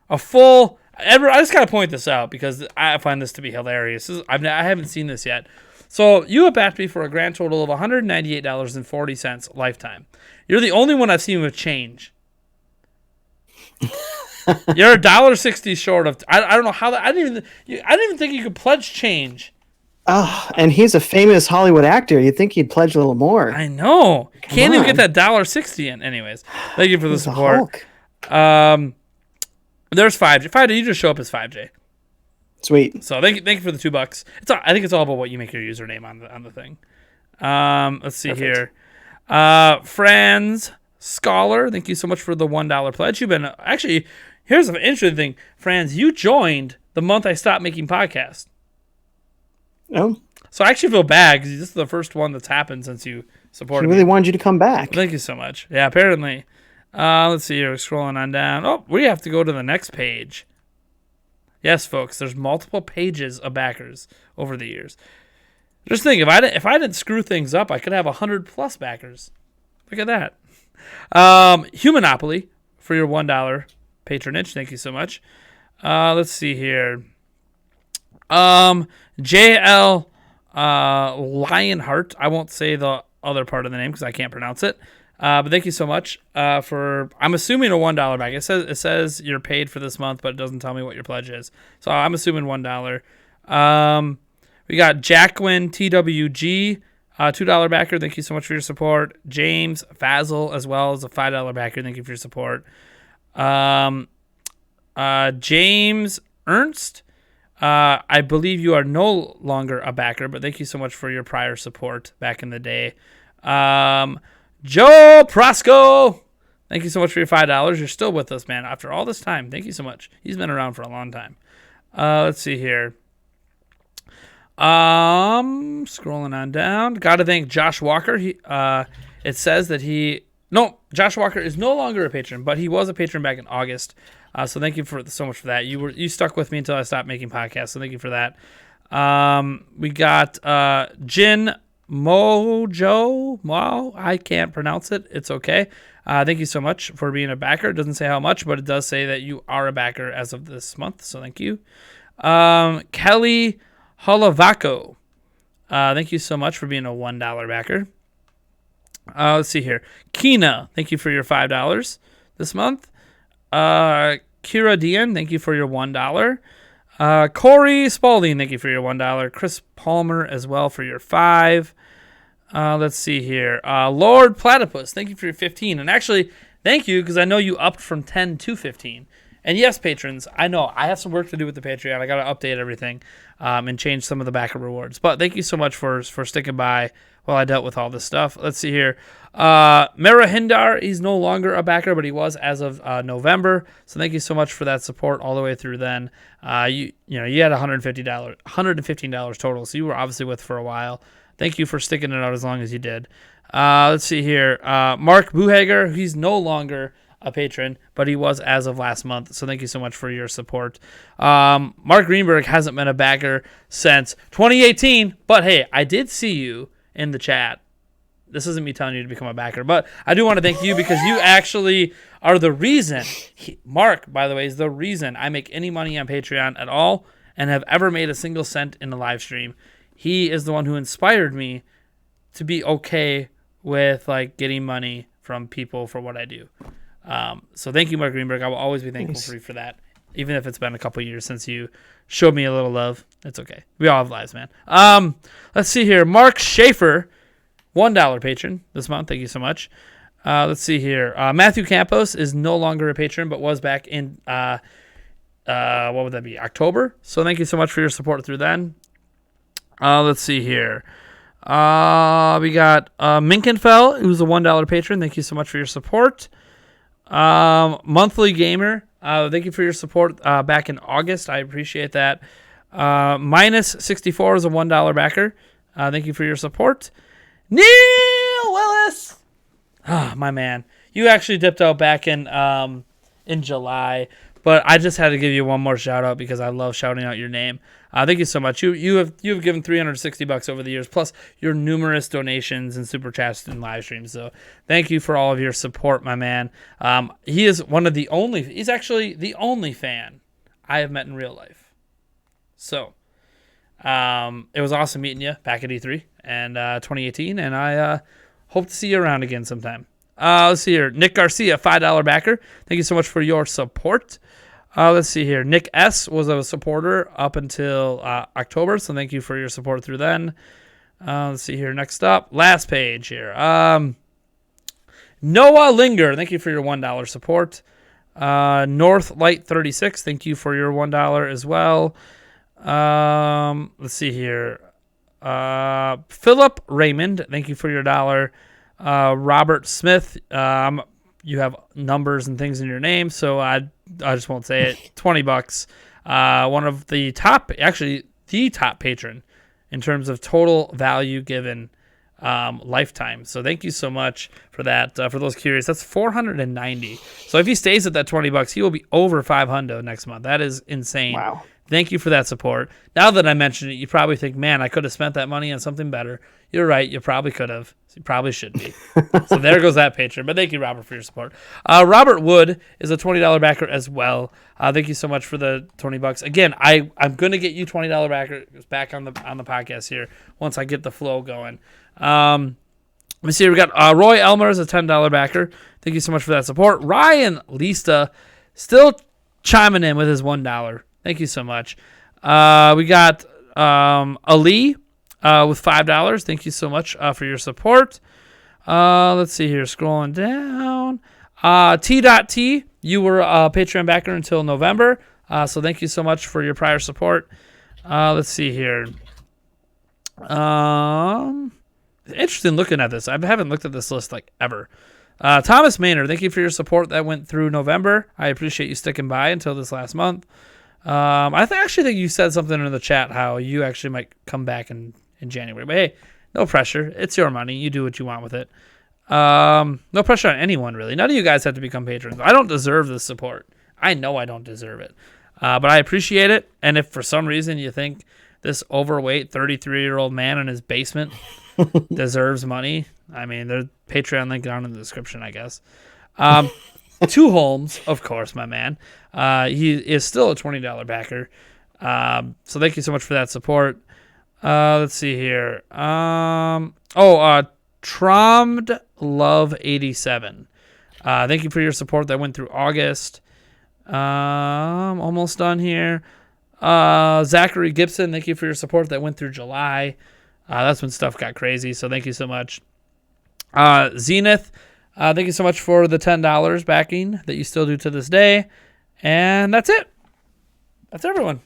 I just gotta point this out because I find this to be hilarious. I haven't seen this yet. So you have backed me for a grand total of $198.40 lifetime. You're the only one I've seen with change. You're $1.60 short of. I don't know how that. I didn't even think you could pledge change. Oh, and he's a famous Hollywood actor. You'd think he'd pledge a little more. I know. Can't even get that $1.60 in. Anyways, thank you for the support. There's 5J. 5J, you just show up as 5J. Sweet. So thank you for the $2. I think it's all about what you make your username on the thing. Let's see Perfect. here. Franz Scholar, thank you so much for the $1 pledge. You've been actually. Here's an interesting thing, Franz. You joined the month I stopped making podcasts. Oh, So I actually feel bad because this is the first one that's happened since you supported he really me. wanted you to come back. Thank you so much. Yeah, apparently. Let's see here. Scrolling on down. Oh, we have to go to the next page. Yes, folks. There's multiple pages of backers over the years. Just think, if I didn't screw things up, I could have 100+ backers. Look at that. Humanopoly for your $1 patronage. Thank you so much. Let's see here. JL Lionheart. I won't say the other part of the name because I can't pronounce it. But thank you so much for. I'm assuming a $1 back. It says you're paid for this month, but it doesn't tell me what your pledge is. So I'm assuming $1. We got Jacqueline TWG, $2 backer. Thank you so much for your support. James Fazel as well as a $5 backer. Thank you for your support. James Ernst. I believe you are no longer a backer, but thank you so much for your prior support back in the day. Joe Prosco, thank you so much for your $5. You're still with us, man, after all this time. Thank you so much. He's been around for a long time. Let's see here. Scrolling on down. Got to thank Josh Walker. It says that Josh Walker is no longer a patron, but he was a patron back in August. So thank you so much for that. You stuck with me until I stopped making podcasts. So thank you for that. We got Jin Mojo. Wow, I can't pronounce it. It's okay. Thank you so much for being a backer. It doesn't say how much, but it does say that you are a backer as of this month. So thank you. Kelly Holovako. Thank you so much for being a $1 backer. Let's see here. Kina, thank you for your $5 this month. Kira Dian, thank you for your $1. Corey Spalding, thank you for your $1. Chris Palmer as well for your $5. Let's see here. Lord Platypus, thank you for your 15. And actually, thank you because I know you upped from 10 to 15. And yes, patrons, I know I have some work to do with the Patreon. I got to update everything and change some of the backer rewards. But thank you so much for sticking by while I dealt with all this stuff. Let's see here. Mera Hindar, he's no longer a backer, but he was as of November. So thank you so much for that support all the way through then. You had $115 total, so you were obviously with for a while. Thank you for sticking it out as long as you did. Let's see here. Mark Buhager, he's no longer a patron, but he was as of last month. So thank you so much for your support. Mark Greenberg hasn't been a backer since 2018, but hey, I did see you in the chat. This isn't me telling you to become a backer, but I do want to thank you because you actually are the reason. Mark, by the way, is the reason I make any money on Patreon at all and have ever made a single cent in a live stream. He is the one who inspired me to be okay with getting money from people for what I do. So thank you, Mark Greenberg. I will always be thankful for you for that, even if it's been a couple years since you showed me a little love. It's okay. We all have lives, man. Let's see here. Mark Schaefer, $1 patron this month. Thank you so much. Let's see here. Matthew Campos is no longer a patron, but was back in, what would that be, October? So thank you so much for your support through then. Let's see here. We got Minkenfell, who's a $1 patron. Thank you so much for your support. Monthly Gamer, thank you for your support back in August. I appreciate that. Minus 64 is a $1 backer. Thank you for your support. Neil Willis, my man, you actually dipped out back in July, but I just had to give you one more shout out because I love shouting out your name. Thank you so much. You have given $360 over the years, plus your numerous donations and super chats and live streams. So thank you for all of your support, my man. He is he's actually the only fan I have met in real life. So it was awesome meeting you back at E3 and 2018, and I hope to see you around again sometime. Let's see here. Nick Garcia, $5 backer. Thank you so much for your support. Let's see here. Nick S. was a supporter up until October, so thank you for your support through then. Let's see here. Next up, last page here. Noah Linger, thank you for your $1 support. North Light 36, thank you for your $1 as well. Let's see here. Philip Raymond, thank you for your $1. Robert Smith, you have numbers and things in your name, so I just won't say it. $20. One of the top, actually the top patron in terms of total value given lifetime. So thank you so much for that. For those curious, that's 490. So if he stays at that $20, he will be over 500 next month. That is insane. Wow. Thank you for that support. Now that I mentioned it, you probably think, man, I could have spent that money on something better. You're right. You probably could have. You probably should be. So there goes that patron. But thank you, Robert, for your support. Robert Wood is a $20 backer as well. Thank you so much for the $20. Again, I'm going to get you $20 backers back on the podcast here once I get the flow going. Let me see. We got Roy Elmer is a $10 backer. Thank you so much for that support. Ryan Lista still chiming in with his $1. Thank you so much. We got Ali with $5. Thank you so much for your support. Let's see here. Scrolling down. T.T. You were a Patreon backer until November. So thank you so much for your prior support. Let's see here. Interesting looking at this. I haven't looked at this list like ever. Thomas Maynard, thank you for your support. That went through November. I appreciate you sticking by until this last month. I actually think you said something in the chat how you actually might come back in January. But hey, no pressure. It's your money. You do what you want with it. No pressure on anyone, really. None of you guys have to become patrons. I don't deserve this support. I know I don't deserve it. But I appreciate it. And if for some reason you think this overweight 33-year-old man in his basement deserves money, I mean, there's Patreon link down in the description, I guess. Two Holmes, of course, my man. He is still a $20 backer. So thank you so much for that support. Let's see here. Trommed Love 87. Thank you for your support. That went through August. Almost done here. Zachary Gibson, thank you for your support. That went through July. That's when stuff got crazy. So thank you so much. Zenith, thank you so much for the $10 backing that you still do to this day. And that's it. That's everyone.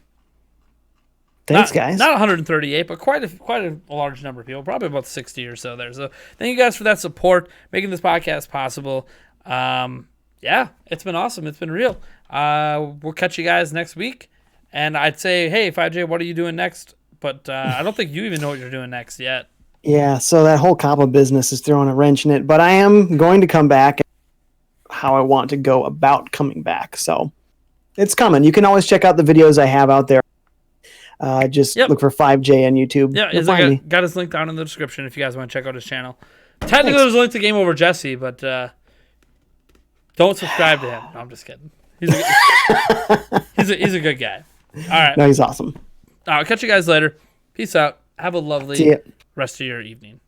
Thanks, guys. Not 138, but quite a large number of people, probably about 60 or so there. So thank you guys for that support, making this podcast possible. Yeah, it's been awesome. It's been real. We'll catch you guys next week. And I'd say, hey, 5J, what are you doing next? But I don't think you even know what you're doing next yet. Yeah, so that whole COPPA business is throwing a wrench in it. But I am going to come back how I want to go about coming back. So it's coming. You can always check out the videos I have out there. Just look for 5J on YouTube. Yeah, got his link down in the description if you guys want to check out his channel. Technically, there's a link to GameOverJesse, but don't subscribe to him. No, I'm just kidding. He's a good guy. All right. No, he's awesome. I'll catch you guys later. Peace out. Have a lovely rest of your evening.